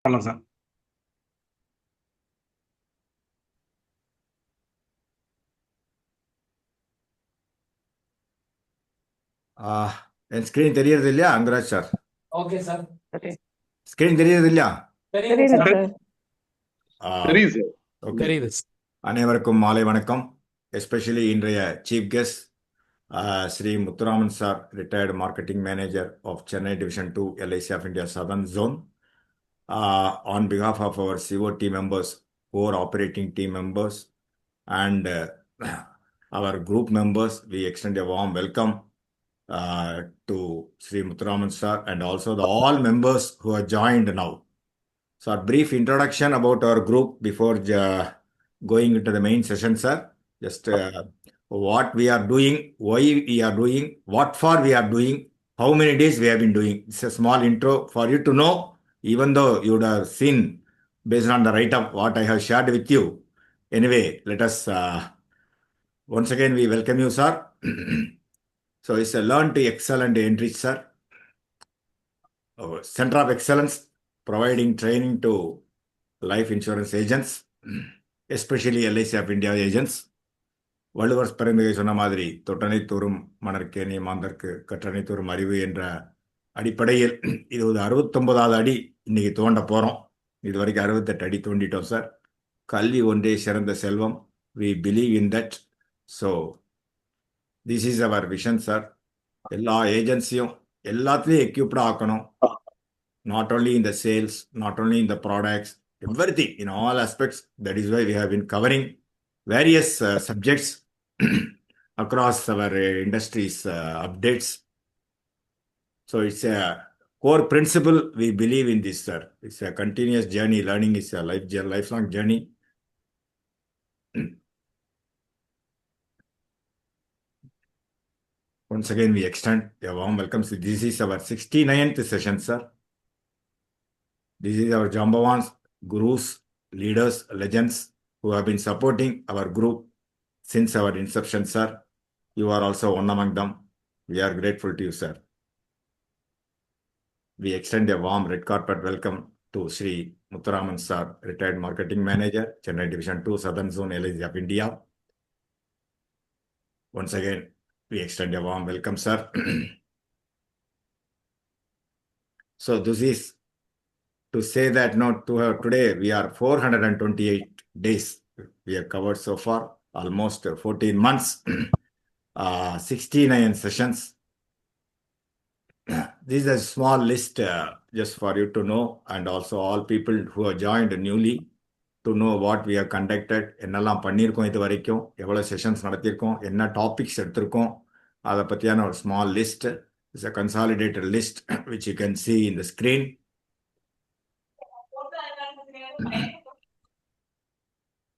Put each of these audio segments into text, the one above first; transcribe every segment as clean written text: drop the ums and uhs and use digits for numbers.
பண்ணலாம் சார். என் ஸ்கிரீன் தெரியறது இல்லையா Angaraj sir? Okay sir. Screen தெரியறது இல்லையா? தெரியுது சார். தெரியுது சார். ஓகே. தெரியுது. அனைவருக்கும் மாலை வணக்கம். எஸ்பெஷலி இன்றைய chief guest Shri Muthuraman sir, retired marketing manager of Chennai division 2 LIC of India Southern Zone. On behalf of our COT members, core operating team members, and our group members, we extend a warm welcome to Sri Muthuraman sir and also all members who are joined now. So a brief introduction about our group before going into the main session, sir. Just what we are doing, why we are doing, what for we are doing, how many days we have been doing. It's a small intro for you to know, even though you would have seen based on the write-up what I have shared with you. Anyway, let us, once again, we welcome you, sir. So it's a learn to excel and enrich, sir. Our Center of Excellence, providing training to life insurance agents, especially LIC of India agents. Valluvar பிறந்தகை சொன்ன மாதிரி தொட்டனை தோறும் மணற்கேணி மாந்தற்கு கற்றனை தோறும் அறிவு என்ற அடிப்படையில் இது ஒரு 69வது அடி இன்னைக்கு தோண்ட போறோம். இது வரைக்கும் 68 அடி தோண்டிட்டோம் சார். கல்வி ஒன்றே சிறந்த செல்வம். We believe in that. So this is our vision, sir. எல்லா ஏஜென்சியும் எல்லாத்துலேயும் எக்யூப்டாக ஆக்கணும். Not only in the sales, not only in the products, everything, in all aspects. That is why we have been covering various subjects across our industry's updates. So it's a core principle. We believe in this, sir. It's a continuous journey. Learning is a lifelong journey. Once again, we extend a warm welcome. So this is our 69th session, sir. This is our Jambawans, gurus, leaders, legends who have been supporting our group since our inception, sir. You are also one among them. We are grateful to you, sir. We extend a warm red carpet welcome to Sri Muthuraman sir, retired marketing manager, Chennai Division 2, Southern Zone, LIC of India. Once again, we extend a warm welcome, sir. So this is to say that today we are 428 days we have covered so far, almost 14 months, 69 sessions. This is a small list just for you to know, and also all people who have joined newly to know what we have conducted, என்னெல்லாம் பண்ணியிருக்கோம் இது வரைக்கும், எவ்வளோ sessions நடத்தியிருக்கோம், என்ன topics எடுத்திருக்கோம், அதை பற்றியான ஒரு small list. It's a consolidated list which you can see in the screen.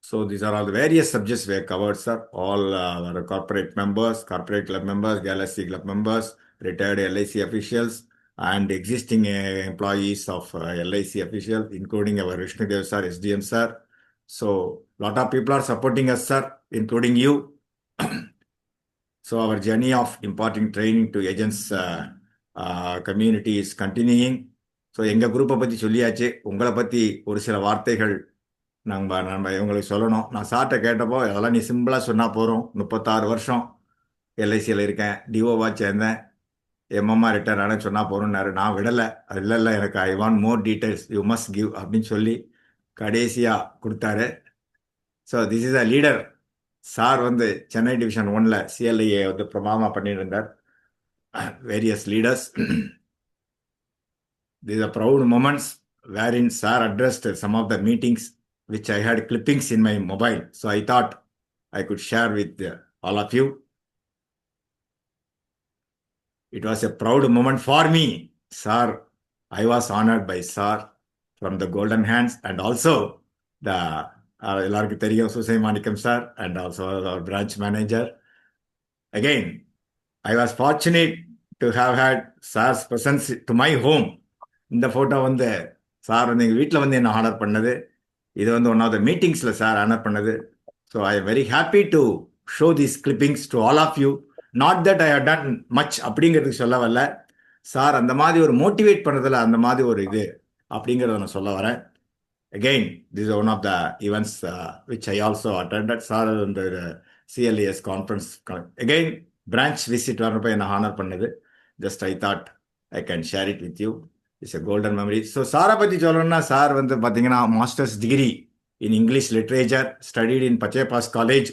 So these are all the various subjects we have covered, sir. All our corporate members, corporate club members, Galaxy club members, retired LIC officials, and existing employees of LIC officials, including our Vishnu Dev sir, SDM sir. So lot of people are supporting us, sir, including you. So our journey of imparting training to agents community is continuing. So எங்க குரூப்பை பற்றி சொல்லியாச்சு. உங்களை பற்றி ஒரு சில வார்த்தைகள் நம்ம இவங்களுக்கு சொல்லணும். நான் சார்ட்ட கேட்டப்போ அதெல்லாம் நீ சிம்பிளாக சொன்னால் போகிறோம். 36 வருஷம் எல்ஐசியில் இருக்கேன், டிஓவா சேர்ந்தேன், எம்எம்ஆ ரிட்டர்ன் ஆனால் சொன்னால் போகிறோம்னாரு. நான் விடலை. அது இல்லை எனக்கு I want more details, you must give அப்படின்னு சொல்லி கடைசியாக கொடுத்தாரு. So this is a leader. Sir வந்து சென்னை டிவிஷன் 1ல் சிஎல்ஐஏ வந்து பிரமாதமாக பண்ணிட்டு இருந்தார். Various leaders. These are proud moments wherein sir addressed some of the meetings which I had clippings in my mobile. So I thought I could share with all of you. It was a proud moment for me. Sir, I was honored by sir from the golden hands, and also the எல்லாருக்கும் தெரியும் சுசை மாணிக்கம் sir, and also our branch manager. Again, I was fortunate to have had sir's presence to my home. இந்த photo வந்து sir வந்து எங்கள் வீட்டில் வந்து என்ன honour பண்ணது. இது வந்து ஒன் ஆஃப் த மீட்டிங்ஸில் சார் ஆனர் பண்ணது. So I am very happy to show these clippings to all of you. Not that I have done much அப்படிங்கிறதுக்கு சொல்ல வரல. சார் அந்த மாதிரி ஒரு மோட்டிவேட் பண்ணுறதுல அந்த மாதிரி ஒரு இது அப்படிங்கிறத நான் சொல்ல வரேன். Again, this is one of the events which I also attended. Sir, the CLES conference. Again, branch visit வரப்ப என்ன ஹானர் பண்ணது. Just I thought I can share it with you. It's a golden memory. So, சாரை பற்றி சொல்லணும்னா sir வந்து பார்த்தீங்கன்னா masters degree in English literature, studied in Pachepas College,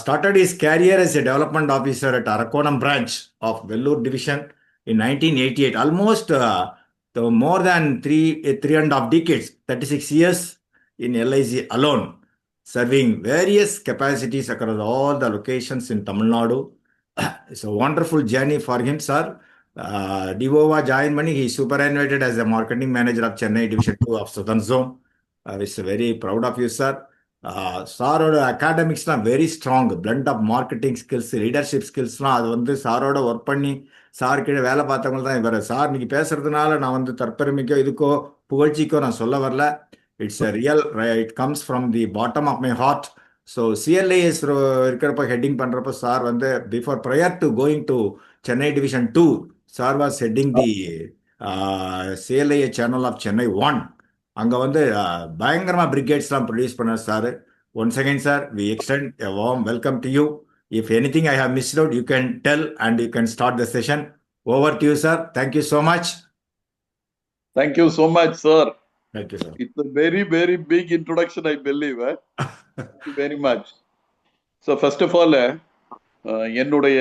started his career as a development officer at Arakonam branch of Vellore division in 1988. Almost more than 3.5 decades, 36 years in LIC alone, serving various capacities across all the locations in Tamil Nadu. It's a wonderful journey for him, sir. Divova joined money. He superannuated as a marketing manager of Chennai Division 2 of Southern Zone. It's very proud of you, sir. சாரோட அகாடமிக்ஸ்லாம் very strong, blend of marketing skills, leadership ஸ்கில்ஸ்லாம் அது வந்து சாரோட work பண்ணி sir கீழே வேலை பார்த்தவங்க தான் இவர். சார் இன்னைக்கு பேசுறதுனால நான் வந்து தற்பெருமைக்கோ இதுக்கோ புகழ்ச்சிக்கோ நான் சொல்ல வரல. It's a real, it comes from the bottom of my heart. So CLAS இருக்கிறப்ப ஹெட்டிங் பண்ணுறப்ப சார் வந்து before prior to going to Chennai division 2, sir was heading the CLA channel of Chennai 1. அங்கே வந்து பயங்கரமாக பிரிகேட்ஸ்லாம் ப்ரொடியூஸ் பண்ணார் sir. Once again sir, we extend a warm welcome to you. If anything I have missed out, you can tell and you can start the session. Over to you sir. Thank you so much. Thank you so much, sir. Thank you, sir. It's a very, very big introduction, I believe. Thank you very much. So, first of all, என்னுடைய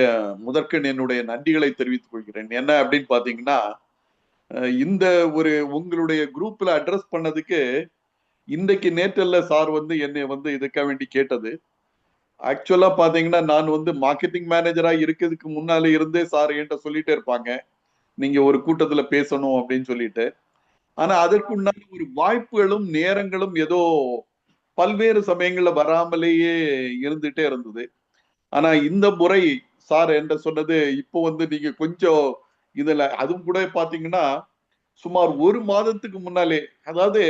நன்றிகளை தெரிவித்துக் கொள்கிறேன். என்ன அப்படின்னு பாத்தீங்கன்னா, இந்த ஒரு உங்களுடைய குரூப்ல அட்ரஸ் பண்ணதுக்கு இன்றைக்கு நேற்றல்ல சார் வந்து என்னை வந்து இதுக்காக வேண்டி கேட்டது. ஆக்சுவலா பாத்தீங்கன்னா நான் வந்து மார்க்கெட்டிங் மேனேஜரா இருக்கிறதுக்கு முன்னாலே இருந்தே சார் என்கிட்ட சொல்லிட்டே இருப்பாங்க, நீங்க ஒரு கூட்டத்துல பேசணும் அப்படின்னு சொல்லிட்டு. ஆனா அதற்குண்டான ஒரு வாய்ப்புகளும் நேரங்களும் ஏதோ பல்வேறு சமயங்கள்ல வராமலேயே இருந்துட்டே இருந்தது. ஆனா இந்த முறை சார் என்கிட்ட சொன்னது, இப்போ வந்து நீங்க கொஞ்சம் இதுல அதுவும் கூட பாத்தீங்கன்னா சுமார் ஒரு மாதத்துக்கு முன்னாலே, அதாவது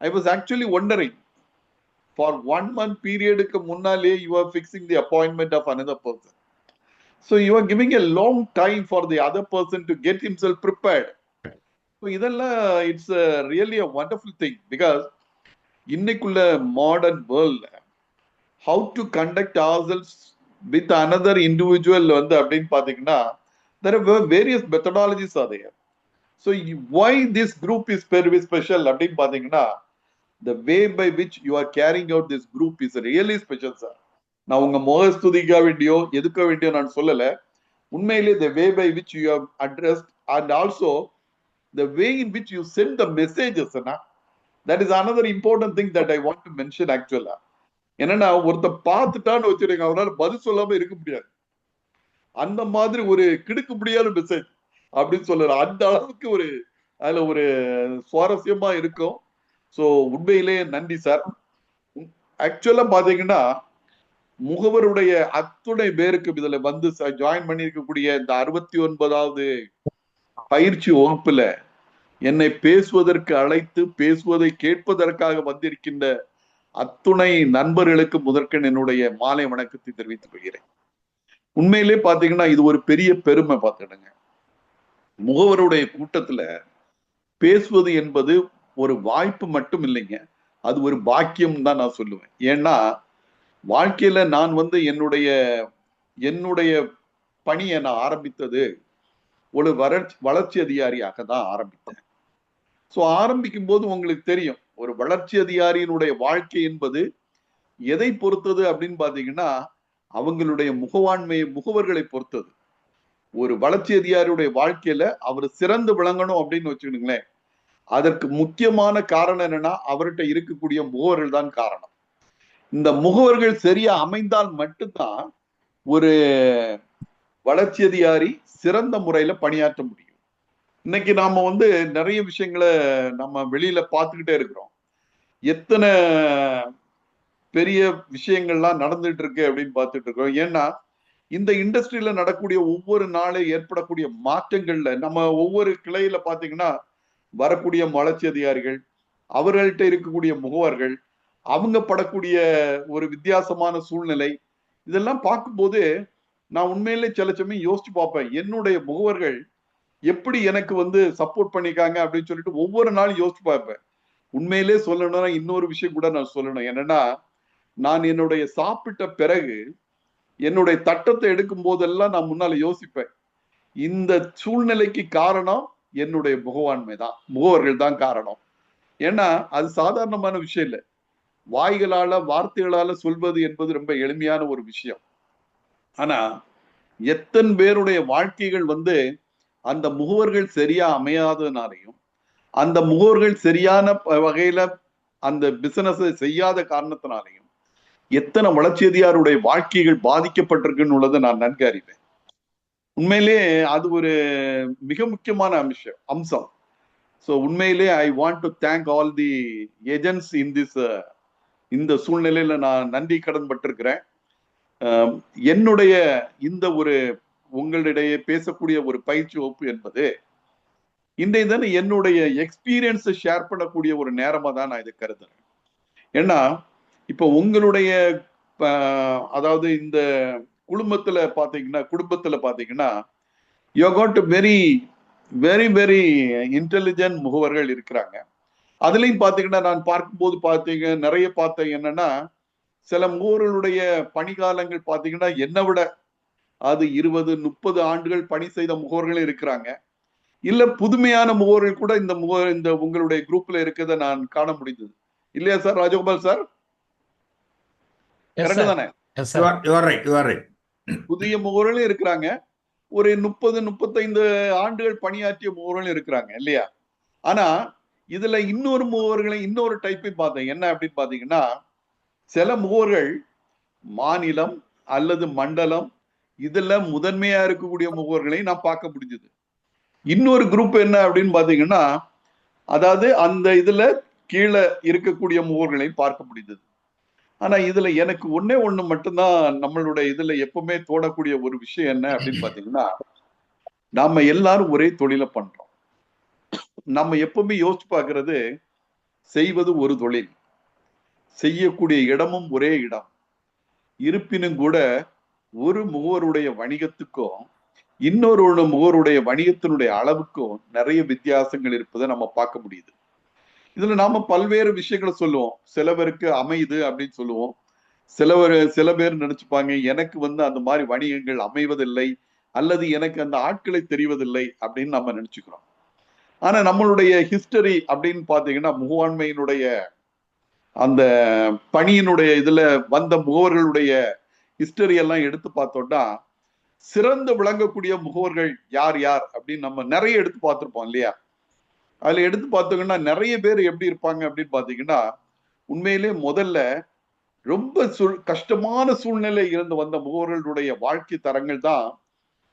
I was actually wondering for 1 month பீரியடுக்கு முன்னாலே you are fixing the appointment of another person. So you are giving a long time for the other person to get himself prepared. So இதெல்லாம் it's really a wonderful thing, because இன்னைக்குள்ள modern வேர்ல்ட்ல how to conduct ourselves with another individual வந்து அப்படின்னு பாத்தீங்கன்னா there are various methodologies are there. So why this group is very special அப்படின்னு பாத்தீங்கன்னா, the way by which you are carrying out this group is really special, sir. நான் உங்க முகஸ்துதிக்கா வேண்டியோ எதுக்க வேண்டியோ நான் சொல்லல. உண்மையிலே the way by which you have addressed and also the way in which you send the messages, that is another important thing that I want to mention actually. என்னன்னா, ஒருத்த பார்த்துட்டான்னு வச்சிருக்க அவனால பதில் சொல்லாம இருக்க முடியாது. அந்த மாதிரி ஒரு கிடுக்க முடியாத மெசேஜ் அப்படின்னு சொல்லலாம். அந்த அளவுக்கு ஒரு அதுல ஒரு சுவாரஸ்யமா இருக்கும். சோ உண்மையிலே நன்றி சார். ஆக்சுவலா பாத்தீங்கன்னா முகவருடைய அத்துணை பேருக்கு இதுல வந்து ஜாயின் பண்ணி இருக்கக்கூடிய இந்த 69வது பயிற்சி வகுப்புல என்னை பேசுவதற்கு அழைத்து பேசுவதை கேட்பதற்காக வந்திருக்கின்ற அத்துணை நண்பர்களுக்கு முதற்கண் என்னுடைய மாலை வணக்கத்தை தெரிவித்துக் கொள்கிறேன். உண்மையிலே பாத்தீங்கன்னா இது ஒரு பெரிய பெருமை. பார்த்துடுங்க, முகவருடைய கூட்டத்துல பேசுவது என்பது ஒரு வாய்ப்பு மட்டும் இல்லைங்க, அது ஒரு பாக்கியம் தான் நான் சொல்லுவேன். ஏன்னா வாழ்க்கையில நான் வந்து என்னுடைய பணியை நான் ஆரம்பித்தது ஒரு வளர்ச்சி அதிகாரியாக தான் ஆரம்பித்தேன். ஸோ ஆரம்பிக்கும் போது உங்களுக்கு தெரியும், ஒரு வளர்ச்சி அதிகாரியினுடைய வாழ்க்கை என்பது எதை பொறுத்தது அப்படின்னு பாத்தீங்கன்னா, அவங்களுடைய முகவர்களை பொறுத்தது. ஒரு வளர்ச்சி அதிகாரியுடைய வாழ்க்கையில அவர் சிறந்து விளங்கணும் அப்படின்னு வச்சுக்கிடுங்களேன், அதற்கு முக்கியமான காரணம் என்னன்னா அவர்கிட்ட இருக்கக்கூடிய முகவர்கள் தான் காரணம். இந்த முகவர்கள் சரியா அமைந்தால் மட்டும்தான் ஒரு வளர்ச்சி அதிகாரி சிறந்த முறையில பணியாற்ற முடியும். இன்னைக்கு நாம வந்து நிறைய விஷயங்களை நம்ம வெளியில பார்த்துக்கிட்டே இருக்கிறோம். எத்தனை பெரிய விஷயங்கள்லாம் நடந்துட்டு இருக்கு அப்படின்னு பார்த்துட்டு இருக்கோம். ஏன்னா இந்த இண்டஸ்ட்ரியில நடக்கக்கூடிய ஒவ்வொரு நாளே ஏற்படக்கூடிய மாற்றங்கள்ல நம்ம ஒவ்வொரு கிளையில பாத்தீங்கன்னா வரக்கூடிய வளர்ச்சி அதிகாரிகள், அவர்கள்ட்ட இருக்கக்கூடிய முகவர்கள், அவங்க படக்கூடிய ஒரு வித்தியாசமான சூழ்நிலை, இதெல்லாம் பார்க்கும்போது நான் உண்மையிலே சில சமயம் யோசிச்சு பார்ப்பேன், என்னுடைய முகவர்கள் எப்படி எனக்கு வந்து சப்போர்ட் பண்ணிருக்காங்க அப்படின்னு சொல்லிட்டு ஒவ்வொரு நாளும் யோசிச்சு பார்ப்பேன். உண்மையிலே சொல்லணும்னா இன்னொரு விஷயம் கூட நான் சொல்லணும். என்னன்னா, நான் என்னுடைய சாப்பிட்ட பிறகு என்னுடைய தட்டத்தை எடுக்கும் போதெல்லாம் நான் முன்னால யோசிப்பேன். இந்த சூழ்நிலைக்கு காரணம் என்னுடைய முகவாண்மை தான், முகவர்கள் தான் காரணம். ஏன்னா அது சாதாரணமான விஷயம் இல்லை. வாய்களால வார்த்தைகளால சொல்வது என்பது ரொம்ப எளிமையான ஒரு விஷயம். ஆனா எத்தனை பேருடைய வாழ்க்கைகள் வந்து அந்த முகவர்கள் சரியா அமையாததுனாலையும், அந்த முகவர்கள் சரியான வகையில அந்த பிசினஸ் செய்யாத காரணத்தினாலையும் எத்தனை வளர்ச்சியதிகாருடைய வாழ்க்கைகள் பாதிக்கப்பட்டிருக்குன்னு உள்ளதை நான் நன்கு அறிவேன். உண்மையிலே அது ஒரு மிக முக்கியமான அம்சம். ஸோ உண்மையிலே I want to thank all the agents in this. இந்த சூழ்நிலையில நான் நன்றி கடன் பட்டிருக்கிறேன். என்னுடைய இந்த ஒரு உங்களிடையே பேசக்கூடிய ஒரு பயிற்சி வகுப்பு என்பது இன்றைய தினம் என்னுடைய எக்ஸ்பீரியன்ஸை ஷேர் பண்ணக்கூடிய ஒரு நேரமா தான் நான் இதை கருதுறேன். ஏன்னா இப்ப உங்களுடைய அதாவது இந்த குடும்பத்துல பாத்தீங்கன்னா you got very very very intelligent முகவர்கள் இருக்கிறாங்க. அதுலயும் பாத்தீங்கன்னா நான் பார்க்கும்போது நிறைய பார்த்தேன். என்னன்னா சில முகவர்களுடைய பணிகாலங்கள் பாத்தீங்கன்னா என்னை விட அது 20-30 ஆண்டுகள் பணி செய்த முகவர்கள் இருக்கிறாங்க. இல்ல புதுமையான முகவர்கள் கூட இந்த உங்களுடைய குரூப்ல இருக்கிறத நான் காண முடிந்தது. இல்லையா சார் ராஜகோபால் சார்? கரெக்ட் தானே? புதிய முகவர்களும் இருக்கிறாங்க, ஒரு 30-35 ஆண்டுகள் பணியாற்றிய முகவர்களும் இருக்கிறாங்க இல்லையா? ஆனா இதுல இன்னொரு டைப்பை பார்த்தேன். என்ன அப்படின்னு பாத்தீங்கன்னா, சில முகவர்கள் மாநிலம் அல்லது மண்டலம் இதுல முதன்மையா இருக்கக்கூடிய முகவர்களை நான் பார்க்க முடிஞ்சது. இன்னொரு குரூப் என்ன அப்படின்னு பாத்தீங்கன்னா, அதாவது அந்த இதுல கீழே இருக்கக்கூடிய முகவர்களை பார்க்க முடிந்தது. ஆனா இதுல எனக்கு ஒண்ணு மட்டும்தான் நம்மளுடைய இதுல எப்பவுமே தோணக்கூடிய ஒரு விஷயம் என்ன அப்படின்னு பாத்தீங்கன்னா, நாம எல்லாரும் ஒரே தொழிலை பண்றோம். நம்ம எப்பவுமே யோசிச்சு பார்க்கிறது, செய்வது ஒரு தொழில், செய்யக்கூடிய இடமும் ஒரே இடம். இருப்பினும் கூட ஒரு முகவருடைய வணிகத்துக்கும் இன்னொரு முகவருடைய வணிகத்தினுடைய அளவுக்கும் நிறைய வித்தியாசங்கள் இருப்பதை நம்ம பார்க்க முடியுது. இதுல நாம பல்வேறு விஷயங்களை சொல்லுவோம். சில பேருக்கு அமையுது அப்படின்னு சொல்லுவோம். சில பேர் நினைச்சுப்பாங்க, எனக்கு வந்து அந்த மாதிரி வணிகங்கள் அமைவதில்லை அல்லது எனக்கு அந்த ஆட்களை தெரிவதில்லை அப்படின்னு நம்ம நினைச்சுக்கிறோம். ஆனா நம்மளுடைய ஹிஸ்டரி அப்படின்னு பாத்தீங்கன்னா, முகவாண்மையினுடைய அந்த பணியினுடைய இதுல வந்த முகவர்களுடைய ஹிஸ்டரி எல்லாம் எடுத்து பார்த்தோம்னா, சிறந்து விளங்கக்கூடிய முகவர்கள் யார் யார் அப்படின்னு நம்ம நிறைய எடுத்து பார்த்திருப்போம் இல்லையா? அதுல எடுத்து பார்த்தோம்னா நிறைய பேர் எப்படி இருப்பாங்க அப்படின்னு பாத்தீங்கன்னா, உண்மையிலே முதல்ல ரொம்ப கஷ்டமான சூழ்நிலை இருந்து வந்த முகவர்களுடைய வாழ்க்கை தரங்கள் தான்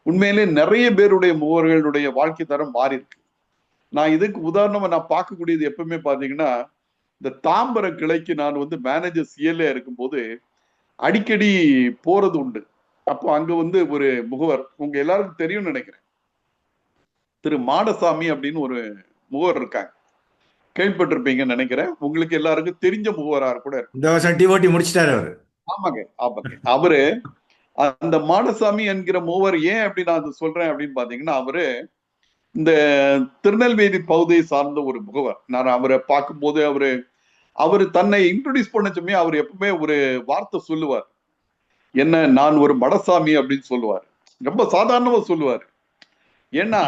உண்மையிலே நிறைய பேருடைய முகவர்களுடைய வாழ்க்கை தரம் மாறி இருக்கு. நான் இதுக்கு உதாரணமா நான் பார்க்கக்கூடியது எப்பவுமே பாத்தீங்கன்னா, இந்த தாம்பரம் கிளைக்கு நான் வந்து மேனேஜர் சிஎல்ஏ இருக்கும்போது அடிக்கடி போறது உண்டு. அப்போ அங்க வந்து ஒரு முகவர், உங்க எல்லாருக்கும் தெரியும்னு நினைக்கிறேன், திரு மாடசாமி அப்படின்னு ஒரு முகவர் இருக்காங்க. கேள்விப்பட்டிருப்பீங்கன்னு நினைக்கிறேன். உங்களுக்கு எல்லாருக்கும் தெரிஞ்ச முகவரா கூட இருக்கு. முடிச்சிட்டாரு அவரு. ஆமாங்க. அவரு அந்த மாடசாமி என்கிற முகவர் ஏன் அப்படி நான் அதை சொல்றேன் அப்படின்னு பாத்தீங்கன்னா, அவரு இந்த திருநெல்வேலி பகுதியை சார்ந்த ஒரு முகவர். நான் அவரை பார்க்கும்போது அவரு தன்னை இன்ட்ரோடியூஸ் பண்ணச்சுமே அவர் எப்பவுமே ஒரு வார்த்தை சொல்லுவார். என்ன, நான் ஒரு மடசாமி அப்படின்னு சொல்லுவார். ரொம்ப சாதாரணமா சொல்லுவார். ஏன்னா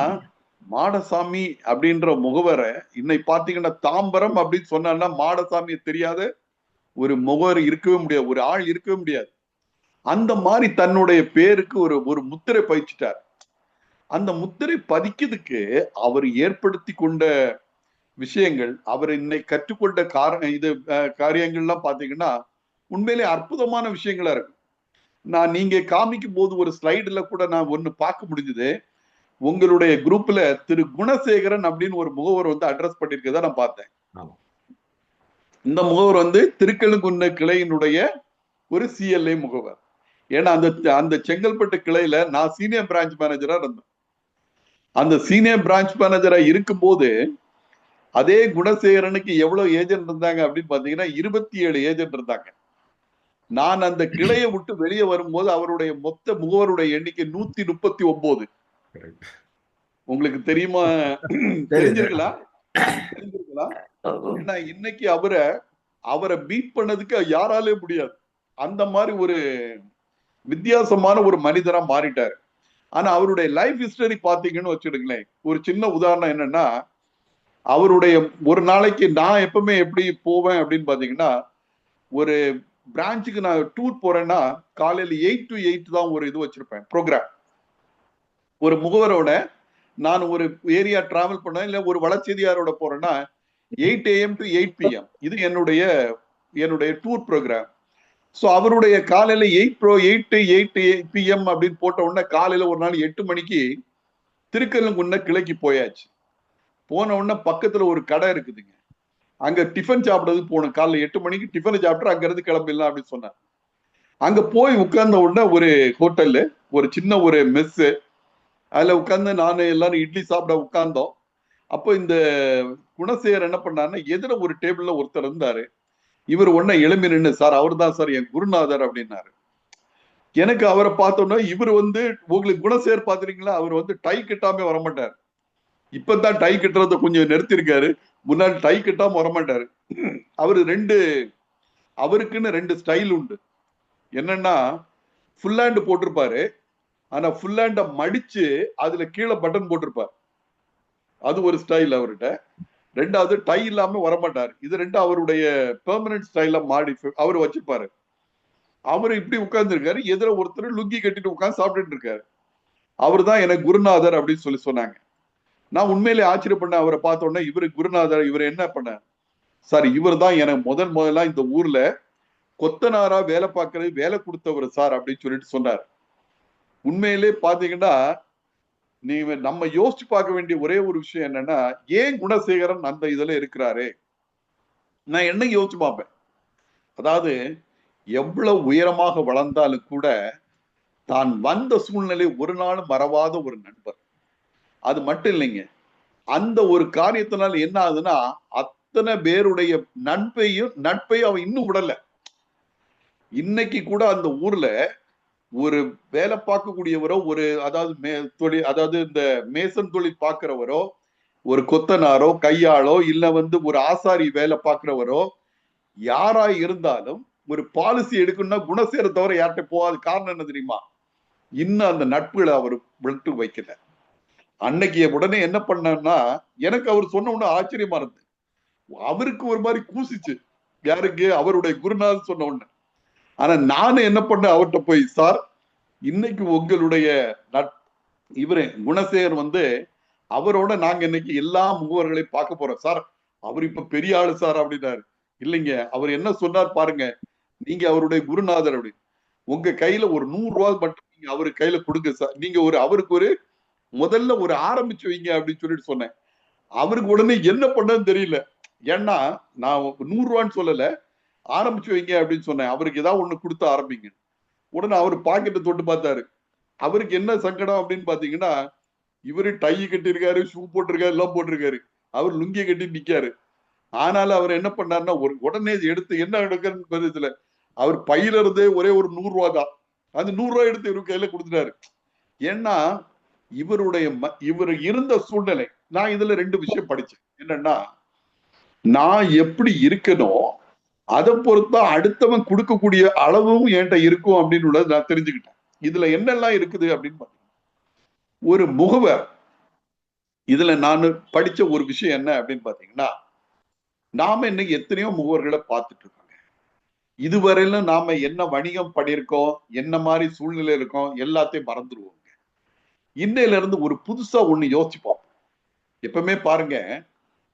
மாடசாமி அப்படின்ற முகவரை இன்னைக்கு பாத்தீங்கன்னா, தாம்பரம் அப்படின்னு சொன்னா மாடசாமியை தெரியாத ஒரு முகவர் இருக்கவே முடியாது, ஒரு ஆள் இருக்கவே முடியாது. அந்த மாதிரி தன்னுடைய பேருக்கு ஒரு முத்திரை பதிச்சிட்டார். அந்த முத்திரை பதிக்கிறதுக்கு அவர் ஏற்படுத்தி கொண்ட விஷயங்கள், அவர் இன்னைக்கு கற்றுக்கொண்ட காரியங்கள்லாம் பாத்தீங்கன்னா உண்மையிலே அற்புதமான விஷயங்களா இருக்கு. நீங்க காமிக்கும் போது ஒரு ஸ்லைடுல கூட நான் ஒண்ணு பார்க்க முடிஞ்சது. உங்களுடைய குரூப்ல திரு குணசேகரன் அப்படின்னு ஒரு முகவர் வந்து அட்ரஸ் பண்ணிருக்கதா நான் பார்த்தேன். இந்த முகவர் வந்து திருக்கழுங்குன்ன கிளையினுடைய ஒரு சிஎல்ஏ முகவர். ஏன்னா அந்த செங்கல்பட்டு கிளையில நான் சீனியர் பிரான்ச் மேனேஜரா இருந்தேன். அந்த சீனியர் பிரான்ச் மேனேஜரா இருக்கும்போது அதே குணசேகரனுக்கு எவ்வளவு ஏஜென்ட் இருந்தாங்க அப்படின்னு பாத்தீங்கன்னா 27 ஏஜென்ட் இருந்தாங்க. நான் அந்த கிளையை விட்டு வெளியே வரும்போது அவருடைய மொத்த முகவருடைய எண்ணிக்கை 139. உங்களுக்கு தெரியுமா? தெரிஞ்சிருக்கலாம். ஏன்னா இன்னைக்கு அவரை பீட் பண்ணதுக்கு யாராலே முடியாது. அந்த மாதிரி ஒரு வித்தியாசமான ஒரு மனிதரா மாறிட்டாரு. ஆனா அவருடைய லைஃப் ஹிஸ்டரி பாத்தீங்கன்னு வச்சுடுங்களேன், ஒரு சின்ன உதாரணம் என்னன்னா, அவருடைய ஒரு நாளைக்கு நான் எப்பவுமே எப்படி போவேன் அப்படின்னு பாத்தீங்கன்னா, ஒரு பிரான்ச்சுக்கு நான் டூர் போறேன்னா காலையில 8 to 8 தான் ஒரு இது வச்சிருப்பேன் ப்ரோக்ராம். ஒரு முகவரோட நான் ஒரு ஏரியா டிராவல் பண்ணேன், இல்ல ஒரு வளர்ச்சியாரோட போறேன்னா 8 AM to 8 PM இது என்னுடைய டூர் ப்ரோக்ராம். ஸோ அவருடைய காலையில 8 PM அப்படின்னு போட்ட உடனே காலையில ஒரு நாள் 8 மணிக்கு திருக்கல்லுங்குன்ன கிளைக்கு போயாச்சு. போன உடனே பக்கத்துல ஒரு கடை இருக்குதுங்க, அங்க டிஃபன் சாப்பிடறதுக்கு போகணும். காலைல 8 மணிக்கு டிஃபனை சாப்பிட்டு அங்க இருந்து கிளம்பிடலாம் அப்படின்னு சொன்னார். அங்க போய் உட்கார்ந்த உடனே ஒரு ஹோட்டல்ல ஒரு சின்ன ஒரு மெஸ், அதுல உட்கார்ந்து நானு எல்லாரும் இட்லி சாப்பிட உட்கார்ந்தோம். அப்போ இந்த குணசேகர் என்ன பண்ணாருன்னா, எதிர ஒரு டேபிள்ல ஒருத்தர் இருந்தாரு. இவர் உடனே எழும்பி நின்று, சார் அவர் தான் சார் என் குருநாதர் அப்படின்னாரு. எனக்கு அவரை பார்த்தோன்னா, இவர் உங்களுக்கு குணசேகர் பாத்துறீங்களா, அவர் டை கட்டாம வரமாட்டார். இப்பதான் டை கட்டுறத கொஞ்சம் நிறுத்திருக்காரு, முன்னாடி டை கட்டாம வரமாட்டாரு. அவருக்குன்னு 2 ஸ்டைல் உண்டு. என்னன்னா, ஃபுல் ஹேண்ட் போட்டிருப்பாரு, ஆனா ஃபுல் ஹேண்ட மடிச்சு அதுல கீழே பட்டன் போட்டிருப்பார். அது ஒரு ஸ்டைல் அவர்கிட்ட. 2வது டை இல்லாம வரமாட்டார். இது 2 அவருடைய பெர்மனன்ட் ஸ்டைல அவர் வச்சிருப்பாரு. அவரு இப்படி உட்கார்ந்து இருக்காரு, எதிர ஒருத்தர் லுங்கி கட்டிட்டு உட்கார்ந்து சாப்பிட்டுட்டு இருக்காரு. அவர் தான் எனக்கு குருநாதர் அப்படின்னு சொன்னாங்க. நான் உண்மையிலே ஆச்சரியப்பட்ட அவரை பார்த்த உடனே, இவரு குருநாதர், இவர் என்ன பண்ண சார், இவர் தான் எனக்கு முதல்ல இந்த ஊர்ல கொத்தனாரா வேலை பார்க்கறது வேலை கொடுத்தவர் சார் அப்படின்னு சொல்லிட்டு சொன்னார். உண்மையிலே பாத்தீங்கன்னா, நீங்க நம்ம யோசிச்சு பார்க்க வேண்டிய ஒரே ஒரு விஷயம் என்னன்னா, ஏன் குணசேகரன் அந்த இதுல இருக்கிறாரு? நான் என்ன யோசிச்சு பார்ப்பேன், அதாவது எவ்வளவு உயரமாக வளர்ந்தாலும் கூட தான் வந்த சூழ்நிலை ஒரு நாளும் மறவாத ஒரு நண்பர். அது மட்டும் இல்லைங்க, அந்த ஒரு காரியத்தினால என்ன ஆகுதுன்னா, அத்தனை பேருடைய நட்பை அவன் இன்னும் விடல. இன்னைக்கு கூட அந்த ஊர்ல ஒரு வேலை பார்க்கக்கூடியவரோ, அதாவது இந்த மேசன் தொழில் பார்க்கிறவரோ, ஒரு கொத்தனாரோ, கையாளோ, இல்ல ஒரு ஆசாரி வேலை பார்க்கிறவரோ, யாரா இருந்தாலும் ஒரு பாலிசி எடுக்கணும்னா குணசேகர தவிர யார்கிட்ட போகாது. காரணம் என்ன தெரியுமா? இன்னும் அந்த நட்புகளை அவர் விட்டு வைக்கல. அன்னைக்கு உடனே என்ன பண்ணா, எனக்கு அவர் சொன்ன உடனே ஆச்சரியமா இருந்தது. அவருக்கு ஒரு மாதிரி கூசிச்சு, யாருக்கு? அவருடைய குருநாதர் சொன்ன உடனே. ஆனா நானும் என்ன பண்ணேன், அவர்கிட்ட போய், சார் இன்னைக்கு உங்களுடைய இவரு குணசேகர் அவரோட நாங்க இன்னைக்கு எல்லா முகவர்களையும் பார்க்க போறோம் சார், அவர் இப்ப பெரிய ஆளு சார் அப்படின்னாரு. இல்லைங்க, அவர் என்ன சொன்னார் பாருங்க, நீங்க அவருடைய குருநாதர், அப்படி உங்க கையில ஒரு 100 ரூபாய் மட்டும் நீங்க அவரு கையில கொடுங்க சார், நீங்க அவருக்கு முதல்ல ஆரம்பிச்சு வைங்க அப்படின்னு சொல்லிட்டு சொன்னேன். அவருக்கு உடனே என்ன பண்ணன்னு தெரியல. ஏன்னா நான் 100 ரூபான்னு சொல்லல, ஆரம்பிச்சு வைங்க அப்படின்னு சொன்னேன். அவருக்கு ஏதாவது ஒண்ணு கொடுத்து ஆரம்பிங்க. உடனே அவர் பாக்கெட்டை தொட்டு பார்த்தாரு. அவருக்கு என்ன சங்கடம் அப்படின்னு பாத்தீங்கன்னா, இவரு டை கட்டிருக்காரு, ஷூ போட்டிருக்காரு, எல்லாம் போட்டிருக்காரு. அவர் லுங்கிய கட்டி நிக்காரு. ஆனாலும் அவர் என்ன பண்ணாருன்னா, உடனே எடுத்து என்ன எடுக்கிறதுல அவர் பையில இருந்தே ஒரே ஒரு 100 ரூபாய் தான். அந்த 100 ரூபாய் எடுத்து இவரு கையில கொடுத்துட்டாரு. ஏன்னா இவர் இருந்த சூழ்நிலை. நான் இதுல 2 விஷயம் படிச்சேன். என்னன்னா, நான் எப்படி இருக்கணும், அதை பொறுத்தா அடுத்தவன் கொடுக்கக்கூடிய அளவும் என்கிட்ட இருக்கும் அப்படின்னு நான் தெரிஞ்சுக்கிட்டேன். இதுல என்னெல்லாம் இருக்குது அப்படின்னு ஒரு முகவர், இதுல நான் படிச்ச ஒரு விஷயம் என்ன அப்படின்னு பாத்தீங்கன்னா, நாம இன்னைக்கு எத்தனையோ முகவர்களை பார்த்துட்டு இருக்கோங்க. இதுவரையிலும் நாம என்ன வணிகம் பண்ணியிருக்கோம், என்ன மாதிரி சூழ்நிலை இருக்கோம், எல்லாத்தையும் மறந்துடுவோங்க. இன்னையில இருந்து ஒரு புதுசா ஒண்ணு யோசிச்சு பார்ப்போம். எப்பவுமே பாருங்க,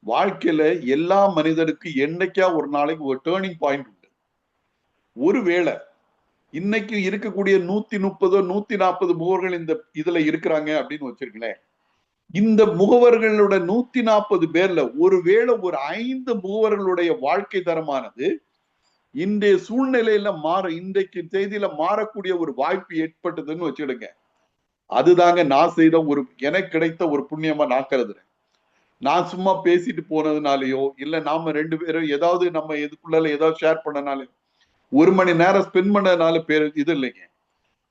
வாழ்க்கையில எல்லா மனிதருக்கு என்னைக்கா ஒரு நாளைக்கு ஒரு டேர்னிங் பாயிண்ட் உண்டு. ஒருவேளை இன்னைக்கு இருக்கக்கூடிய 130 140 முகவர்கள் இந்த இதுல இருக்கிறாங்க அப்படின்னு வச்சிருக்கேன். இந்த முகவர்களோட 140 பேர்ல ஒருவேளை ஒரு 5 முகவர்களுடைய வாழ்க்கை தரமானது இன்றைய சூழ்நிலையில இன்றைக்கு செய்தியில மாறக்கூடிய ஒரு வாய்ப்பு ஏற்பட்டதுன்னு வச்சுடுங்க. அதுதாங்க நான் செய்த எனக்கு கிடைத்த ஒரு புண்ணியமா நான் கருதுறேன். நான் சும்மா பேசிட்டு போனதுனாலயோ, இல்ல நாம 2 பேரும் ஏதாவது நம்ம இதுக்குள்ள ஏதாவது ஷேர் பண்ணனாலே 1 மணி நேரம் ஸ்பெண்ட் பண்ணதுனால இது இல்லைங்க.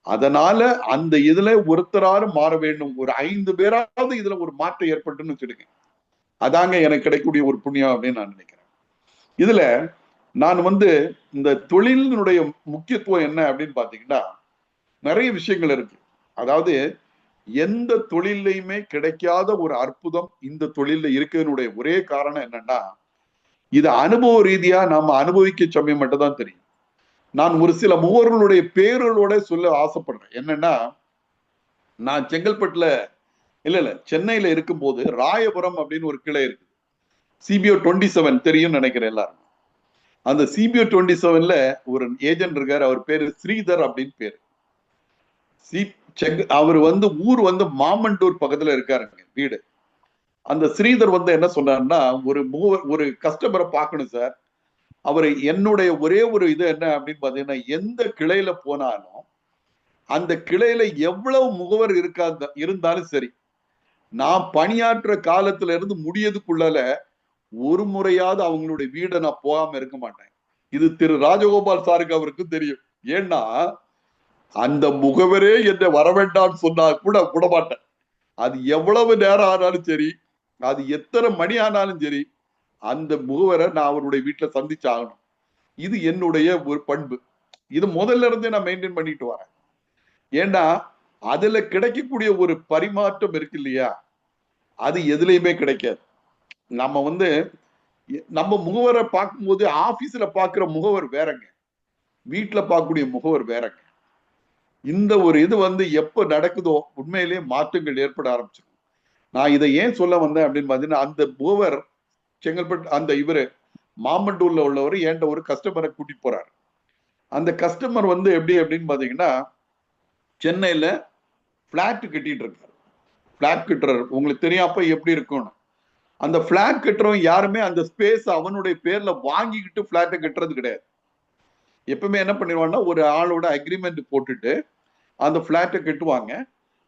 அதனால அந்த இதுல ஒருத்தராலும் மாற வேண்டும், ஒரு 5 பேராவது இதுல ஒரு மாற்றம் ஏற்பட்டுன்னு வச்சுடுங்க, அதாங்க எனக்கு கிடைக்கக்கூடிய ஒரு புண்ணியம் அப்படின்னு நான் நினைக்கிறேன். இதுல நான் இந்த தொழிலினுடைய முக்கியத்துவம் என்ன அப்படின்னு பாத்தீங்கன்னா நிறைய விஷயங்கள் இருக்கு. அதாவது எந்த தொழிலையுமே கிடைக்காத ஒரு அற்புதம் இந்த தொழில இருக்கிறதுனுடைய ஒரே காரணம் என்னன்னா, இது அனுபவ ரீதியா நாம அனுபவிக்க சமயம் மட்டும் தான் தெரியும். நான் ஒரு சில முகவர்களுடைய பேர்களோட சொல்ல ஆசைப்படுறேன். என்னன்னா, நான் செங்கல்பட்டுல இல்ல சென்னையில இருக்கும்போது ராயபுரம் அப்படின்னு ஒரு கிளை இருக்கு. CBO 27 தெரியும் நினைக்கிறேன் எல்லாரும். அந்த CBO 27ல ஒரு ஏஜென்ட் இருக்காரு, அவர் பேரு ஸ்ரீதர் அப்படின்னு பேரு. அவர் ஊர் மாமண்டூர் பக்கத்துல இருக்காருங்க வீடு. அந்த ஸ்ரீதர் என்ன சொன்னார்னா, ஒரு கஸ்டமரை பார்க்கணும் சார், அவர் என்னுடைய ஒரே ஒரு இது என்ன அப்படின்னு பாத்தீங்கன்னா, எந்த கிளையில போனாலும் அந்த கிளையில எவ்வளவு முகவர் இருந்தாலும் சரி, நான் பணியாற்ற காலத்துல இருந்து முடியதுக்குள்ளால ஒரு முறையாவது அவங்களுடைய வீடை நான் போகாம இருக்க மாட்டேன். இது திரு ராஜகோபால் சாருக்கு அவருக்கும் தெரியும். ஏன்னா அந்த முகவரே என்னை வரவேண்டான்னு சொன்னா கூட விடமாட்டேன். அது எவ்வளவு நேரம் ஆனாலும் சரி, அது எத்தனை மணி ஆனாலும் சரி, அந்த முகவரை நான் அவருடைய வீட்டுல சந்திச்சாகணும். இது என்னுடைய ஒரு பண்பு. இது முதல்ல இருந்தே நான் மெயின்டைன் பண்ணிட்டு வரேன். ஏன்னா அதுல கிடைக்கக்கூடிய ஒரு பரிமாற்றம் இருக்கு இல்லையா, அது எதுலையுமே கிடைக்காது. நம்ம முகவரை பார்க்கும்போது ஆபீஸ்ல பாக்குற முகவர் வேறங்க, வீட்டுல பார்க்கக்கூடிய முகவர் வேறங்க. இந்த ஒரு இது எப்ப நடக்குதோ உண்மையிலேயே மாற்றங்கள் ஏற்பட ஆரம்பிச்சிடும். நான் இதை ஏன் சொல்ல வந்தேன் அப்படின்னு பாத்தீங்கன்னா, அந்த முகவர் செங்கல்பட்டு அந்த இவரு மாமண்டூர்ல உள்ளவர் என்கிட்ட ஒரு கஸ்டமரை கூட்டிட்டு போறாரு. அந்த கஸ்டமர் எப்படி அப்படின்னு பாத்தீங்கன்னா, சென்னையில பிளாட் கட்டிட்டு இருக்காரு. பிளாட் கட்டுறாரு, உங்களுக்கு தெரியும் அப்ப எப்படி இருக்கும்னு. அந்த பிளாட் கட்டுறவன் யாருமே அந்த ஸ்பேஸ் அவனுடைய பேர்ல வாங்கிக்கிட்டு பிளாட்டை கட்டுறது கிடையாது. எப்பவுமே என்ன பண்ணிடுவான்னா, ஒரு ஆளோட அக்ரிமெண்ட் போட்டுட்டு அந்த பிளாட்டை கட்டுவாங்க.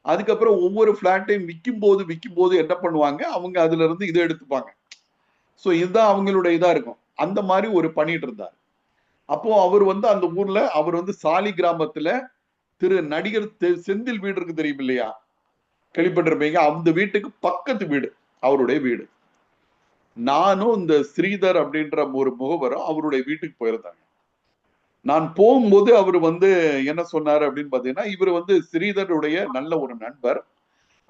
அதுக்கப்புறம் ஒவ்வொரு பிளாட்டையும் விற்கும் போது என்ன பண்ணுவாங்க, அவங்க அதுல இருந்து இதை எடுத்துப்பாங்க. சோ இதுதான் அவங்களுடைய இதா இருக்கும். அந்த மாதிரி ஒரு பண்ணிட்டு இருந்தார். அப்போ அவர் அந்த ஊர்ல அவர் சாலி கிராமத்துல திரு நடிகர் செந்தில் வீடு இருக்கு தெரியும் இல்லையா, கேள்விப்பட்டிருப்பீங்க. அந்த வீட்டுக்கு பக்கத்து வீடு அவருடைய வீடு. நானும் இந்த ஸ்ரீதர் அப்படின்ற ஒரு முகவரும் அவருடைய வீட்டுக்கு போயிருந்தாங்க. நான் போகும்போது அவர் என்ன சொன்னாரு அப்படின்னு பாத்தீங்கன்னா, இவர் ஸ்ரீதருடைய நல்ல ஒரு நண்பர்.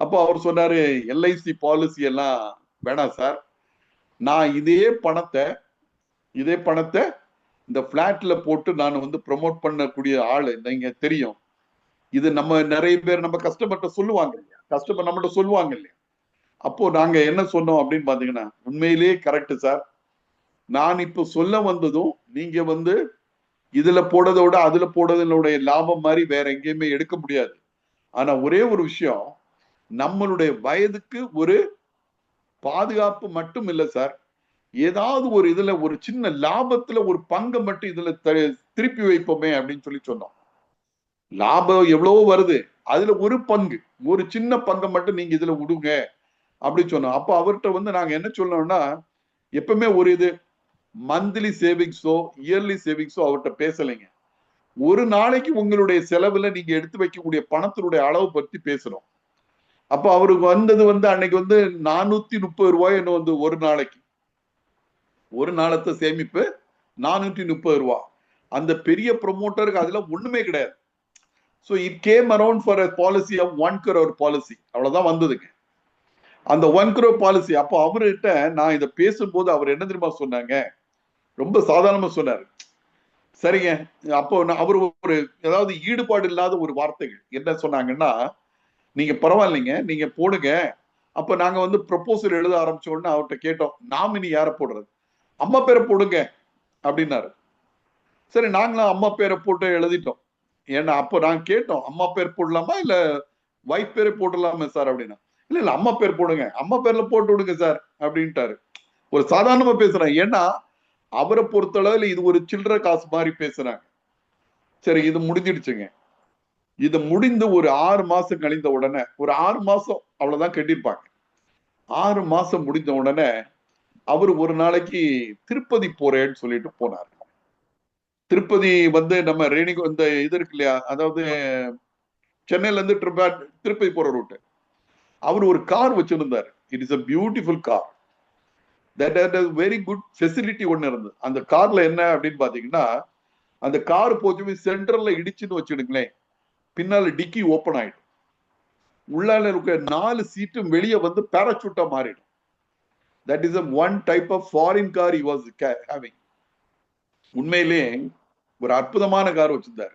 அப்போ அவர் சொன்னாரு, LIC பாலிசி எல்லாம் வேணாம் சார், நான் இதே பணத்தை இந்த பிளாட்ல போட்டு நான் ப்ரொமோட் பண்ணக்கூடிய ஆளு நீங்க தெரியும். இது நம்ம நிறைய பேர் நம்ம கஸ்டமர்கிட்ட சொல்லுவாங்க இல்லையா, கஸ்டமர் நம்மகிட்ட சொல்லுவாங்க இல்லையா. அப்போ நாங்க என்ன சொன்னோம் அப்படின்னு பாத்தீங்கன்னா, உண்மையிலேயே கரெக்ட் சார், நான் இப்ப சொல்ல வந்ததும் நீங்க இதுல போடுறதோட அதுல போடுறதனுடைய லாபம் மாதிரி வேற எங்கேயுமே எடுக்க முடியாது. ஆனா ஒரே ஒரு விஷயம், நம்மளுடைய வயதுக்கு ஒரு பாதுகாப்பு மட்டும் இல்ல சார், ஏதாவது ஒரு இதுல ஒரு சின்ன லாபத்துல ஒரு பங்கை மட்டும் இதுல திருப்பி வைப்போமே அப்படின்னு சொல்லி சொன்னோம். லாபம் எவ்வளவோ வருது, அதுல ஒரு பங்கு, ஒரு சின்ன பங்கை மட்டும் நீங்க இதுல விடுங்க அப்படி சொன்னோம். அப்போ அவர்கிட்ட நாங்க என்ன சொல்லணும்னா, எப்பவுமே ஒரு இது மந்த்லி சேவிங்ஸோ இயர்லி சேவிங்ஸோ அவர்கிட்ட பேசலைங்க. ஒரு நாளைக்கு உங்களுடைய செலவுல நீங்க எடுத்து வைக்கக்கூடிய பணத்தினுடைய அளவு பற்றி பேசுறோம். அப்ப அவருக்கு வந்தது அன்னைக்கு 430 ரூபாய் என்ன ஒரு நாளைக்கு, ஒரு நாளത്തെ சேமிப்பு 430 ரூபாய். அந்த பெரிய ப்ரொமோட்டருக்கு அதுல ஒண்ணுமே கிடையாது. So it came around for a policy of 1 crore policy. அவ்வளவுதான் வந்ததுங்க அந்த 1 crore policy. அப்போ அவர்கிட்ட நான் இதை பேசும்போது அவர் என்ன தெரியுமா சொன்னாங்க, ரொம்ப சாதாரணமா சொன்னாரு. சரிங்க, அப்போ அவர் ஒரு ஏதாவது ஈடுபாடு இல்லாத ஒரு வார்த்தைகள் என்ன சொன்னாங்கன்னா, நீங்க பரவாயில்லைங்க, நீங்க போடுங்க. அப்ப நாங்க ப்ரொபோசல் எழுத ஆரம்பிச்ச உடனே அவர்கிட்ட கேட்டோம், நாமினி யாரை போடுறது, அம்மா பேரை போடுங்க அப்படின்னாரு. சரி, நாங்களும் அம்மா பேரை போட்டு எழுதிட்டோம். ஏன்னா அப்ப நாங்க கேட்டோம், அம்மா பேர் போடலாமா இல்ல வைஃப் பேரை போடலாமா சார் அப்படின்னா, இல்ல அம்மா பேர் போடுங்க, அம்மா பேர்ல போட்டு விடுங்க சார் அப்படின்ட்டாரு. ஒரு சாதாரணமா பேசுறேன். ஏன்னா அவரை பொறுத்தளவுல இது ஒரு சில்லற காசு மாதிரி பேசுறாங்க. சரி, இது முடிஞ்சிடுச்சுங்க. இது முடிந்து ஒரு 6 மாசம் கழிந்த உடனே, ஒரு 6 மாசம் அவ்வளவுதான் கட்டிருப்பாங்க. 6 மாசம் முடிஞ்ச உடனே அவர் ஒரு நாளைக்கு திருப்பதி போறேன்னு சொல்லிட்டு போனார். திருப்பதி நம்ம ரேணிகு இந்த இது இருக்கு இல்லையா, அதாவது சென்னையில இருந்து திருப்பதி போற ரூட். அவர் ஒரு கார் வச்சிருந்தார். It is a beautiful car. That had a very good facility ஒன்னு இருந்தது. அந்த கார்ல என்ன அப்படின்னு பாத்தீங்கன்னா, அந்த கார் போச்சு சென்டர்ல இடிச்சுன்னு வச்சுடுங்களேன், பின்னால டிக்கி ஓப்பன் ஆயிடும். உள்ளால இருக்க 4 சீட்டும் வெளியே வந்து பேராசூட்டா மாறிடும். That is one type of foreign car he was having. உண்மையிலே ஒரு அற்புதமான கார் வச்சிருந்தாரு.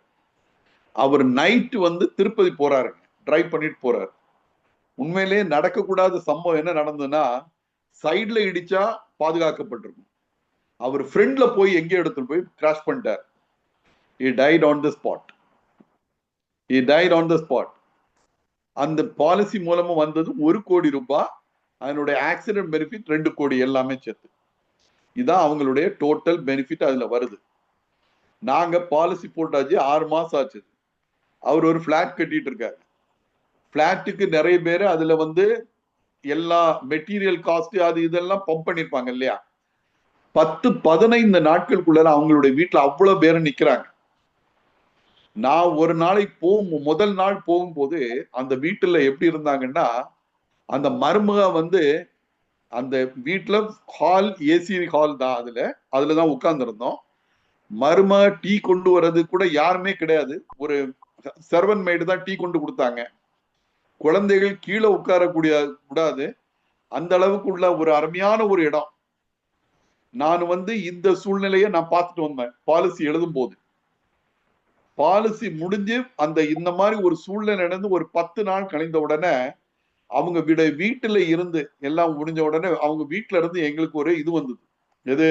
அவர் நைட் வந்து திருப்பதி போறாருங்க, டிரைவ் பண்ணிட்டு போறாரு. உண்மையிலே நடக்கக்கூடாத சம்பவம் என்ன நடந்ததுன்னா, சைட்ல இடிச்சா பாதுகாக்கப்பட்டிருக்கும். அவர் ஃப்ரெண்ட்ல போய் எங்கே எடுத்துட்டு போய் கிராஷ் பண்ணிட்டார். he died on the spot. he died on the spot. அந்த பாலிசி மூலமா வந்தது 1 கோடி ரூபாய். அதனுடைய ஆக்சிடென்ட் பெனிஃபிட் 2 கோடி, எல்லாமே சேர்த்து. இதான் அவங்களுடைய டோட்டல் பெனிஃபிட் அதுல வருது. நாங்க பாலிசி போட்டாச்சு, 6 மாசம் ஆச்சு. அவர் ஒரு பிளாட் கட்டிட்டு இருக்காரு. பிளாட்டுக்கு நிறைய பேர் அதுல வந்து எல்லா மெட்டீரியல் காஸ்ட் அது இதெல்லாம் பம்ப் பண்ணிருப்பாங்க இல்லையா. 10-15 நாட்களுக்குள்ள அவங்களுடைய வீட்டுல அவ்வளவு பேரும் நிக்கிறாங்க. நான் ஒரு நாளைக்கு முதல் நாள் போகும்போது அந்த வீட்டுல எப்படி இருந்தாங்கன்னா, அந்த மருமக வந்து அந்த வீட்டுல ஹால் ஏசி ஹால் தான், அதுலதான் உட்கார்ந்து இருந்தோம். மருமக டீ கொண்டு வர்றது கூட யாருமே கிடையாது. ஒரு சர்வன் மேய்டு தான் டீ கொண்டு கொடுத்தாங்க. குழந்தைகள் கீழே கூடாது. அந்த அளவுக்கு உள்ள ஒரு அருமையான ஒரு இடம். நான் வந்து இந்த சூழ்நிலையை நான் பார்த்துட்டு வந்தேன் பாலிசி எழுதும் போது. பாலிசி முடிஞ்சு இந்த மாதிரி ஒரு சூழ்நிலை நடந்து ஒரு 10 நாள் கழிந்த உடனே அவங்க வீட்டுல இருந்து எல்லாம் முடிஞ்ச உடனே அவங்க வீட்டுல இருந்து எங்களுக்கு ஒரு இது வந்தது. எது?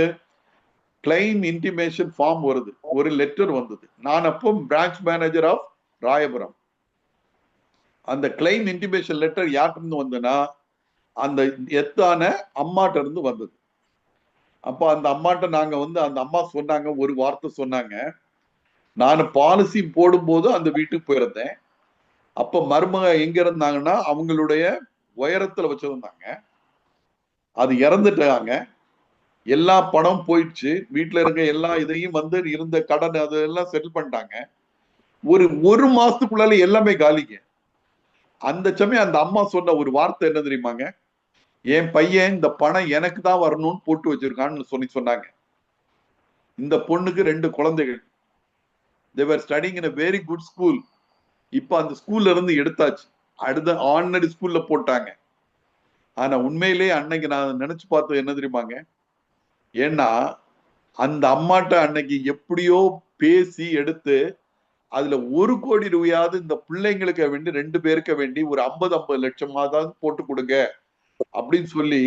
கிளைம் இன்டிமேஷன் ஃபார்ம் வருது, ஒரு லெட்டர் வந்தது. நான் அப்போ பிரான்ச் மேனேஜர் ஆஃப் ராயபுரம். அந்த கிளைம் இன்டிமேஷன் லெட்டர் யார்கிட்ட இருந்து வந்ததுன்னா, அந்த எத்தான அம்மாட்ட இருந்து வந்தது. அப்ப அந்த அம்மாட்ட நாங்க வந்து அந்த அம்மா சொன்னாங்க, ஒரு வார்த்தை சொன்னாங்க. நான் பாலிசி போடும்போது அந்த வீட்டுக்கு போயிருந்தேன். அப்ப மருமக எங்க இருந்தாங்கன்னா அவங்களுடைய உயரத்துல வச்சிருந்தாங்க. அது இறந்துட்டாங்க. எல்லா பணம் போயிடுச்சு. வீட்டுல இருக்க எல்லா இதையும் வந்து இருந்த கடன் அதெல்லாம் செட்டில் பண்ணிட்டாங்க. ஒரு மாசத்துக்குள்ளால எல்லாமே காலிங்க. அந்த சமயம் அந்த அம்மா சொன்ன ஒரு வார்த்தை என்ன தெரியுமாங்க? என் பையன் இந்த பணம் எனக்கு தான் வரணும்னு போட்டு வச்சிருக்கான்னு சொன்னாங்க. இந்த பொண்ணுக்கு 2 குழந்தைகள். they were studying in a very good school. இப்ப அந்த ஸ்கூல்ல இருந்து எடுத்தாச்சு, அடுத்த ஆர்டினரி ஸ்கூல்ல போட்டாங்க. ஆனா உண்மையிலேயே அன்னைக்கு நான் நினைச்சு பார்த்தது என்ன தெரியுமாங்க? ஏன்னா அந்த அம்மாட்ட அன்னைக்கு எப்படியோ பேசி எடுத்து அதுல 1 கோடி ரூபாயாவது இந்த பிள்ளைங்களுக்கு வேண்டி 2 பேருக்கு வேண்டி ஒரு 50 லட்சமாவது போட்டு கொடுங்க அப்படின்னு சொல்லி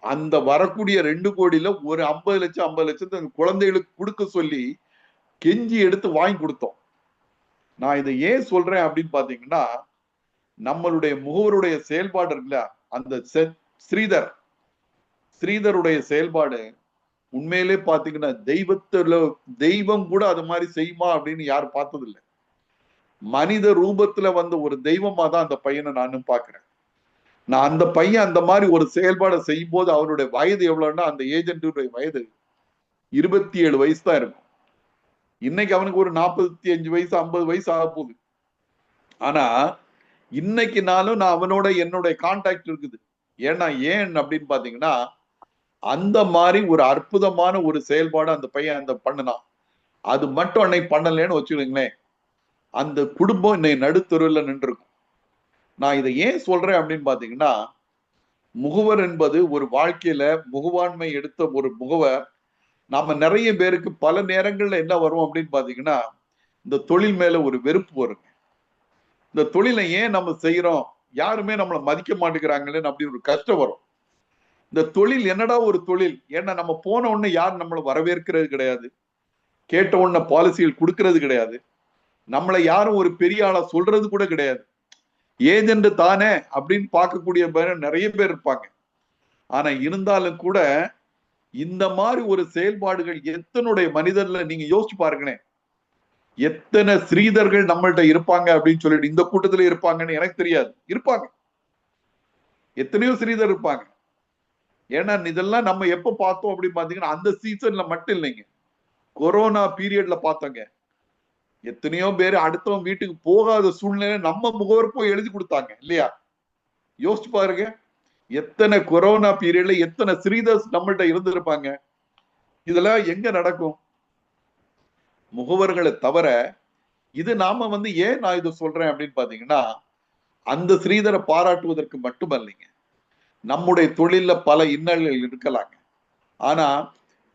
அந்த வரக்கூடிய 2 கோடியில ஒரு 50 லட்சத்தை அந்த குழந்தைகளுக்கு கொடுக்க சொல்லி கெஞ்சி எடுத்து வாங்கி கொடுத்தோம். நான் இதை ஏன் சொல்றேன் அப்படின்னு பாத்தீங்கன்னா, நம்மளுடைய முகவருடைய செயல்பாடு இருக்குல்ல, அந்த ஸ்ரீதருடைய செயல்பாடு உண்மையிலே பாத்தீங்கன்னா தெய்வம் கூட அது மாதிரி செய்யுமா அப்படின்னு யாரும் பார்த்தது இல்லை. மனித ரூபத்துல வந்த ஒரு தெய்வமா தான் அந்த பையனை நானும் பாக்குறேன். நான் அந்த பையன் அந்த மாதிரி ஒரு செயல்பாடை செய்யும் போது அவருடைய வயது எவ்வளவுன்னா, அந்த ஏஜென்ட்டுடைய வயது 27 வயசு தான் இருக்கும். இன்னைக்கு அவனுக்கு ஒரு 45 வயசு 50 வயசு ஆக போகுது. ஆனா இன்னைக்கு நாளும் நான் அவனோட என்னுடைய கான்டாக்ட் இருக்குது. ஏன் அப்படின்னு பாத்தீங்கன்னா, அந்த மாதிரி ஒரு அற்புதமான ஒரு செயல்பாடு அந்த பையன் பண்ணினான். அது மட்டும் அன்னைக்கு பண்ணலன்னு வச்சுக்கோங்களேன், அந்த குடும்பம் இன்னைக்கு நடுத்தருவில் நின்று இருக்கும். நான் இதை ஏன் சொல்றேன் அப்படின்னு பாத்தீங்கன்னா, முகவர் என்பது ஒரு வாழ்க்கையில முகவாண்மை எடுத்த ஒரு முகவர். நாம நிறைய பேருக்கு பல நேரங்கள்ல என்ன வரும் அப்படின்னு பாத்தீங்கன்னா, இந்த தொழில் மேல ஒரு வெறுப்பு வருங்க. இந்த தொழிலை ஏன் நம்ம செய்யறோம், யாருமே நம்மளை மதிக்க மாட்டேங்கிறாங்களேன்னு அப்படின்னு ஒரு கஷ்டம் வரும். இந்த தொழில் என்னடா ஒரு தொழில், ஏன்னா நம்ம போன உடனே யாரும் நம்மளை வரவேற்கிறது கிடையாது, கேட்ட உடனே பாலிசிகள் கொடுக்கறது கிடையாது, நம்மளை யாரும் ஒரு பெரிய ஆளா சொல்றது கூட கிடையாது. ஏஜென்ட் தானே அப்படின்னு பார்க்கக்கூடிய நிறைய பேர் இருப்பாங்க. ஆனா இருந்தாலும் கூட இந்த மாதிரி ஒரு செயல்பாடுகள் எத்தனுடைய மனிதர்ல நீங்க யோசிச்சு பாருங்களேன். எத்தனை ஸ்ரீதர்கள் நம்மள்ட்ட இருப்பாங்க அப்படின்னு சொல்லிட்டு இந்த கூட்டத்துல இருப்பாங்கன்னு எனக்கு தெரியாது. இருப்பாங்க, எத்தனையோ ஸ்ரீதர் இருப்பாங்க. ஏன்னா இதெல்லாம் நம்ம எப்ப பார்த்தோம் அப்படின்னு பாத்தீங்கன்னா, அந்த சீசன்ல மட்டும் இல்லைங்க, கொரோனா பீரியட்ல பார்த்தோங்க. எத்தனையோ பேர் அடுத்தவன் வீட்டுக்கு போகாத சூழ்நிலை நம்ம முகவர் போய் எழுதி கொடுத்தாங்க இல்லையா? யோசிச்சு பாருங்க, எத்தனை கொரோனா பீரியட்ல எத்தனை ஸ்ரீதர்ஸ் நம்மள்ட்ட இருந்திருப்பாங்க. இதெல்லாம் எங்க நடக்கும்? முகவர்களை தவிர இது நாம ஏன் நான் இதை சொல்றேன் அப்படின்னு பாத்தீங்கன்னா, அந்த ஸ்ரீதரை பாராட்டுவதற்கு மட்டுமல்லைங்க. நம்முடைய தொழில பல இன்னல்கள் இருக்கலாங்க. ஆனா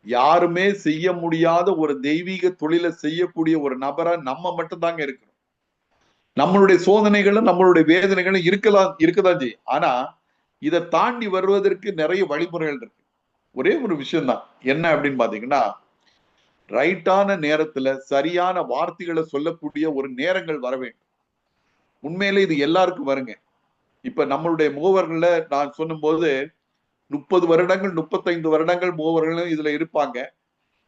யாருமே செய்ய முடியாத ஒரு தெய்வீக தொழிலை செய்யக்கூடிய ஒரு நபரா நம்ம மட்டும்தாங்க இருக்கிறோம். நம்மளுடைய சோதனைகளும் நம்மளுடைய வேதனைகளும் இருக்கதான் செய்யும். ஆனா இதை தாண்டி வருவதற்கு நிறைய வழிமுறைகள் இருக்கு. ஒரே ஒரு விஷயம் தான் என்ன அப்படின்னு பாத்தீங்கன்னா, ரைட்டான நேரத்துல சரியான வார்த்தைகளை சொல்லக்கூடிய ஒரு நேரங்கள் வர வேண்டும். உண்மையிலே இது எல்லாருக்கும் வருங்க. இப்ப நம்மளுடைய முகவர்கள்ல நான் சொல்லும் போது 30 வருடங்கள் 35 வருடங்கள் முகவர்களும் இதுல இருப்பாங்க.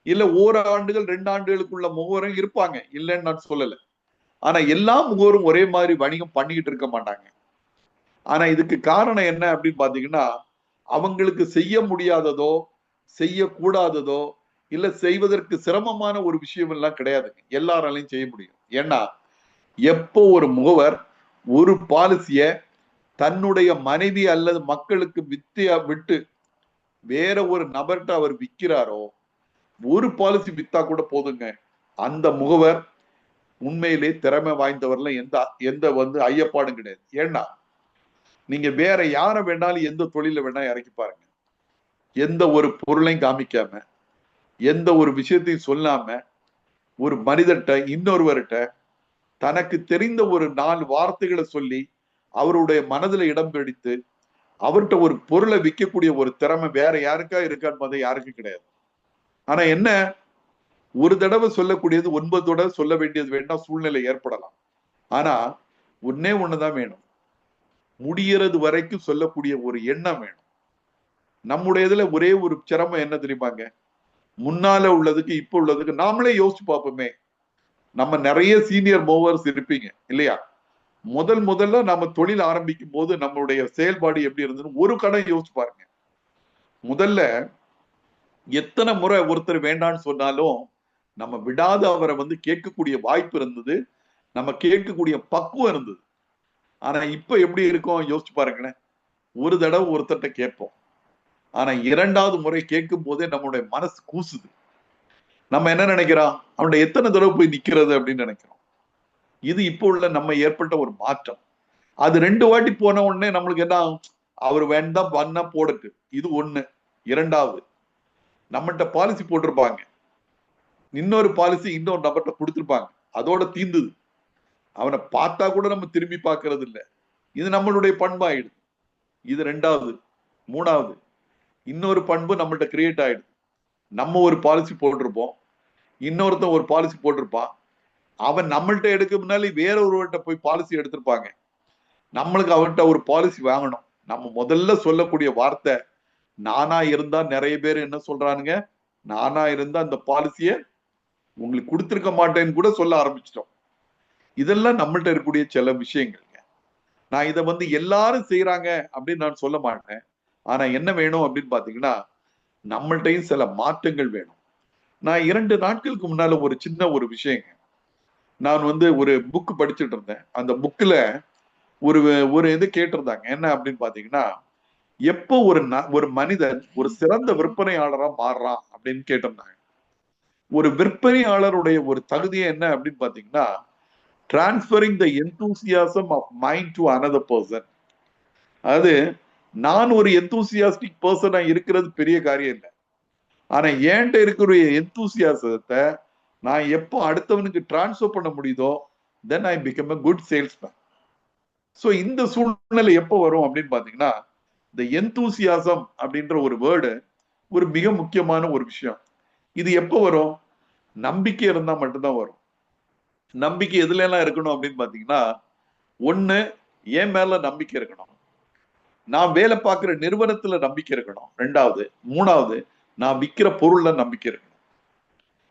இல்ல ஓராண்டுகள் 2 ஆண்டுகளுக்குள்ள முகவரும் இருப்பாங்க, இல்லைன்னு நான் சொல்லல. ஆனா எல்லா முகவரும் ஒரே மாதிரி வணிகம் பண்ணிக்கிட்டு இருக்க மாட்டாங்க. ஆனா இதுக்கு காரணம் என்ன அப்படின்னு பாத்தீங்கன்னா, அவங்களுக்கு செய்ய முடியாததோ செய்யக்கூடாததோ இல்ல செய்வதற்கு சிரமமான ஒரு விஷயம் எல்லாம் கிடையாதுங்க. எல்லாராலையும் செய்ய முடியும். ஏன்னா எப்போ ஒரு முகவர் ஒரு பாலிசிய தன்னுடைய மனைவி அல்லது மக்களுக்கு விட்டு வேற ஒரு நபர்கிட்ட அவர் விற்கிறாரோ, ஒரு பாலிசி வித்தா கூட போதுங்க, அந்த முகவர் உண்மையிலே திறமை வாய்ந்தவர்ல எந்த ஐயப்பாடும் கிடையாது. ஏன்னா நீங்க வேற யாரை வேணாலும் எந்த தொழில வேணா இறக்கி பாருங்க, எந்த ஒரு பொருளையும் காமிக்காம எந்த ஒரு விஷயத்தையும் சொல்லாம ஒரு மனிதர்கிட்ட இன்னொருவர்கிட்ட தனக்கு தெரிந்த ஒரு 4 வார்த்தைகளை சொல்லி அவருடைய மனதுல இடம் பிடித்து அவர்கிட்ட ஒரு பொருளை விற்கக்கூடிய ஒரு திறமை வேற யாருக்கா இருக்கான்னு பார்த்தா யாருக்கும் கிடையாது. ஆனா என்ன, ஒரு தடவை சொல்லக்கூடியது 9 தடவை சொல்ல வேண்டியது வேண்டாம், சூழ்நிலை ஏற்படலாம். ஆனா ஒன்னே ஒண்ணுதான் வேணும், முடியறது வரைக்கும் சொல்லக்கூடிய ஒரு எண்ணம் வேணும். நம்முடைய இதுல ஒரே ஒரு சிரமம் என்ன தெரியுமாங்க, முன்னால உள்ளதுக்கு இப்ப உள்ளதுக்கு நாமளே யோசிச்சு பார்ப்போமே. நம்ம நிறைய சீனியர் மூவர்ஸ் இருப்பீங்க இல்லையா? முதல்ல நம்ம தொழில் ஆரம்பிக்கும் போது நம்மளுடைய செயல்பாடு எப்படி இருந்ததுன்னு ஒரு கடன் யோசிச்சு பாருங்க. முதல்ல எத்தனை முறை ஒருத்தர் வேண்டான்னு சொன்னாலும் நம்ம விடாத அவரை கேட்கக்கூடிய வாய்ப்பு இருந்தது, நம்ம கேட்கக்கூடிய பக்குவம் இருந்தது. ஆனா இப்ப எப்படி இருக்கும் யோசிச்சு பாருங்களேன். ஒரு தடவை ஒருத்தர்கிட்ட கேட்போம், ஆனா 2வது முறை கேட்கும் போதே நம்மளுடைய மனசு கூசுது. நம்ம என்ன நினைக்கிறோம், அவன்கிட்ட எத்தனை தடவை போய் நிக்கிறது அப்படின்னு நினைக்கிறோம். இது இப்போ உள்ள நம்ம ஏற்பட்ட ஒரு மாற்றம். அது 2 வாட்டி போன உடனே நம்மளுக்கு என்ன, அவர் வேண்டாம் பண்ண போடட்டு, இது ஒண்ணு. 2வது, நம்மகிட்ட பாலிசி போட்டிருப்பாங்க, இன்னொரு பாலிசி இன்னொரு நபர்கிட்ட கொடுத்திருப்பாங்க, அதோட தீர்ந்தது. அவனை பார்த்தா கூட நம்ம திரும்பி பார்க்கறது இல்லை. இது நம்மளுடைய பண்பாயிடுது. இது 2வது. 3வது, இன்னொரு பண்பு நம்மள்ட்ட கிரியேட் ஆயிடுது. நம்ம ஒரு பாலிசி போட்டிருப்போம், இன்னொருத்தன் ஒரு பாலிசி போட்டிருப்பான், அவன் நம்மள்ட்ட எடுக்க முன்னாலே வேற ஒருவர்கிட்ட போய் பாலிசி எடுத்திருப்பாங்க. நம்மளுக்கு அவன்கிட்ட ஒரு பாலிசி வாங்கணும். நம்ம முதல்ல சொல்லக்கூடிய வார்த்தை, நானா இருந்தா நிறைய பேர் என்ன சொல்றானுங்க, நானா இருந்தா அந்த பாலிசிய உங்களுக்கு கொடுத்திருக்க மாட்டேன்னு கூட சொல்ல ஆரம்பிச்சிட்டோம். இதெல்லாம் நம்மள்ட்ட இருக்கக்கூடிய சில விஷயங்கள்ங்க. நான் இதை எல்லாரும் செய்யறாங்க அப்படின்னு நான் சொல்ல மாட்டேன். ஆனா என்ன வேணும் அப்படின்னு பாத்தீங்கன்னா, நம்மள்ட்டையும் சில மாற்றங்கள் வேணும். நான் 2 நாட்களுக்கு முன்னால ஒரு சின்ன ஒரு விஷயங்க, நான் ஒரு புக் படிச்சுட்டு இருந்தேன். அந்த புக்ல ஒரு இது கேட்டிருந்தாங்க. என்ன அப்படின்னு பாத்தீங்கன்னா, எப்போ ஒரு மனிதன் ஒரு சிறந்த விற்பனையாளரா மாறுறான் அப்படின்னு கேட்டிருந்தாங்க. ஒரு விற்பனையாளருடைய ஒரு தகுதியை என்ன அப்படின்னு பாத்தீங்கன்னா, transferring the enthusiasm of mind to another person. அதாவது நான் ஒரு எந்தூசியாஸ்டிக் பர்சனா இருக்கிறது பெரிய காரியம் இல்லை. ஆனா என்கிட்ட இருக்கிற எந்தூசியாசத்தை நான் எப்போ அடுத்தவனுக்கு டிரான்ஸ்ஃபர் பண்ண முடியுதோ, then I become a good salesman. So இந்த சூழ்நிலை எப்போ வரும் அப்படின்னு பாத்தீங்கன்னா, இந்த எந்தூசியாசம் அப்படின்ற ஒரு வேர்டு ஒரு மிக முக்கியமான ஒரு விஷயம். இது எப்போ வரும், நம்பிக்கை இருந்தா மட்டும்தான் வரும். நம்பிக்கை எதுல எல்லாம் இருக்கணும் அப்படின்னு பாத்தீங்கன்னா, ஒண்ணு என் மேல நம்பிக்கை இருக்கணும், நான் வேலை பார்க்கிற நிறுவனத்துல நம்பிக்கை இருக்கணும், 2வது, 3வது நான் விற்கிற பொருள்ல நம்பிக்கை இருக்கணும்.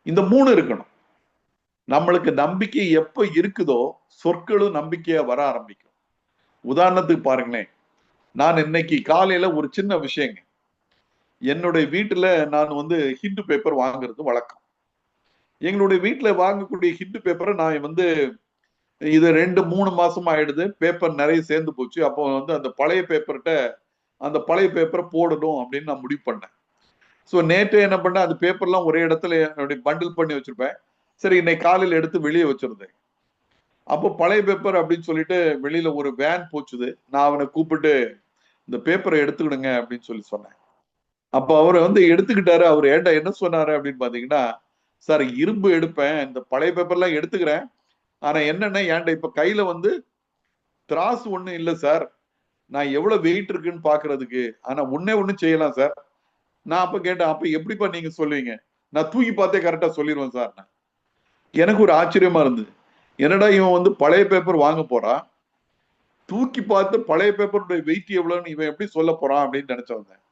இந்த 3 இருக்கணும். நம்மளுக்கு நம்பிக்கை எப்ப இருக்குதோ சொற்களும் நம்பிக்கையா வர ஆரம்பிக்கும். உதாரணத்துக்கு பாருங்களேன், நான் இன்னைக்கு காலையில ஒரு சின்ன விஷயங்க, என்னுடைய வீட்டுல நான் ஹிந்து பேப்பர் வாங்குறது வழக்கம். எங்களுடைய வீட்டுல வாங்கக்கூடிய ஹிண்ட் பேப்பரை நான் வந்து இது 2-3 மாசம் ஆயிடுது, பேப்பர் நிறைய சேர்ந்து போச்சு. அப்போ வந்து அந்த பழைய பேப்பரை போடணும் அப்படின்னு நான் முடிவு பண்ணேன். ஸோ நேற்று என்ன பண்ணேன், அந்த பேப்பர்லாம் ஒரே இடத்துல பண்டில் பண்ணி வச்சிருப்பேன். சரி, இன்னைக்கு காலையில எடுத்து வெளியே வச்சிருந்தேன். அப்போ பழைய பேப்பர் அப்படின்னு சொல்லிட்டு வெளியில ஒரு வேன் போச்சுது. நான் அவனை கூப்பிட்டு இந்த பேப்பரை எடுத்துக்கிடுங்க அப்படின்னு சொல்லி சொன்னேன். அப்ப அவர் வந்து எடுத்துக்கிட்டாரு. அவர் ஏன்டா என்ன சொன்னாரு அப்படின்னு பாத்தீங்கன்னா, சார் இரும்பு எடுப்பேன், இந்த பழைய பேப்பர்லாம் எடுத்துக்கிறேன். ஆனா என்னன்னா ஏன்டா இப்ப கையில வந்து திராசு ஒண்ணு இல்ல சார். நான் எவ்வளவு வெயிட் இருக்குன்னு பாக்குறதுக்கு. ஆனா ஒண்ணு செய்யலாம் சார். நான் அப்ப கேட்டேன், அப்ப எப்படிப்பா நீங்க சொல்லுவீங்க? நான் தூக்கி பார்த்தே கரெக்டா சொல்லிடுவேன் சார். எனக்கு ஒரு ஆச்சரியமா இருந்தது. என்னடா இவன் வந்து பழைய பேப்பர் வாங்க போறான், தூக்கி பார்த்து பழைய பேப்பருடைய வெயிட் எவ்வளவுன்னு இவன் எப்படி சொல்ல போறான் அப்படின்னு நினைச்சவன்.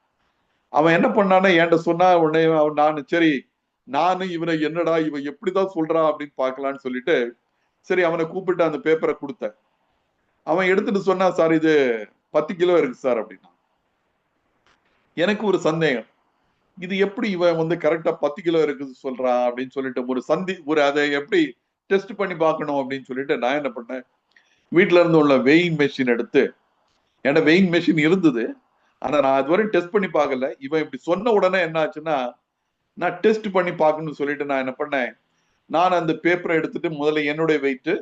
அவன் என்ன பண்ணான்னா என்கிட்ட சொன்னா உடனே நான் சரி, நானும் இவனை என்னடா இவன் எப்படிதான் சொல்றான் அப்படின்னு பாக்கலான்னு சொல்லிட்டு சரி அவனை கூப்பிட்டு அந்த பேப்பரை கொடுத்தேன். அவன் எடுத்துட்டு சொன்னா, சார் இது 10 கிலோ இருக்கு சார் அப்படின்னா. எனக்கு ஒரு சந்தேகம், இது எப்படி இவன் வந்து கரெக்டா 10 கிலோ இருக்குது சொல்றான் அப்படின்னு சொல்லிட்டு ஒரு அதை எப்படி டெஸ்ட் பண்ணி பார்க்கணும் அப்படின்னு சொல்லிட்டு நான் என்ன பண்ணேன், வீட்டுல இருந்து உள்ள வெயிங் மெஷின் எடுத்து, ஏன்னா வெயிங் மெஷின் இருந்தது, ஆனா நான் அதுவரை டெஸ்ட் பண்ணி பார்க்கல. இவன் இப்படி சொன்ன உடனே என்ன ஆச்சுன்னா, நான் டெஸ்ட் பண்ணி பார்க்கணும்னு சொல்லிட்டு நான் என்ன பண்ணேன், நான் அந்த பேப்பரை எடுத்துட்டு முதல்ல என்னுடைய வெயிட்,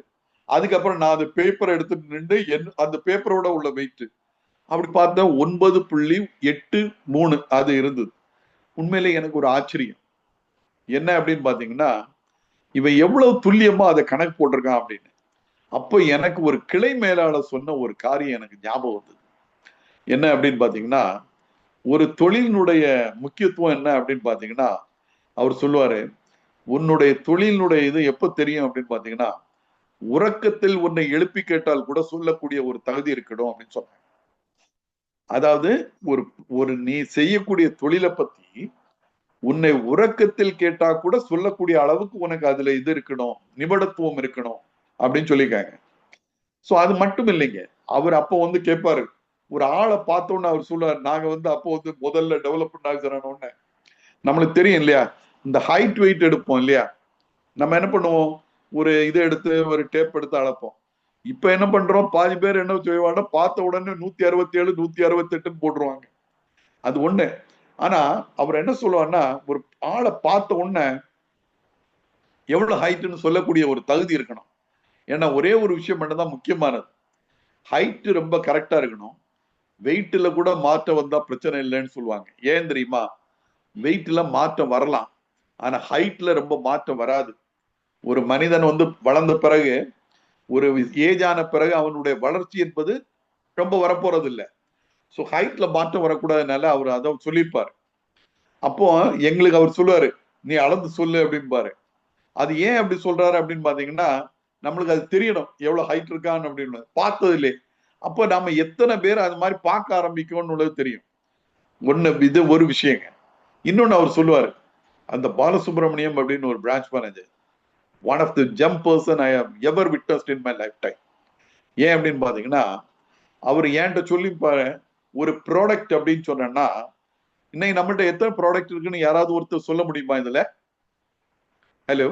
அதுக்கப்புறம் நான் அந்த பேப்பரை எடுத்துட்டு நின்று அந்த பேப்பரோட உள்ள வெயிட் அப்படி பார்த்தா 9.83 அது இருந்தது. உண்மையிலே எனக்கு ஒரு ஆச்சரியம் என்ன அப்படின்னு பாத்தீங்கன்னா, இவன் எவ்வளவு துல்லியமா அதை கணக்கு போட்டிருக்கான் அப்படின்னு. அப்போ எனக்கு ஒரு கிளை மேலாளர் சொன்ன ஒரு காரியம் எனக்கு ஞாபகம் வந்தது. என்ன அப்படின்னு பாத்தீங்கன்னா, ஒரு தொழிலினுடைய முக்கியத்துவம் என்ன அப்படின்னு பாத்தீங்கன்னா, அவர் சொல்லுவாரு, உன்னுடைய தொழிலினுடைய இது எப்ப தெரியும் அப்படின்னு பாத்தீங்கன்னா, உறக்கத்தில் உன்னை எழுப்பி கேட்டால் கூட சொல்லக்கூடிய ஒரு தகுதி இருக்கணும் அப்படின்னு சொன்னாங்க. அதாவது ஒரு நீ செய்யக்கூடிய தொழிலை பத்தி உன்னை உறக்கத்தில் கேட்டா கூட சொல்லக்கூடிய அளவுக்கு உனக்கு அதுல இது இருக்கணும், நிபுணத்துவம் இருக்கணும் அப்படின்னு சொல்லியிருக்காங்க. சோ அது மட்டும் இல்லைங்க, அவர் அப்போ வந்து கேட்பாரு, ஒரு ஆளை பார்த்தோன்னு அவர் சொல்லுவார், நாங்க வந்து அப்போ வந்து முதல்ல டெவலப்மெண்ட் ஆகுறோன்னு நம்மளுக்கு தெரியும் இல்லையா, இந்த ஹைட் வெயிட் எடுப்போம் இல்லையா, நம்ம என்ன பண்ணுவோம், ஒரு இதை எடுத்து ஒரு டேப் எடுத்து அளப்போம். இப்ப என்ன பண்றோம், பாதி பேர் என்ன செய்வாங்க, பார்த்த உடனே 167 168 போட்டுருவாங்க. அது ஒண்ணு. ஆனா அவர் என்ன சொல்லுவார்னா, ஒரு ஆளை பார்த்த உடனே எவ்வளவு ஹைட்னு சொல்லக்கூடிய ஒரு தகுதி இருக்கணும். ஏன்னா ஒரே ஒரு விஷயம் மட்டும்தான் முக்கியமானது, ஹைட் ரொம்ப கரெக்டா இருக்கணும். வெயிட்ல கூட மாற்றம் வந்தா பிரச்சனை இல்லைன்னு சொல்லுவாங்க. ஏன் தெரியுமா, வெயிட்ல மாற்றம் வரலாம், ஆனா ஹைட்ல ரொம்ப மாற்றம் வராது. ஒரு மனிதன் வந்து வளர்ந்த பிறகு, ஒரு ஏஜ் ஆன பிறகு அவனுடைய வளர்ச்சி என்பது ரொம்ப வரப்போறது இல்லை. ஸோ ஹைட்ல மாற்றம் வரக்கூடாதுனால அவர் அதை சொல்லியிருப்பாரு. அப்போ எங்களுக்கு அவர் சொல்லுவாரு, நீ அளந்து சொல்லு அப்படின்பாரு. அது ஏன் அப்படி சொல்றாரு அப்படின்னு பாத்தீங்கன்னா, நம்மளுக்கு அது தெரியணும் எவ்வளவு ஹைட் இருக்கான்னு அப்படின்னு, பார்த்தது இல்லையே. அப்போ நம்ம எத்தனை பேர் அது மாதிரி பார்க்க ஆரம்பிக்கணும்னு தெரியும். இது ஒரு விஷயங்க. இன்னொன்னு அவர் சொல்லுவாரு, அந்த பாலசுப்ரமணியம் அப்படின்னு ஒரு branch manager, one of the jump person I have ever witnessed in my life time. ஏன் அப்படின்னு பாத்தீங்கன்னா, அவர் ஏன்ட்ட சொல்லிப்பாரு, ஒரு ப்ராடக்ட் அப்படின்னு சொன்னா, இன்னைக்கு நம்மள்ட்ட எத்தனை ப்ராடக்ட் இருக்குன்னு யாராவது ஒருத்தர் சொல்ல முடியுமா இதுல? ஹலோ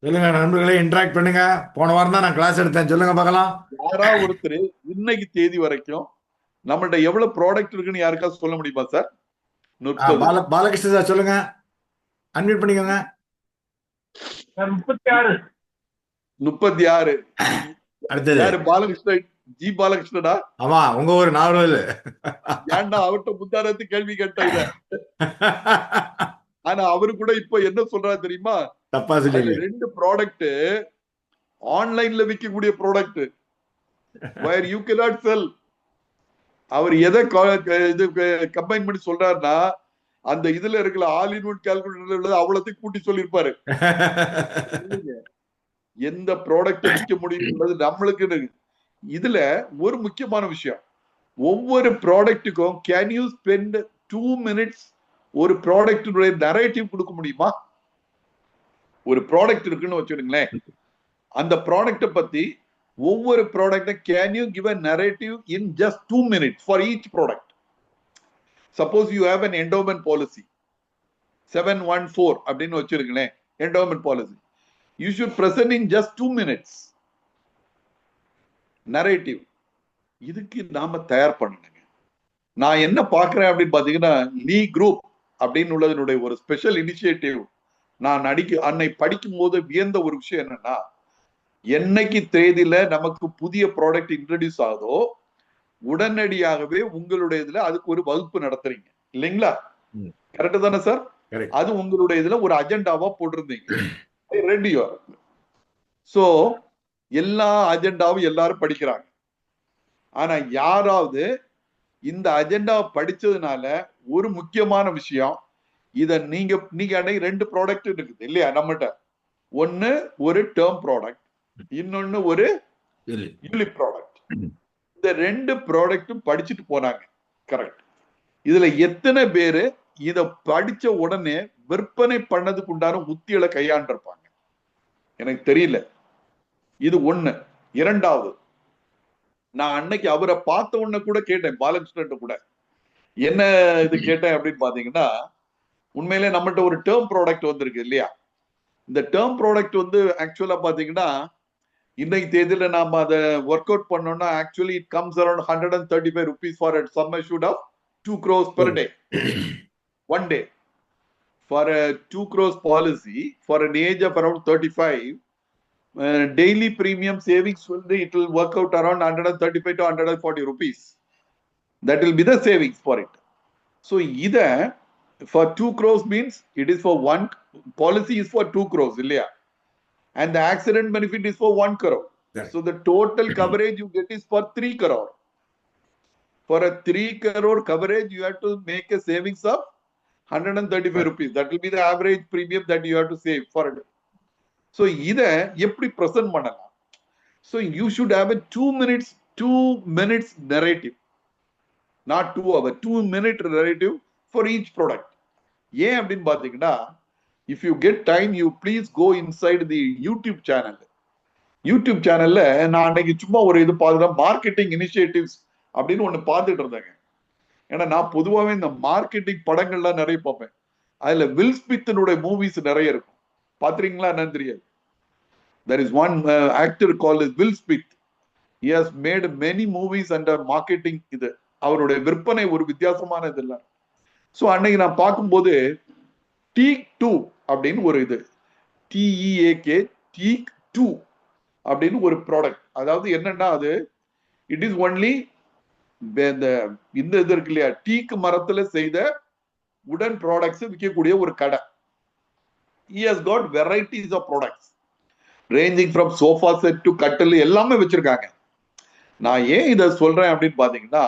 சொல்லுங்க நண்பர்களே, இன்டராக்ட் பண்ணுங்க. போன வாரம் தான் நான் கிளாஸ் எடுத்தேன், சொல்லுங்க பார்க்கலாம். யாராவது ஒருத்தர் இன்னைக்கு தேதி வரைக்கும் நம்மள்ட்ட எவ்வளவு ப்ராடக்ட் இருக்குன்னு யாருக்காவது சொல்ல முடியுமா சார்? பாலகிருஷ்ணன் சார் சொல்லுங்க, அன்மியூட் பண்ணிக்கோங்க. 36. அடுத்தது யாரு? பாலகிருஷ்ணன், ஜி பாலகிருஷ்ணனா? ஆமா, உங்க ஒரு நாவல். ஏன்டா அவர்கிட்ட முந்தானத்து கேள்வி கேட்டா இத. ஆனா அவரு கூட இப்ப என்ன சொல்றாரு தெரியுமா, தப்பா சொல்லி 2 ப்ராடக்ட் ஆன்லைன்ல விற்கக்கூடிய product where you cannot sell. அவர் எதை இது கம்பைன் பண்ணி சொல்றாருன்னா, அந்த இதுல இருக்கிற ஆல் இன் ஒன் கால்குலேட்டர் அவ்வளவுத்தையும் கூட்டி சொல்லியிருப்பாரு. எந்த ப்ராடக்ட் விற்க முடியும் நம்மளுக்கு. இதுல ஒரு முக்கியமான விஷயம், ஒவ்வொரு ப்ராடக்ட்டுக்கும் கேன் யூ ஸ்பெண்ட் 2 minutes ஒரு ப்ராடக்டுடைய நரேட்டிவ் கொடுக்க முடியுமா? ஒரு ப்ராடக்ட் இருக்குன்னு வச்சுடுங்களேன், அந்த ப்ராடக்ட பத்தி ஒவ்வொரு product can you give a narrative in just 2 minutes for each product. Suppose you have an endowment policy 714 அப்படின்னு வச்சிருக்கேன், endowment policy. You should present in just 2 minutes. Narrative. இதுக்கு நாம தயார் பண்ணணுங்க. நான் என்ன பார்க்கிறேன் அப்படின்னு பாத்தீங்கன்னா, லீ குரூப் அப்படின்னு உள்ளதனுடைய ஒரு ஸ்பெஷல் இனிஷியேட்டிவ் நான் அன்னை படிக்கும் போது வியந்த ஒரு விஷயம் என்னன்னா, என்னைக்கு தேதியில நமக்கு புதிய ப்ராடக்ட் இன்ட்ரடியூஸ் ஆகுதோ உடனடியாகவே உங்களுடைய இதுல அதுக்கு ஒரு வகுப்பு நடத்துறீங்க இல்லைங்களா? கரெக்ட் தானே சார்? அது உங்களுடைய இதுல ஒரு அஜெண்டாவா போட்டிருந்தீங்க. சோ எல்லா அஜெண்டாவும் எல்லாரும் படிக்கிறாங்க. ஆனா யாராவது இந்த அஜெண்டா படிச்சதுனால ஒரு முக்கியமான விஷயம், இத நீங்க அன்னைக்கு 2 ப்ராடக்ட் இருக்குது இல்லையா நம்மகிட்ட? ஒன்னு ஒரு டேர்ம் ப்ராடக்ட், இன்னொன்னு ஒரு யூலிப் ப்ராடக்ட். இந்த 2 ப்ராடக்டும் படிச்சுட்டு போனாங்க. கரெக்ட். இதுல எத்தனை பேரு இத படிச்ச உடனே விற்பனை பண்ணதுக்கு உண்டான உத்திகளை கையாண்டிருப்பாங்க? எனக்கு தெரியல. இது ஒண்ணு. இரண்டாவது, நான் அன்னைக்கு அவரை பார்த்த உடனே கூட கேட்டேன், பாலகிருஷ்ணன் கூட என்ன இது கேட்டேன் அப்படின்னு பாத்தீங்கன்னா, உண்மையிலே நம்மகிட்ட ஒரு டேர்ம் ப்ராடக்ட் வந்திருக்கு இல்லையா? இந்த டேர்ம் ப்ராடக்ட் வந்து ஆக்சுவலா பாத்தீங்கன்னா, இன்னைக்கு தேதியில நாம அதை ஒர்க் அவுட் பண்ணோம்னா actually it comes around 135 rupees for a sum assured of 2 crores per day. 1 day. For a 2 crores policy, for an age of around 35, daily premium savings it will work out around 135 to 140 rupees. That will be the savings for it. So either for 2 crores means it is for one policy is for 2 crores, இல்லையா? And the accident benefit is for 1 crore. Yes. So the total coverage you get is for 3 crore. For a 3 crore coverage, you have to make a savings of 135 rupees. That will be the average premium that you have to save for it. So இதை எப்படி present பண்ணலாம்? So you should have a 2 minutes narrative. Not 2 hours, 2 minute narrative for each product. ஏன் அப்படின்னு பாத்தீங்கன்னா, if you get time, you please go inside the YouTube channel. YouTube channelல நான் அன்னைக்கு சும்மா ஒரு இது பார்த்துட்டேன், மார்க்கெட்டிங் இனிஷியேட்டிவ்ஸ் அப்படின்னு ஒண்ணு பார்த்துட்டு இருந்தேங்க. ஏன்னா நான் பொதுவாகவே இந்த மார்க்கெட்டிங் படங்கள்லாம் நிறைய பார்ப்பேன். அதுல வில் ஸ்மித்தினுடைய மூவிஸ் நிறைய இருக்கும். பாத்துறீங்களா என்னன்னு தெரியாது. There is one actor called Will Smith. He has made many movies under marketing. இது அவருடைய விற்பனை ஒரு வித்தியாசமான இதெல்லாம். ஸோ அன்னைக்கு நான் பார்க்கும்போது டீக் 2 அப்படின்னு ஒரு இது, TEAK டீக் 2 அப்படின்னு ஒரு ப்ராடக்ட். அதாவது என்னன்னா, அது இட் இஸ் ஒன்லி இந்த இது இருக்கு இல்லையா, டீக் மரத்துல செய்த உடன் ப்ராடக்ட்ஸ் விற்கக்கூடிய ஒரு கடை. He has got varieties of products ranging from sofa set to கட்டில் எல்லாமே வச்சிருக்காங்க. நான் ஏன் இதை சொல்றேன் அப்படின்னு பாத்தீங்கன்னா,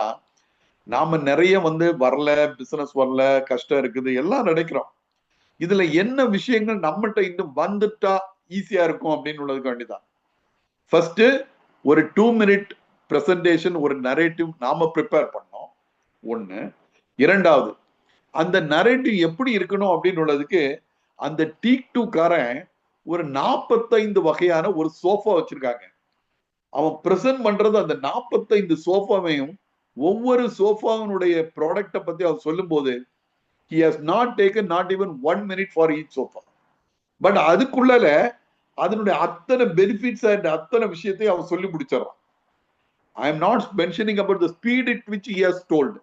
நாம நிறைய வரல, பிசினஸ் வரல, கஷ்டம் இருக்குது, எல்லாம் நினைக்கிறோம். இதுல என்ன விஷயங்கள் நம்மகிட்ட இன்னும் வந்துட்டா ஈஸியா இருக்கும் அப்படின்னு உள்ளதுக்கு வேண்டிதான். ஃபர்ஸ்ட் ஒரு 2 minute பிரசன்டேஷன், ஒரு நரேட்டிவ் நாம ப்ரிப்பேர் பண்ணோம் ஒண்ணு. இரண்டாவது, அந்த நரேட்டிவ் எப்படி இருக்கணும் அப்படின்னு உள்ளதுக்கு அந்த டீக் 2 காரன் ஒரு 45 வகையான ஒரு சோஃபா வச்சிருக்காங்க. அவன் பிரசன்ட் பண்றது அந்த 45 சோஃபாவையும் ஒவ்வொரு சோஃபாவினுடைய ப்ராடக்டை பத்தி அவன் சொல்லும் போது he has not taken not even 1 minute for each sofa. But அதுக்குள்ள அதனுடைய அத்தனை பெனிஃபிட்ஸ் அண்ட் அத்தனை விஷயத்தையும் அவன் சொல்லி முடிச்சிடறான். I am not mentioning about the speed at which he has told,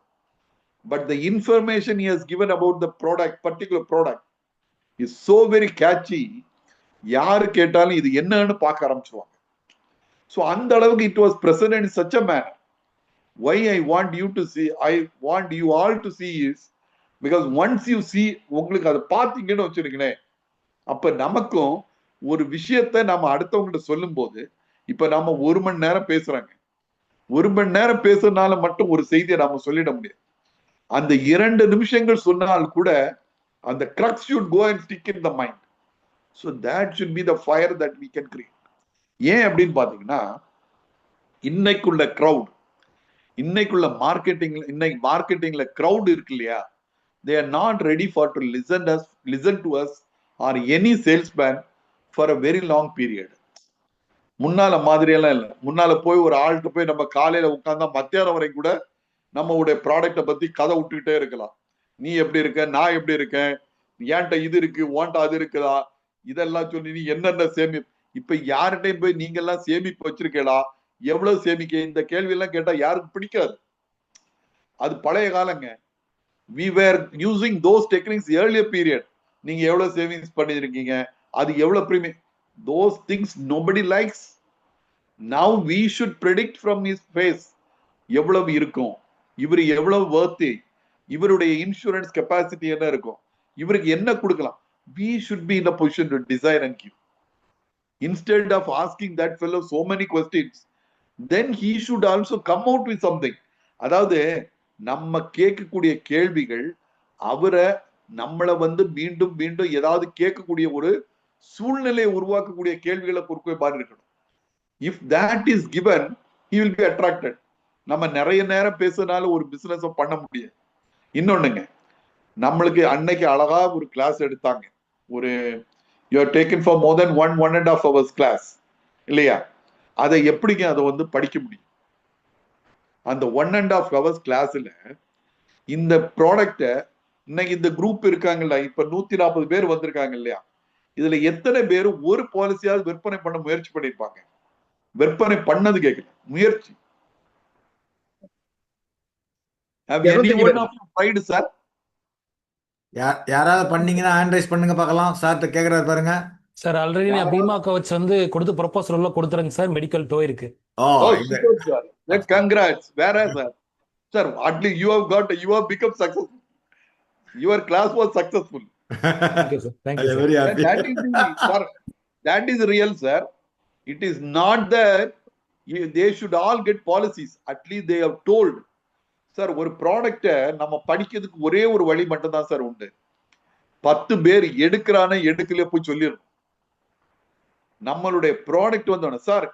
but the information he has given about the product, particular product, is so very catchy. யாரு கேட்டாலும் இது என்னன்னு பார்க்க ஆரம்பிச்சிருவாங்க. ஸோ அந்த அளவுக்கு it was presented in such a manner. Why I want you to see, I want you all to see is because once you see, உங்களுக்கு அதை பார்த்தீங்கன்னு வச்சிருக்கேன், அப்ப நமக்கும் ஒரு விஷயத்தை நாம அடுத்தவங்கள்ட்ட சொல்லும் போது, இப்ப நாம 1 மணி நேரம் பேசுறாங்க, 1 மணி நேரம் பேசுறதுனால மட்டும் ஒரு செய்தியை நாம சொல்லிட முடியாது. அந்த 2 நிமிஷங்கள் சொன்னால் கூட அந்த crux should go and stick in the mind. So that should be the fire that we can create. ஏன் அப்படின்னு பாத்தீங்கன்னா, இன்னைக்குள்ள crowd, இன்னைக்குள்ள மார்க்கெட்டிங், இன்னைக்கு மார்க்கெட்டிங்ல crowd இருக்கு இல்லையா, they are not ready for to listen to us or any salesman for a very long period. முன்னால மாதிரியெல்லாம் இல்லை. முன்னால போய் ஒரு ஆள்கிட்ட போய் நம்ம காலையில உட்கார்ந்தா மத்தியானம் வரைக்கும் கூட நம்மளுடைய ப்ராடக்டை பத்தி கதை விட்டுக்கிட்டே இருக்கலாம். நீ எப்படி இருக்க, நான் எப்படி இருக்கேன், ஏன்ட்ட இது இருக்கு, ஓன்ட்ட அது இருக்குதா, இதெல்லாம் சொல்லி நீ என்னென்ன இப்ப யார்கிட்டயும் போய் நீங்க எல்லாம் சேமிப்பு வச்சிருக்கீங்களா, எவ்வளவு சேமிக்க, இந்த கேள்வி எல்லாம் கேட்டா யாருக்கும் பிடிக்காது. அது பழைய காலங்க. we were using those techniques earlier period. நீங்க எவ்வளவு சேவிங்ஸ் பண்ணிருக்கீங்க, அது எவ்வளவு premium, those things nobody likes. Now we should predict from his face எவ்வளவு இருக்கும், இவர் எவ்வளவு worthy, இவருடைய இன்சூரன்ஸ் கெப்பாசிட்டி என்ன இருக்கும், இவருக்கு என்ன கொடுக்கலாம். We should be in a position to desire and give. Instead of asking that fellow so many questions, then he should also come out with something. அதாவது நம்ம கேட்கக்கூடிய கேள்விகள் அவரை நம்மளை மீண்டும் மீண்டும் ஏதாவது கேட்கக்கூடிய ஒரு சூழ்நிலையை உருவாக்கக்கூடிய கேள்விகளை பொறுப்பே பாரு இருக்கணும். If that is given he will be attracted. நம்ம நிறைய நேரம் பேசுறதுனால ஒரு பிசினஸ் பண்ண முடியாது. இன்னொன்னுங்க, நம்மளுக்கு அன்னைக்கு அழகா ஒரு கிளாஸ் எடுத்தாங்க. ஒரு you are taken for more than 1.5 hours class இல்லையா? அதை எப்படிங்க அதை படிக்க முடியும்? அந்த 1.5 hours கிளாஸ்ல இந்த ப்ராடக்ட இன்னைக்கு இந்த குரூப் இருக்காங்கல்ல, இப்ப 140 பேர் வந்திருக்காங்க இல்லையா, இதுல எத்தனை பேர் ஒரு பாலிசியாவது விற்பனை பண்ண முயற்சி பண்ணிருப்பாங்க? விற்பனை பண்ணது கேட்கல, முயற்சி. சார் யாராவது பண்ணீங்கன்னா ஹேண்ட் ரைஸ் பண்ணுங்க பார்க்கலாம். சார்ட்ட கேக்குறாரு பாருங்க. சார் ஆல்ரெடி நான் பீமா கவச் கொடுத்து ப்ரொபோசல் எல்லாம் கொடுத்துறேங்க சார். மெடிக்கல் டோ இருக்கு. Congrats. Where is that? Sir, at least you have become successful. Your class was successful. Thank you, sir. Thank you, sir. Very happy. That is real, sir. It is not that they should all get policies. At least they have told. Sir, ஒரு ப்ராடக்ட நம்ம படிக்கிறதுக்கு ஒரே ஒரு வழி மட்டும் தான் sir உண்டு. 10 பேர் எடுக்கிறானே எடுக்கல போய் சொல்லிடணும். நம்மளுடைய ப்ராடக்ட் வந்தோட சார்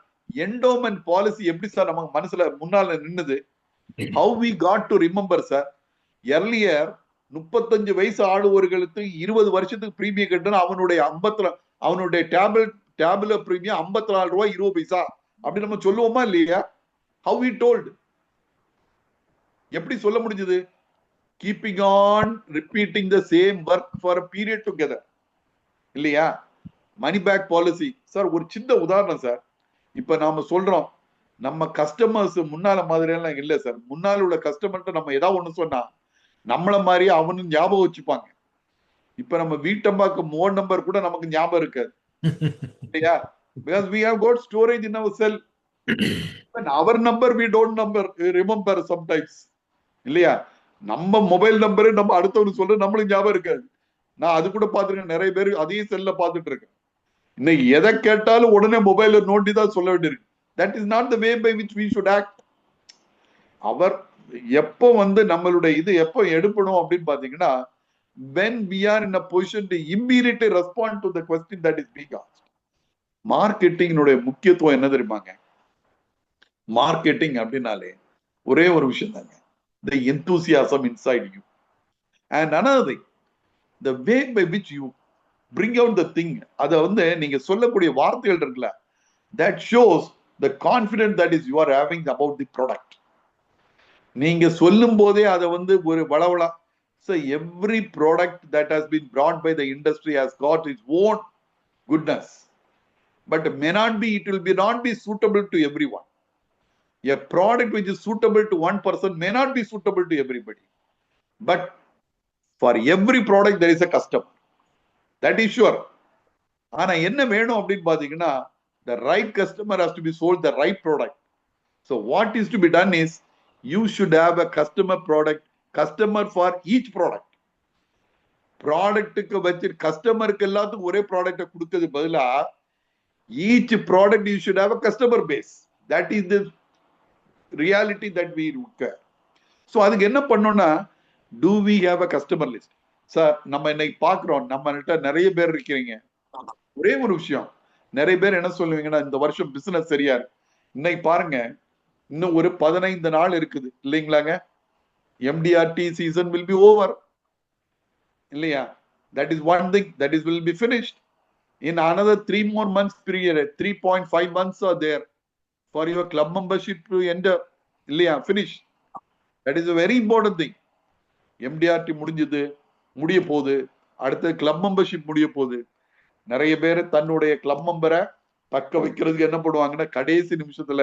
என்டோமென்ட் பாலிசி எப்படி சார் நமக்கு மனசுல முன்னால நின்னுது? how we got to remember sir, earlier 35 வயசு ஆளுவர்களுக்கு 20 வருஷத்துக்கு பிரீமியம் கட்டணும். அவனுடைய டேபுலர் பிரீமியம் 54 ரூபாய் 20 பைசா அப்படி நம்ம சொல்லுவோமா இல்லையா? how we told, எப்படி சொல்ல முடிஞ்சது? Keeping on repeating the same work for a period together இல்லையா? மணி பேக் பாலிசி சார் ஒரு சின்ன உதாரணம் சார். இப்ப நாம சொல்றோம் நம்ம கஸ்டமர்ஸ் முன்னால மாதிரி எல்லாம் இல்ல சார். முன்னால உள்ள கஸ்டமர்கிட்ட நம்ம ஏதாவது ஒண்ணு சொன்னா நம்மள மாதிரியே அவனு ஞாபகம் வச்சுப்பாங்க. இப்ப நம்ம வீட்டம்பாக்கு மோட் நம்பர் கூட நமக்கு ஞாபகம் இருக்காது இல்லையா? because we have got storage in our cell. our number we don't remember sometimes இல்லையா? நம்ம மொபைல் நம்பரு நம்ம அடுத்தவனு சொல்ற நம்மளுக்கு ஞாபகம் இருக்காது. நான் அது கூட பாத்துருக்கேன், நிறைய பேர் அதே செல்ல பாத்துட்டு இருக்கேன். இன்னைக்கு எதை கேட்டாலும் உடனே மொபைல நோண்டி தான் சொல்ல வேண்டியிருக்கு. That is not the way by which we should act. அவர் எப்போ நம்மளுடைய இது எப்போ எடுப்பணும் அப்படின்னு பாத்தீங்கன்னா, when we are in a position to immediately respond to the question that is being asked. மார்க்கெட்டிங்கினுடைய முக்கியத்துவம் என்ன தெரியுமாங்க? மார்க்கெட்டிங் அப்படின்னாலே ஒரே ஒரு விஷயம் தாங்க, the enthusiasm inside you. And another thing, the way by which you bring out the thing, அத நீங்க சொல்லக்கூடிய வார்த்தைகள் இருக்குல்ல, that shows the confidence that is you are having about the product. நீங்க சொல்லும் போதே அதை ஒரு வளவளா. So every product that has been brought by the industry has got its own goodness, but it will not be suitable to everyone. A product which is suitable to one person may not be suitable to everybody, but for every product there is a customer, that is sure. ஆனா என்ன வேணும் அப்படின்னு பாத்தீங்கன்னா, the right customer has to be sold the right product. So what is to be done is you should have a customer for each product. ப்ராடக்ட்டுக்கு வச்சு கஸ்டமருக்கு எல்லாத்துக்கும் ஒரே ப்ராடக்ட கொடுக்கிறது பதிலா each product you should have a customer base. That is the reality that we require. So அதுக்கு என்ன பண்ணோம்னா, do we have a customer list? Sir நம்ம இன்னைக்கு பாக்குறோம், நம்மகிட்ட நிறைய பேர் இருக்கிறீங்க. ஒரே ஒரு விஷயம், நிறைய பேர் என்ன சொல்லுவீங்கன்னா, இந்த வருஷம் பிசினஸ் சரியா இருக்கு. இன்னைக்கு பாருங்க, இன்னும் ஒரு 15 நாள் இருக்குது இல்லைங்களாங்க, MDRT season will be over இல்லையா? That is one thing that is will be finished in another 3 more months period. 3.5 months are there for your club membership to enter இல்லையா? finish. That is a very important thing. MDRT முடிய போகுது, அடுத்த club membership முடிய போகுது. நிறைய பேர் தன்னுடைய club மெம்பரை தக்க வைக்கிறதுக்கு என்ன பண்ணுவாங்கன்னா கடைசி நிமிஷத்துல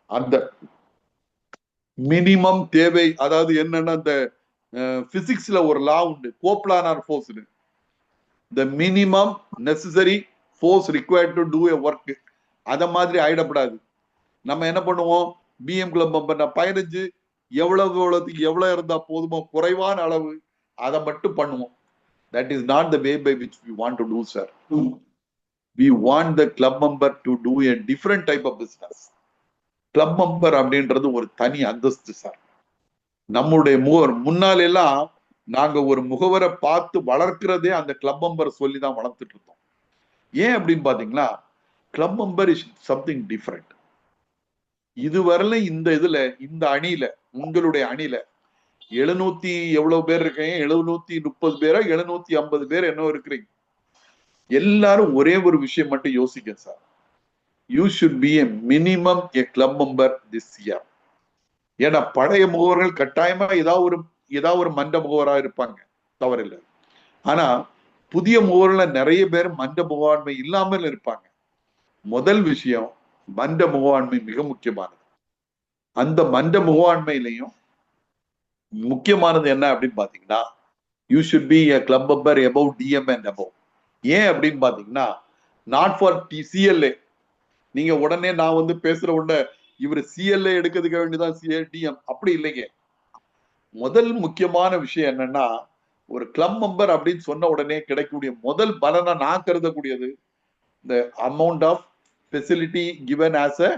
அந்த மினிமம் தேவை, அதாவது என்னன்னா அந்த பிசிக்ஸ்ல ஒரு லா உண்டு, coplanar force, the minimum necessary force required to do a work. அத மாதிரி ஆயிடப்படாது. நம்ம என்ன பண்ணுவோம், பிஎம் கிளப் மெம்பர் 15 எவ்வளவு இருந்தா போதுமோ குறைவான அளவு அதை மட்டும் பண்ணுவோம். That is not the way by which we want to do, sir. We want the club member to do a different type of business. Club member அப்படின்றது ஒரு தனி அந்தஸ்து சார். நம்முடைய முன்னால எல்லாம் நாங்க ஒரு முகவரை பார்த்து வளர்க்கிறதே அந்த கிளப் மெம்பர் சொல்லி தான் வளர்த்துட்டு இருந்தோம். ஏன் அப்படின்னு பாத்தீங்கன்னா, club member is something different. இதுவரையில இந்த அணியில, உங்களுடைய அணியில 700 எவ்வளவு பேர் இருக்கீங்க, 730 பேரா 750 பேர் என்ன இருக்கிறீங்க, எல்லாரும் ஒரே ஒரு விஷயம் மட்டும் யோசிக்க sir. You should be a minimum a club member this year. ஏன்னா பழைய முகவர்கள் கட்டாயமா ஏதாவது ஒரு மன்ற முகவரா இருப்பாங்க, தவறில்லை. ஆனா புதிய முகவர்கள நிறைய பேர் மன்ற முகவாண்மை இல்லாமல் இருப்பாங்க. முதல் விஷயம், மன்ற முகவாண்மை மிக முக்கியமானது. அந்த மன்ற முகவாண்மையிலையும் முக்கியமானது என்ன அப்படின்னு பாத்தீங்கன்னா, you should be a club member above DM and above. ஏன் அப்படின்னு பாத்தீங்கன்னா, நாட் ஃபார் சிஎல்ஏ. நீங்க உடனே நான் பேசுற உடனே இவர் சிஎல்ஏ எடுக்கிறதுக்கு வேண்டியதான் டிஎம், அப்படி இல்லைங்க. முதல் முக்கியமான விஷயம் என்னன்னா, ஒரு கிளப் மெம்பர் அப்படின்னு சொன்ன உடனே கிடைக்கக்கூடிய முதல் பலனா நான் கருதக்கூடியது the amount of facility given as a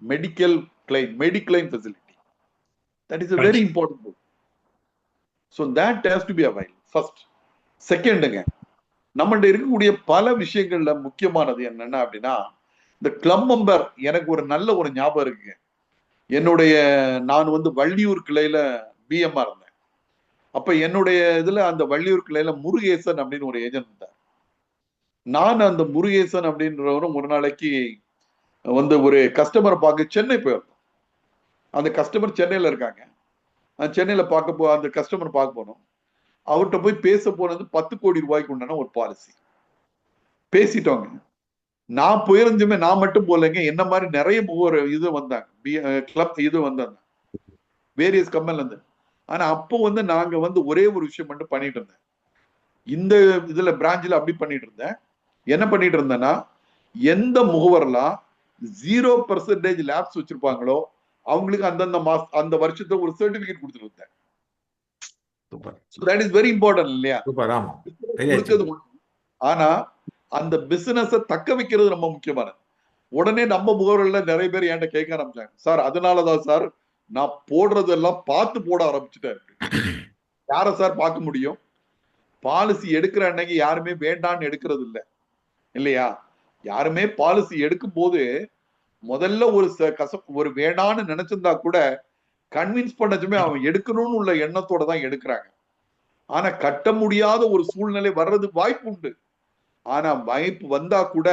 medical claim facility. That is a very important thing. So that has to be available first. Second, நம்மகிட்ட இருக்கக்கூடிய பல விஷயங்கள்ல முக்கியமானது என்னன்னா அப்படின்னா, இந்த கிளப் மெம்பர் எனக்கு ஒரு நல்ல ஒரு ஞாபகம் இருக்குங்க. நான் வள்ளியூர் கிளையில பிஎம்ஆ இருந்தேன். அப்ப என்னுடைய இதுல அந்த வள்ளியூர் கிளையில முருகேசன் அப்படின்னு ஒரு ஏஜென்ட் இருந்தார். நான் அந்த முருகேசன் அப்படின்றவரும் ஒரு நாளைக்கு ஒரு கஸ்டமரை பார்க்க சென்னை போயிருந்தோம். அந்த கஸ்டமர் சென்னையில இருக்காங்க. சென்னையில அந்த கஸ்டமர் பார்க்க போனோம். அவர்கிட்ட போய் பேச போனது 10 கோடி ரூபாய்க்கு உண்டான ஒரு பாலிசி பேசிட்டோங்க. நான் போயிருந்துமே நான் மட்டும் போலங்க, என்ன மாதிரி நிறைய வந்தாங்க, கிளப் வந்தாங்க, வேரியஸ் கம்பெனில இருந்து. ஆனா அப்போ நாங்க ஒரே ஒரு விஷயம் மட்டும் பண்ணிட்டு இருந்தேன். இந்த இதுல பிரான்ச்ல அப்படி பண்ணிட்டு இருந்தேன். என்ன பண்ணிட்டு இருந்தேன்னா, எந்த முகவர்லாம் 0% லேப்ஸ் வச்சிருப்பாங்களோ அவங்களுக்கு அந்த வருஷத்துல ஒரு சர்டிபிகேட் கொடுத்துட்டு இருந்தேன். So that is very important இல்லையா? ஆனா அந்த பிசினஸ் தக்க வைக்கிறது ரொம்ப முக்கியமானது. உடனே நம்ம முகவர்கள்ல நிறைய பேர் என்கிட்ட கேட்க ஆரம்பிச்சாங்க, சார் அதனாலதான் சார் நான் போடுறதெல்லாம் பார்த்து போட ஆரம்பிச்சுட்டேன். யார சார் பார்க்க முடியும்? பாலிசி எடுக்கிற அன்னைக்கு யாருமே வேண்டான்னு எடுக்கிறது இல்லை இல்லையா? யாருமே பாலிசி எடுக்கும் போது முதல்ல ஒரு வேணான்னு நினைச்சிருந்தா கூட கன்வின்ஸ் பண்ணச்சுமே அவன் எடுக்கணும்னு உள்ள எண்ணத்தோட தான் எடுக்கிறாங்க. ஆனா கட்ட முடியாத ஒரு சூழ்நிலை வர்றது வாய்ப்பு உண்டு. ஆனா வாய்ப்பு வந்தா கூட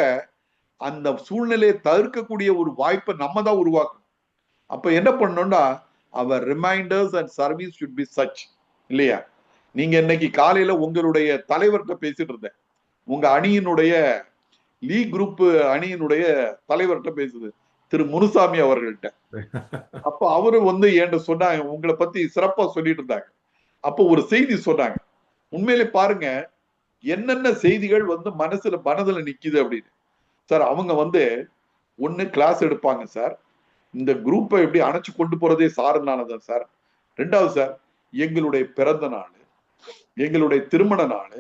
அந்த சூழ்நிலையை தவிர்க்கக்கூடிய ஒரு வாய்ப்பை நம்ம தான் உருவாக்கணும். அப்ப என்ன பண்ணணும்னா, அவர் reminders and service should be such இல்லையா? நீங்க இன்னைக்கு காலையில உங்களுடைய தலைவர்கிட்ட பேசிட்டு இருந்தேன், உங்க அணியினுடைய லீக் குரூப் அணியினுடைய தலைவர்கிட்ட பேசுது, திரு முனுசாமி அவர்கள்ட்ட. அப்ப அவரு என்கிட்ட சொன்னாங்க, உங்களை பத்தி சிறப்பா சொல்லிட்டு இருந்தாங்க. அப்போ ஒரு செய்தி சொன்னாங்க. உண்மையிலே பாருங்க என்னென்ன செய்திகள் மனதுல நிக்குது அப்படின்னு. சார் அவங்க ஒண்ணு கிளாஸ் எடுப்பாங்க சார், இந்த குரூப்பை எப்படி அணைச்சு கொண்டு போறதே சாருனாலதான் சார். ரெண்டாவது சார், எங்களுடைய பிறந்த நாள், எங்களுடைய திருமண நாள்,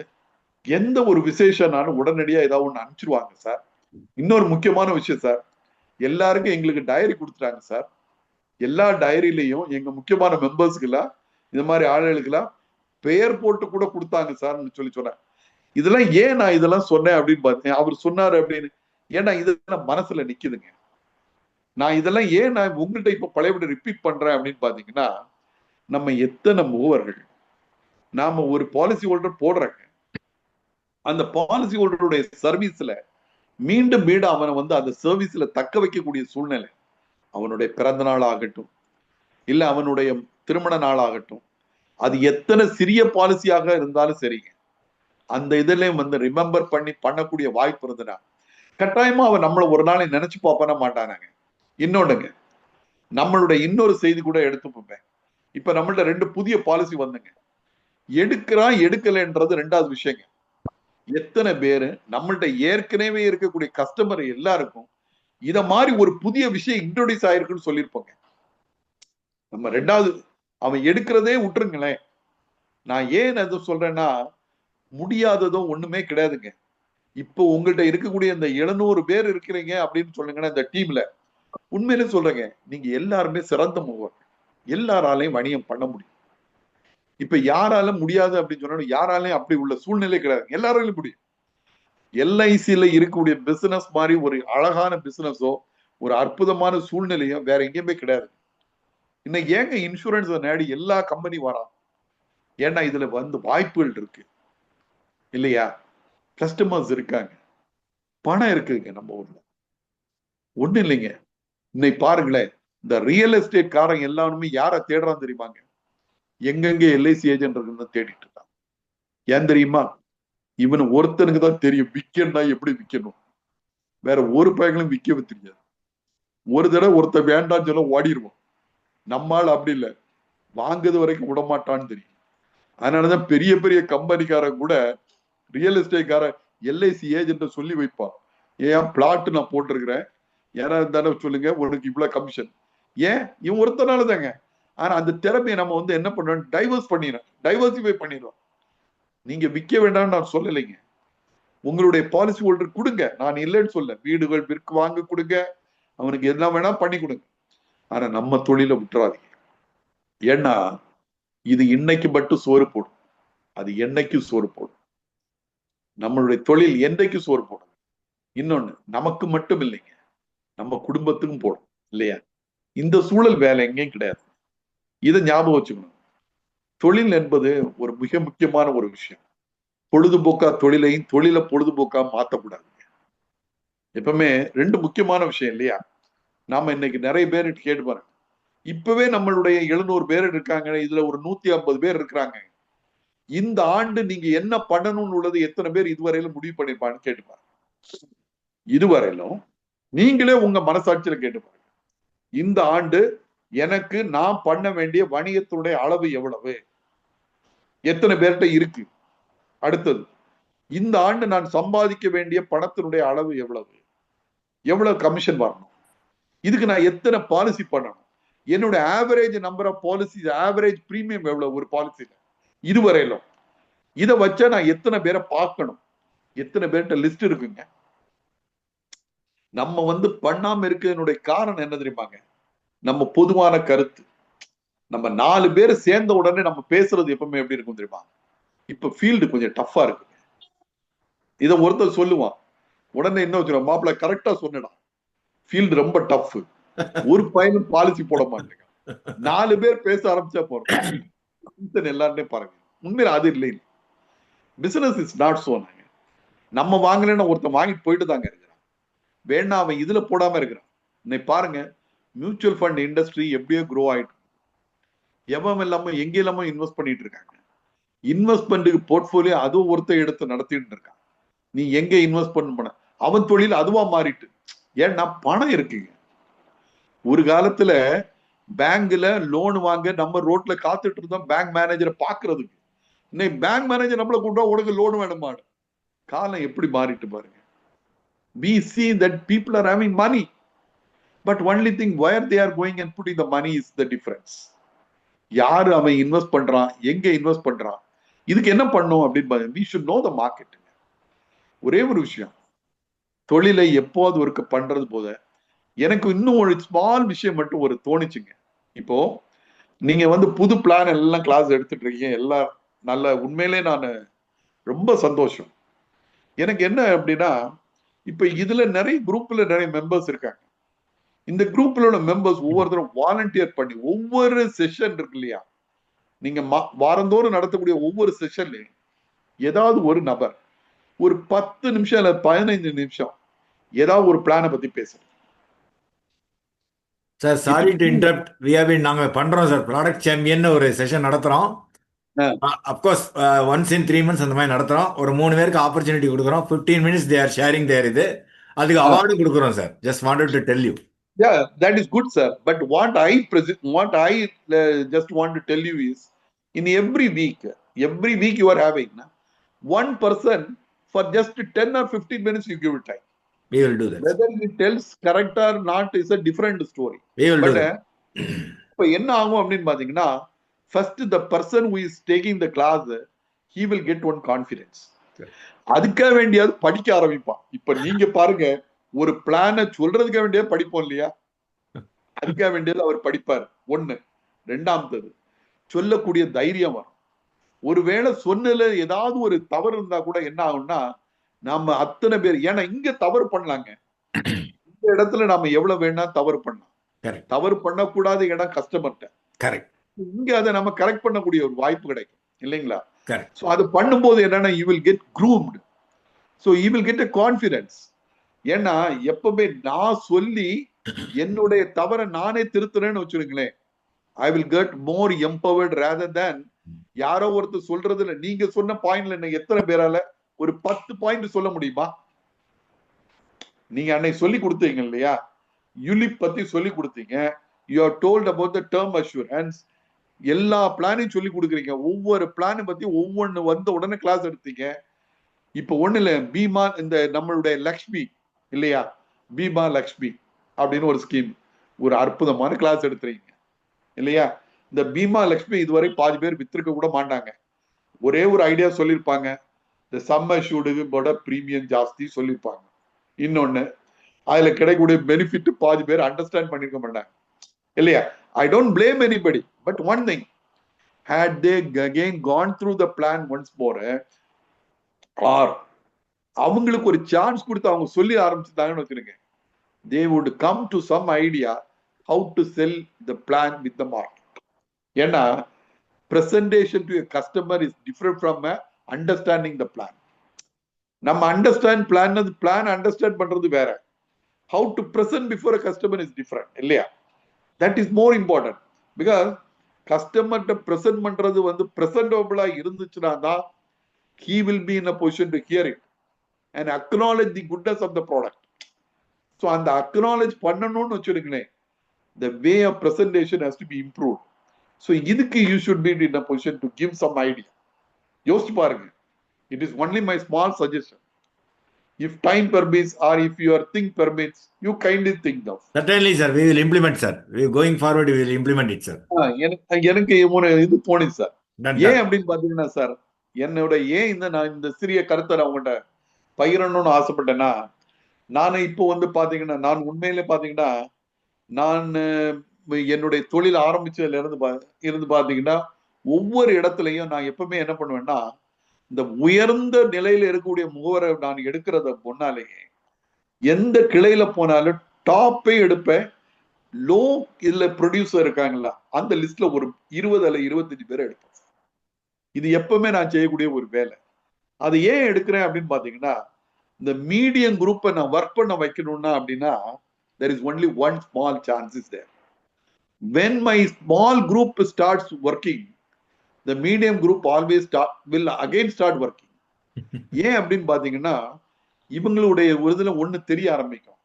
எந்த ஒரு விசேஷனாலும் உடனடியா ஏதாவது ஒண்ணு அனுப்பிச்சிருவாங்க சார். இன்னொரு முக்கியமான விஷயம் சார், எல்லாருக்கும் எங்களுக்கு டைரி கொடுத்துட்டாங்க சார். எல்லா டைரியிலையும் எங்க முக்கியமான மெம்பர்ஸ்க்குலாம் இந்த மாதிரி ஆளுகளுக்கெல்லாம் பெயர் போட்டு கூட கொடுத்தாங்க சார்ன்னு சொன்னேன். இதெல்லாம் ஏன் நான் இதெல்லாம் சொன்னேன் அப்படின்னு பார்த்தேன். அவர் சொன்னாரு அப்படின்னு, ஏன்னா இதெல்லாம் மனசுல நிக்குதுங்க. நான் இதெல்லாம் ஏன் நான் உங்கள்கிட்ட இப்ப பழையபடி ரிப்பீட் பண்றேன் அப்படின்னு பாத்தீங்கன்னா, நம்ம எத்தனை முகவர்கள் நாம ஒரு பாலிசி ஹோல்டர் போடுறாங்க, அந்த பாலிசி ஹோல்டருடைய சர்வீஸ்ல மீண்டும் அவனை அந்த சர்வீஸ்ல தக்க வைக்கக்கூடிய சூழ்நிலை, அவனுடைய பிறந்த நாள் ஆகட்டும் இல்ல அவனுடைய திருமண நாள் ஆகட்டும், அது எத்தனை சிறிய பாலிசியாக இருந்தாலும் சரிங்க, அந்த இதுலயும் வந்து ரிமெம்பர் பண்ணி பண்ணக்கூடிய வாய்ப்பு இருந்ததுன்னா கட்டாயமா அவன் நம்மள ஒரு நாளை நினைச்சு பார்ப்பான மாட்டானாங்க. இன்னொன்னுங்க, நம்மளுடைய இன்னொரு செய்தி கூட எடுத்து போப்பேன். இப்ப நம்மள்ட்ட 2 புதிய பாலிசி வந்துங்க. எடுக்கிறான் எடுக்கலைன்றது 2வது விஷயங்க. எத்தனை பேரு நம்மள்ட்ட ஏற்கனவே இருக்கக்கூடிய கஸ்டமர் எல்லாருக்கும் இத மாதிரி ஒரு புதிய விஷயம் இன்ட்ரோடியூஸ் ஆயிருக்குன்னு சொல்லியிருப்போங்க. நம்ம 2வது அவன் எடுக்கிறதே விட்டுருங்களேன். நான் ஏன் அது சொல்றேன்னா, முடியாததும் ஒண்ணுமே கிடையாதுங்க. இப்போ உங்கள்ட்ட இருக்கக்கூடிய இந்த 700 பேர் இருக்கிறீங்க அப்படின்னு சொல்லுங்கன்னா இந்த டீம்ல, உண்மையிலே சொல்றேங்க, நீங்க எல்லாருமே சிறந்த மூவர். எல்லாராலையும் வணிகம் பண்ண முடியும். இப்ப யாரால முடியாது அப்படின்னு சொன்னா யாராலையும் அப்படி உள்ள சூழ்நிலை கிடையாது. எல்லாராலையும் முடியும். எல்ஐசியில இருக்கக்கூடிய பிசினஸ் மாதிரி ஒரு அழகான பிசினஸோ ஒரு அற்புதமான சூழ்நிலையோ வேற எங்கேயுமே கிடையாது. இன்னைக்கு ஏங்க இன்சூரன்ஸ் நாடி எல்லா கம்பெனி வரான்? ஏன்னா இதுல வந்து வாய்ப்புகள் இருக்கு இல்லையா? கஸ்டமர்ஸ் இருக்காங்க, பணம் இருக்குங்க நம்ம ஊர்ல. ஒண்ணு இல்லைங்க, இன்னைக்கு பாருங்களேன், இந்த ரியல் எஸ்டேட் காரங்க எல்லாருமே யாரை தேடுறான் தெரியுமாங்க? எங்கெங்க எல்ஐசி ஏஜென்ட் இருக்குன்னு தேடிட்டு இருக்கான். ஏன் தெரியுமா? இவனு ஒருத்தனுக்கு தான் தெரியும் விக்கன்னா எப்படி விக்கணும். வேற ஒரு பையங்களும் விக்க தெரியாது. ஒரு தடவை ஒருத்த வேண்டாம்னு சொல்ல ஓடிடுவோம். நம்மால் அப்படி இல்லை, வாங்குறது வரைக்கும் விடமாட்டான்னு தெரியும். அதனாலதான் பெரிய பெரிய கம்பெனிக்காரன் கூட ரியல் எஸ்டேட்கார எல்ஐசி ஏஜென்ட் சொல்லி வைப்பான். ஏன் பிளாட் நான் போட்டிருக்கிறேன், யாராவது தானே சொல்லுங்க, உனக்கு இவ்வளவு கமிஷன். ஏன்? இவன் ஒருத்தனால தாங்க. ஆனா அந்த திறமையை நம்ம வந்து என்ன பண்றோம், டைவர்சிஃபை பண்ணிடுறோம். நீங்க விற்க வேண்டாம்னு நான் சொல்லலைங்க. உங்களுடைய பாலிசி ஹோல்டர் கொடுங்க, நான் இல்லைன்னு சொல்ல. வீடுகள் வாங்க கொடுங்க, அவனுக்கு என்ன வேணா பண்ணி கொடுங்க. ஆனா நம்ம தொழில விட்டுறாதீங்க. ஏன்னா இது இன்னைக்கு மட்டும் சோறு போடும், அது என்னைக்கும் சோறு போடும். நம்மளுடைய தொழில் என்றைக்கு சோறு போடும். இன்னொன்னு, நமக்கு மட்டும் இல்லைங்க, நம்ம குடும்பத்துக்கும் போடும் இல்லையா? இந்த சூழல் வேலை எங்கேயும் கிடையாது. இதை ஞாபகம் வச்சுக்கணும். தொழில் என்பது ஒரு மிக முக்கியமான ஒரு விஷயம். பொழுதுபோக்கா தொழிலையும் தொழிலை பொழுதுபோக்கா மாத்தக்கூடாது. எப்பவுமே 2 முக்கியமான விஷயம் இல்லையா? நாம இன்னைக்கு நிறைய பேர் கேட்டு பாருங்க. இப்பவே நம்மளுடைய 700 பேர் இருக்காங்க, இதுல ஒரு 150 பேர் இருக்கிறாங்க. இந்த ஆண்டு நீங்க என்ன பண்ணணும்னு உள்ளது எத்தனை பேர் இதுவரையிலும் முடிவு பண்ணிருப்பான்னு கேட்டு பாருங்க. இதுவரையிலும் நீங்களே உங்க மனசாட்சியில கேட்டு பாருங்க. இந்த ஆண்டு எனக்கு நான் பண்ண வேண்டிய வணிகத்தினுடைய அளவு எவ்வளவு, எத்தனை பேர்கிட்ட இருக்கு. அடுத்தது, இந்த ஆண்டு நான் சம்பாதிக்க வேண்டிய பணத்தினுடைய அளவு எவ்வளவு, எவ்வளவு கமிஷன் வரணும், இதுக்கு நான் எத்தனை பாலிசி பண்ணணும், என்னோட average number of policy, average premium எவ்வளவு ஒரு பாலிசியில இதுவரையிலும், இதை வச்சா நான் எத்தனை பேரை பார்க்கணும், எத்தனை பேர்கிட்ட லிஸ்ட் இருக்குங்க. நம்ம வந்து பண்ணாம இருக்கிறதுனுடைய காரணம் என்ன தெரியுமாங்க? நம்ம பொதுவான கருத்து. நம்ம 4 பேர் சேர்ந்த உடனே நம்ம பேசுறது எப்பவுமே எப்படி இருக்கும் தெரியுமா? இப்ப ஃபீல்டு கொஞ்சம் டஃபா இருக்கு. இத ஒருத்தர் சொல்லுவான், உடனே என்ன வச்சிருவான், மாப்பிள்ள கரெக்டா சொன்னடா, ஃபீல்டு ரொம்ப டஃப், ஒரு பையனும் பாலிசி போட மாட்டேங்க. 4 பேர் பேச ஆரம்பிச்சா போறோம். எல்லாருமே பாருங்க, உண்மையில அது இல்லை. Business is not so. நம்ம வாங்கலன்னா ஒருத்தன் வாங்கிட்டு போயிட்டு தாங்க இருக்கிறான். வேணா அவன் இதுல போடாம இருக்கிறான். இன்னைக்கு பாருங்க, மியூச்சுவல் ஃபண்ட் இண்டஸ்ட்ரி எப்படியோ க்ரோ ஆயிட்டு, எவன் இல்லாம எங்க இல்லாம இன்வெஸ்ட் பண்ணிட்டு இருக்காங்க. இன்வெஸ்ட்மெண்ட்டுக்கு போர்ட்போலியோ அதுவும் ஒருத்தர் எடுத்து நடத்திட்டு இருக்கான். நீ எங்க இன்வெஸ்ட் பண்ண அவன் தொழில் அதுவா மாறிட்டு. ஏன்னா பணம் இருக்குங்க. ஒரு காலத்துல பேங்க்ல லோன் வாங்க நம்ம ரோட்ல காத்துட்டு இருந்தோம் பேங்க் மேனேஜரை பாக்குறதுக்கு. இன்னைக்கு பேங்க் மேனேஜர் நம்மள கொண்டு உனக்கு லோன் வேணுமா? காலம் எப்படி மாறிட்டு பாருங்க. We see that people are having money, but only thing where they are going and putting the money is the difference. யாரு அவன் இன்வெஸ்ட் பண்றான், எங்க இன்வெஸ்ட் பண்றான், இதுக்கு என்ன பண்ணும் அப்படின்னு பாருங்க. We should know the market. ஒரே ஒரு விஷயம், தொழிலை எப்போது ஒருக்க பண்றது போத எனக்கு இன்னும் ஒரு ஸ்மால் விஷயம் மட்டும் ஒரு தோணிச்சுங்க. இப்போ நீங்க வந்து புது பிளான் எல்லாம் கிளாஸ் எடுத்துட்டு இருக்கீங்க, எல்லாம் நல்ல, உண்மையிலே நான் ரொம்ப சந்தோஷம். எனக்கு என்ன அப்படின்னா, இப்ப இதுல நிறைய குரூப்ல நிறைய மெம்பர்ஸ் இருக்காங்க. இந்த குரூப்ல மெம்பர்ஸ் ஒவ்வொருத்தரும் வாலண்டியர் பண்ணி ஒவ்வொரு செஷன் இருக்கு இல்லையா, நீங்க வாரந்தோறும் நடத்தக்கூடிய ஒவ்வொரு செஷன்லயும் ஏதாவது ஒரு நபர் ஒரு 10 நிமிஷம் இல்ல 15 நிமிஷம் ஏதாவது ஒரு பிளானை பத்தி பேசுறேன். சார் சாரி டு இன்டரப்ட், நாங்க பண்றோம் சார், ப்ராடக்ட் சாம்பியன் ஒரு செஷன் நடத்துறோம். அப்கோர்ஸ் ஒன்ஸ் இன் 3 months அந்த மாதிரி நடத்துறோம். ஒரு 3 பேருக்கு ஆப்பர்ச்சுனிட்டி கொடுக்குறோம். 15 minutes they are sharing their இது. அதுக்கு அவார்டு கொடுக்குறோம் sir. Just wanted to tell you. Yeah, that is good, sir. But what I just want to tell you is, in every week you are having one person for just 10 or 15 minutes you give it time. We will do that. Whether he tells correct or not is a different story. We will do But that. இப்ப என்ன ஆகும் அப்படின்னு பாத்தீங்கன்னா, first the person who is taking the class, he will get one confidence. அதுக்காக வேண்டியாவது படிக்க ஆரம்பிப்பான். இப்ப நீங்க பாருங்க, ஒரு பிளான சொல்றதுக்காக வேண்டியது படிப்போம் இல்லையா, அதுக்காக வேண்டியது அவர் படிப்பார். ஒண்ணு. ரெண்டாவது, சொல்லக்கூடிய தைரியம் வரும். ஒருவேளை சொன்னதுல ஏதாவது ஒரு தவறு இருந்தா கூட என்ன ஆகும்னா, நாம அத்தனை பேர், ஏன்னா இங்க தவறு பண்ணலாங்க, இந்த இடத்துல நாம எவ்வளவு வேணா தவறு பண்ணலாம். தவறு பண்ணக்கூடாத இடம் கஸ்டமர்ட்ட, இங்க அதை நம்ம கரெக்ட் பண்ணக்கூடிய ஒரு வாய்ப்பு கிடைக்கும் இல்லைங்களா? சோ அது பண்ணும்போது என்னன்னா, you will get groomed, so you will get a confidence. ஏன்னா எப்பவுமே நான் சொல்லி என்னுடைய தவறை நானே திருத்துறேன்னு வச்சுருங்களேன், I will get more empowered rather than யாரோ ஒருத்தர் சொல்றதுல, நீங்க சொன்ன பாயிண்ட்ல என்ன எத்தனை பேரால ஒரு 10 பாயிண்ட் சொல்ல முடியுமா? நீங்க அன்னைக்கு சொல்லி கொடுத்தீங்க இல்லையா, யூலிப் பத்தி சொல்லி கொடுத்தீங்க, you have told about the term assurance, எல்லா பிளானையும் சொல்லி கொடுக்குறீங்க, ஒவ்வொரு பிளானை பத்தி ஒவ்வொன்னு வந்த உடனே கிளாஸ் எடுத்தீங்க. இப்ப ஒண்ணு இல்ல, பீமா, இந்த நம்மளுடைய லக்ஷ்மி இல்லையா, பீமா லக்ஷ்மி அப்படின்னு ஒரு ஸ்கீம், ஒரு அற்புதமான கிளாஸ் எடுத்துறீங்க இல்லையா. இந்த பீமா லக்ஷ்மி இதுவரை பாதி பேர் வித்திருக்க கூட மாட்டாங்க. ஒரே ஒரு ஐடியா சொல்லியிருப்பாங்க, இந்த சம் அஷ்யூர்டுவோட பிரீமியம் ஜாஸ்தி சொல்லியிருப்பாங்க. இன்னொன்னு, அதுல கிடைக்கக்கூடிய பெனிஃபிட் பாதி பேர் அண்டர்ஸ்டாண்ட் பண்ணிருக்க மாட்டாங்க இல்லையா. I don't blame anybody, but one thing, had they again gone through the plan once more, or அவங்களுக்கு ஒரு சான்ஸ் கொடுத்து அவங்க சொல்லி ஆரம்பிச்சுட்டாங்கன்னு வச்சிருங்க, they would come to some idea how to sell the plan with the market. ஏன்னா presentation to a customer is different from understanding the plan. நம்ம understand plan understand பண்றது வேற, how to present before a customer is different இல்லையா. that is more important, because கஸ்டமர்ட்ட present பண்றது பிரசன்டபிளா இருந்துச்சுன்னா தான் he will be in a position to hear it and acknowledge the goodness of the product. So அந்த acknowledge பண்ணணும்னு வச்சிருக்கேன், the way of presentation has to be improved. So இதுக்கு you should be in a position to give some idea. யோசிச்சு பாருங்க. It is only my small suggestion. If time permits or if your thing permits, you kindly think of. Certainly, sir. We will implement, sir. Going forward, we will implement it, sir. எனக்கு இது போனது sir. ஏன் அப்படின்னு பாத்தீங்கன்னா sir, என்னோட ஏன் நான் இந்த சிறிய கருத்தை நான் உங்கள்கிட்ட பகிரணும்னு ஆசைப்பட்டேன்னா, நான் இப்போ பாத்தீங்கன்னா, நான் உண்மையிலே பாத்தீங்கன்னா, நான் என்னுடைய தொழில் ஆரம்பிச்சதுல இருந்து பாத்தீங்கன்னா, ஒவ்வொரு இடத்துலயும் நான் எப்பவுமே என்ன பண்ணுவேன்னா, இந்த உயர்ந்த நிலையில இருக்கக்கூடிய முகவரை நான் எடுக்கிறத முன்னாலேயே எந்த கிளையில போனாலும் டாப்பே எடுப்பேன். லோ இல்ல ப்ரொடியூசர் இருக்காங்களா, அந்த லிஸ்ட்ல ஒரு 20 அல்ல 25 பேரை எடுப்பேன். இது எப்பவுமே நான் செய்யக்கூடிய ஒரு வேலை. அது ஏன் எடுக்கிறேன் அப்படின்னு பாத்தீங்கன்னா, இந்த மீடியம் குரூப்பை நான் ஒர்க் பண்ண வைக்கணும்னா அப்படின்னா, there is only one small chance is there. When my small group starts working, the medium group always will again start working. ஏன் அப்படின்னு பாத்தீங்கன்னா, இவங்களுடைய ஒரு இதுல ஒண்ணு தெரிய ஆரம்பிக்கும்,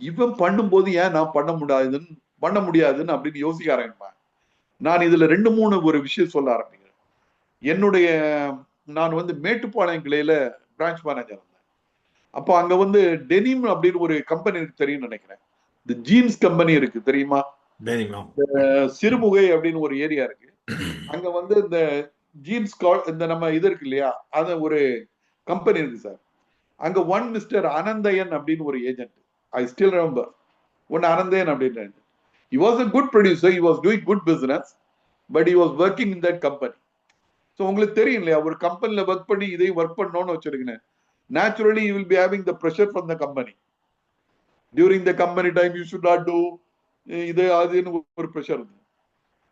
இவன் பண்ணும்போது ஏன் நான் பண்ண முடியாதுன்னு அப்படின்னு யோசிக்க ஆரம்பிப்பேன். நான் இதுல 2-3 ஒரு விஷயம் சொல்ல ஆரம்பிக்கிறேன். என்னுடைய நான் மேட்டுப்பாளையம் கிளையில பிரான்ச் மேனேஜர் இருந்தேன். அப்போ அங்க டெனிம் அப்படின்னு ஒரு கம்பெனி இருக்கு, தெரியும் நினைக்கிறேன். இந்த ஜீன்ஸ் கம்பெனி இருக்கு, தெரியுமா? சிறுமுகை அப்படின்னு ஒரு ஏரியா இருக்கு. அங்க இந்த ஜீன்ஸ் இந்த நம்ம இது இருக்கு இல்லையா, அது ஒரு கம்பெனி இருக்கு சார். அங்க ஒன் மிஸ்டர் அனந்தயன் அப்படின்னு ஒரு ஏஜென்ட், ஐ ஸ்டில் ரிமெம்பர், அனந்தயன் அப்படின்னு. he was a good producer, he was doing good business, but he was working in that company. So உங்களுக்கு தெரியும் இல்லையா, ஒரு கம்பெனில ஒர்க் பண்ணி இதையும் ஒர்க் பண்ணணும்னு வச்சிருக்கேன், naturally you will be having the pressure from the company. During the company time you should not do இது அதுன்னு ஒரு ப்ரெஷர் இருக்கு.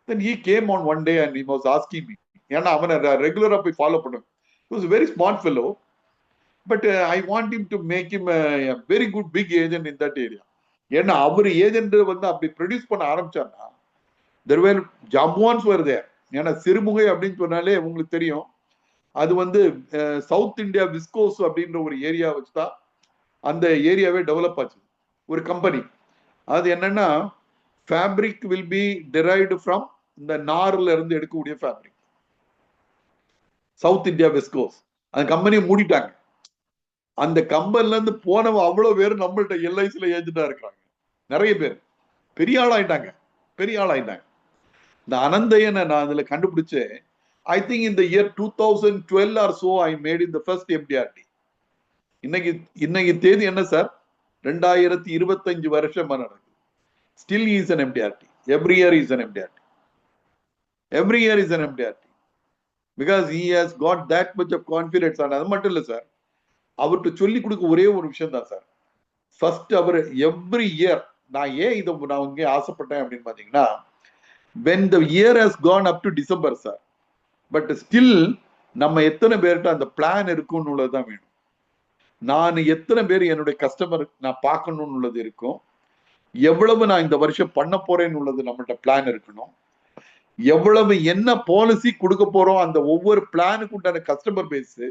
Then he came on one day and he was asking me, ஏன்னா அவனை ரெகுலரா போய் ஃபாலோ பண்ணுவேன். He was a very smart fellow, but I want him to make him a very good big agent in that area. ஏன்னா our agent அப்படி produce பண்ண ஆரம்பிச்சாருன்னா, there were Jamwans were there. ஏன்னா சிறுமுகை அப்படின்னு சொன்னாலே உங்களுக்கு தெரியும், அது வந்து சவுத் இந்தியா விஸ்கோஸ் அப்படின்ற ஒரு ஏரியா வச்சுதான் அந்த ஏரியாவே டெவலப் ஆச்சு. ஒரு கம்பெனி அது என்னன்னா, fabric will be derived from இந்த நார்ல இருந்து எடுக்கக்கூடிய ஃபேப்ரிக். சவுத் இந்தியா விஸ்கோஸ் அந்த கம்பெனியை மூடிட்டாங்க. அந்த கம்பெனில இருந்து போனவங்க அவ்வளவு பேர் நம்மள்ட்ட எல்ஐசில ஏஜென்டா இருக்கிறாங்க. நிறைய பேர் பெரிய ஆளாயிட்டாங்க, பெரிய ஆளாயிட்டாங்க. இந்த அனந்தையனை நான் அதுல கண்டுபிடிச்சேன். ஐ திங்க் இந்த year 2012 are so I made in the first MDRT. இன்னைக்கு தேதி என்ன சார்? 2025 வருஷம் நடக்குது. Still is an MDRT. Every year is an MDRT. Every year is an MDRT. Because he has got that much of confidence. And அது மட்டும் இல்ல sir, அவர்கிட்ட சொல்லி கொடுக்க ஒரே ஒரு விஷயம் தான் சார். ஃபர்ஸ்ட் அவர் எவ்ரி இயர், நான் ஏன் இதை நான் இங்கே ஆசைப்பட்டேன் அப்படின்னு பாத்தீங்கன்னா, when the year has gone up to December sir, but still நம்ம எத்தனை பேர்கிட்ட அந்த பிளான் இருக்குன்னு உள்ளதுதான் வேணும். நான் எத்தனை பேர் என்னுடைய கஸ்டமர் நான் பார்க்கணும்னு உள்ளது இருக்கும், எவ்வளவு நான் இந்த வருஷம் பண்ண போறேன்னு உள்ளது நம்மகிட்ட பிளான் இருக்கணும், எவ்வளவு என்ன பாலிசி கொடுக்க போறோம் அந்த ஒவ்வொரு பிளானுக்கு உண்டான கஸ்டமர் பேஸ்,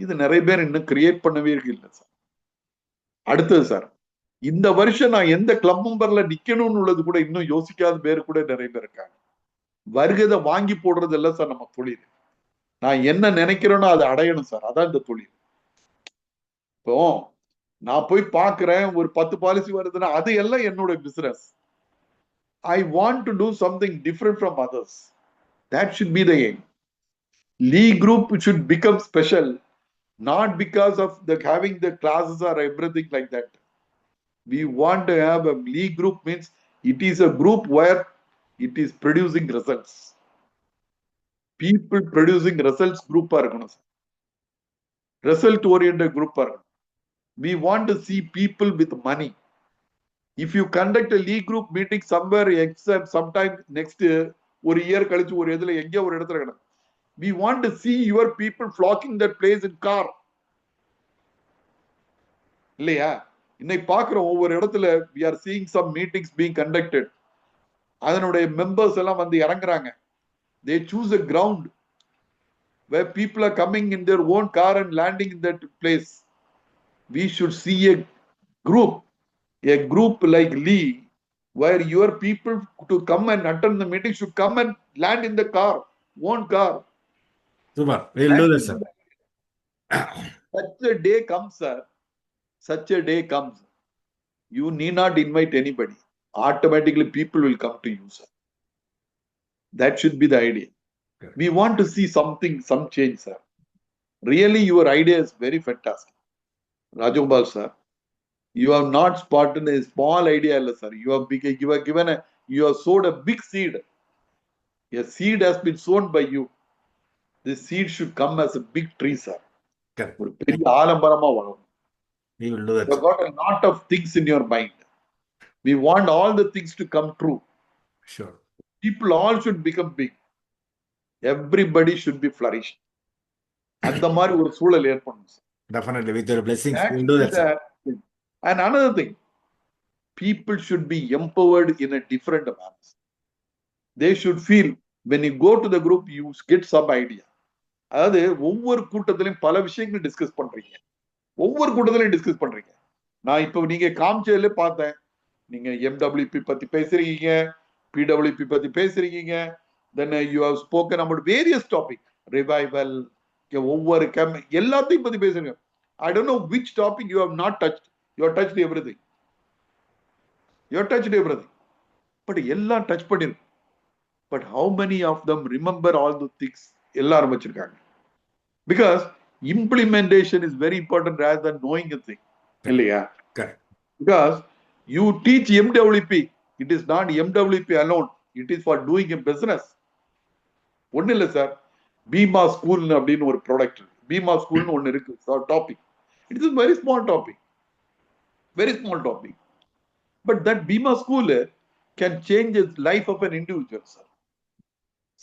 இது நிறைய பேர் இன்னும் கிரியேட் பண்ணவே இல்லை சார். அடுத்தது சார், இந்த வருஷம் நான் எந்த கிளப் மெம்பர்ல நிக்கணும்னு உள்ளது கூட இன்னும் யோசிக்காத பேர் கூட நிறைய பேர் இருக்காங்க. வருகதை வாங்கி போடுறது இல்லை சார் நம்ம தொழில். நான் என்ன நினைக்கிறேனோ அதை அடையணும் சார், அதான் இந்த தொழில். இப்போ நான் போய் பாக்குறேன் ஒரு 10 பாலிசி வருதுன்னா அது எல்லாம் என்னோட business. I want to do something different from others. That should be the aim. Lee Group should become special, not because of the having the classes or everything like that. We want to have a Lee Group means it is a group where it is producing results. People producing results group are going to result oriented group are. We want to see people with money. If you conduct a Lee Group meeting somewhere except sometime next ஒரு year கழிச்சு ஒரு இதுல எங்க ஒரு இடத்துல கிடக்கும், we want to see your people flocking that place in car. இல்லையா? இன்னைக்கு பார்க்கிறோம் ஒவ்வொரு இடத்துல we are seeing some meetings being conducted. அதனுடைய மெம்பர்ஸ் எல்லாம் வந்து இறங்குறாங்க. They choose a ground where people are coming in their own car and landing in that place. We should see a group like Lee, where your people to come and attend the meeting should come and land in the car, own car. Super, we'll do this, sir. Such a day comes, sir. Such a day comes. You need not invite anybody. Automatically people will come to you, sir. That should be the idea. Good. We want to see something, some change, sir. Really, your idea is very fantastic. Rajagopal, sir. You have not spotted a small idea, sir. You have sowed a big seed. A seed has been sown by you. This seed should come as a big tree, sir. Correct. We will do that. You have got a lot of things in your mind. We want all the things to come true. Sure. People all should become big. Everybody should be flourished. அந்த மாதிரி ஒரு சூழல் ஏற்படும். Definitely, with your blessings, we'll do that, sir. And another thing, people should be empowered in a different manner. They should feel when you go to the group, you get some idea. அதாவது ஒவ்வொரு கூட்டத்திலையும் பல விஷயங்கள் discuss பண்றீங்க. நான் இப்போ நீங்க காமிச்சதுல பார்த்தேன், நீங்க எம்டபிள்யூபி பத்தி பேசுறீங்க, பிடபிள்யூபி பத்தி பேசுறீங்க, then you have spoken about various topic, revival, ஒவ்வொரு எல்லாத்தையும் பத்தி பேசுறீங்க. I don't know which topic you have not touched. You have touched everything. But எல்லாம் டச் பண்ணிருக்கு. But how many of them remember all the things? எல்லாரும் வச்சிருக்காங்க. Because implementation is very important rather than knowing a thing. இல்லையா? Correct. Because you teach MWP, it is not MWP alone. It is for doing a business. ஒண்ணு இல்ல sir, Bima school அப்படின்னு ஒரு product, Bima ஸ்கூல்னு ஒண்ணு இருக்கு topic. It is a very small topic. But that Bima school can change the life of an individual, sir.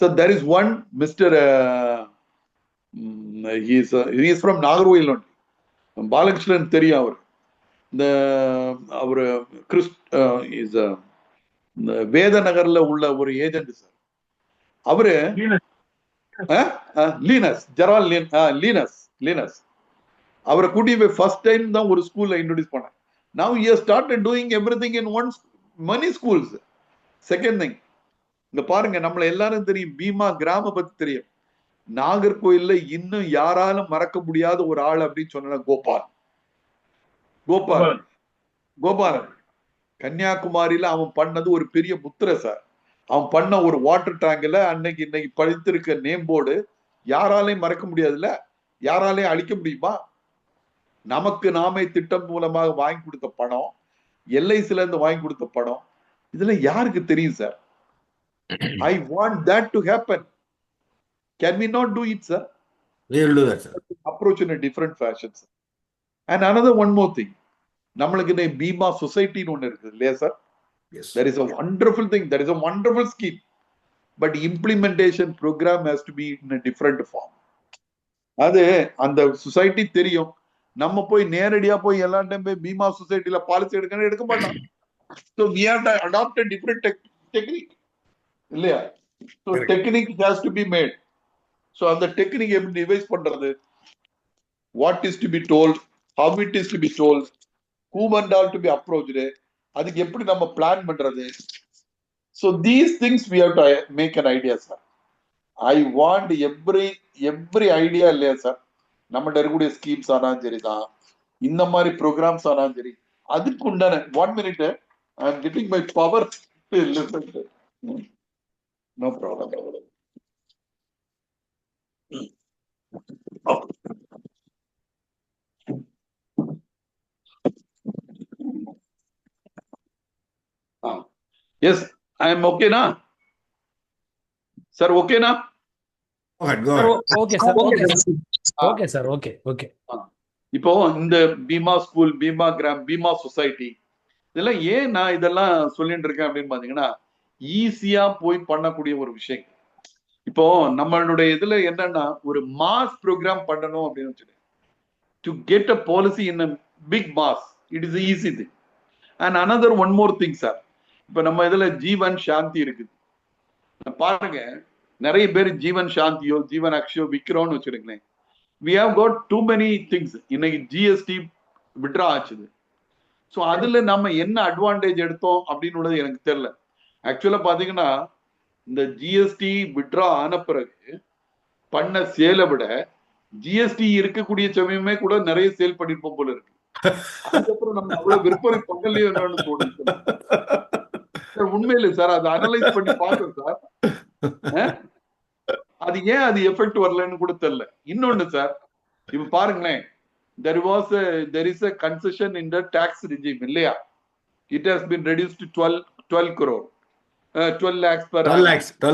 So there is one Mr. He is from Nagarkoil only. Balakrishnan தெரியும் அவர். அவர் is வேதநகர்ல உள்ள ஒரு agent sir. அவரு Linus ஜெரால் Linus அவரை கூட்டி போய் first time தான் ஒரு ஸ்கூல்ல இன்ட்ரோடியூஸ் பண்ணேன். Now he has started doing everything in one many schools. Second thing, இங்க பாருங்க, நம்மள எல்லாரும் தெரியும், பீமா கிராம பத்தி தெரியும். நாகர்கோயில்ல இன்னும் யாராலும் மறக்க முடியாத ஒரு ஆள் அப்படின்னு சொன்ன கோபாலன் கன்னியாகுமரியில அவன் பண்ணது ஒரு பெரிய முத்திரை சார். அவன் பண்ண ஒரு வாட்டர் டேங்க்ல இன்னைக்கு படித்திருக்க நேம் போர்டு யாராலையும் மறக்க முடியாதுல்ல, யாராலையும் அழிக்க முடியுமா? நமக்கு நாமே திட்டம் மூலமாக வாங்கி கொடுத்த பணம், எல்ஐசில இருந்து வாங்கி கொடுத்த பணம், இதுல யாருக்கு தெரியும் sir? I want that to happen. Can we not do it, sir? We will do that, sir. Approach in a different fashion, sir. And another one more thing. நம்மளுக்கு இந்த பீமா சொசைட்டின்னு ஒண்ணு இருக்குது இல்லையா sir? Yes. That is a wonderful thing. That is a wonderful scheme. But implementation program has to be in a different form. அது அந்த society தெரியும். நம்ம போய் நேரடியா போய் எல்லா டைம் போய் பீமா சொசைட்டில பாலிசி எடுக்க மாட்டோம். So we have to adopt a different technique. இல்லையா? So technique has to be made. So அந்த டெக்னிக் எப்படி டிவைஸ் பண்றது, what is to be told, how it is to be told, whom and all to be approached, அதுக்கு எப்படி நம்ம plan பண்றது. So these things we have to make an idea, sir. I want every idea இல்லையா sir, நம்மகிட்ட இருக்கக்கூடிய schemes ஆனாலும் சரிதான், இந்த மாதிரி ப்ரோக்ராம்ஸ் ஆனாலும் சரி, அதுக்கு உண்டான 1 minute, I am getting my power to listen to. No problem. Yes, I am okay na? Sir, okay na? Go ahead. Okay sir, okay sir, okay. இப்போ இந்த பீமா ஸ்கூல், பீமா கிராம், பீமா சொசைட்டி, இதெல்லாம் ஏன் நான் இதெல்லாம் சொல்லிட்டு இருக்கேன் அப்படின்னு பாத்தீங்கன்னா, ஈஸியா போய் பண்ணக்கூடிய ஒரு விஷயம். இப்போ நம்மளுடைய இதுல என்னன்னா, ஒரு மாஸ் ப்ரோக்ராம் பண்ணணும் அப்படின்னு வச்சுக்கோங்க. To get a policy in a big mass, it is easy thing. And another one more thing sir, இப்ப நம்ம இதுல ஜீவன் சாந்தி இருக்குது பாருங்க, நிறைய பேர் ஜீவன் சாந்தியோ ஜீவன் அக்ஷயோ விக்கிறோம்னு வச்சிருக்கேன். we have got too many things. இன்னைக்கு ஜிஎஸ்டி விட்ரா ஆச்சுது. ஸோ அதுல நம்ம என்ன அட்வான்டேஜ் எடுத்தோம் அப்படின்னு எனக்கு தெரியல. ஆக்சுவலா பாத்தீங்கன்னா, இந்த ஜிஎஸ்டி விட்ரா ஆன பிறகு பண்ண சேலை விட ஜிஎஸ்டி இருக்கக்கூடிய சமயமே கூட நிறைய சேல் பண்ணிருப்போம் போல இருக்கு. அதுக்கப்புறம் நம்ம அவ்வளவு விற்பனை பங்கலையும் என்னன்னு தோணுது. உண்மையில சார் அதை அனலைஸ் பண்ணி பார்த்தோம் சார், அது ஏன் அது எஃபெக்ட் வரலன்னு கூட தெரியல. இன்னொன்னு சார், இப்ப பாருங்களேன், there is a concession in the tax regime இல்லையா? It has been reduced to 12 crore, 12 lakhs per 12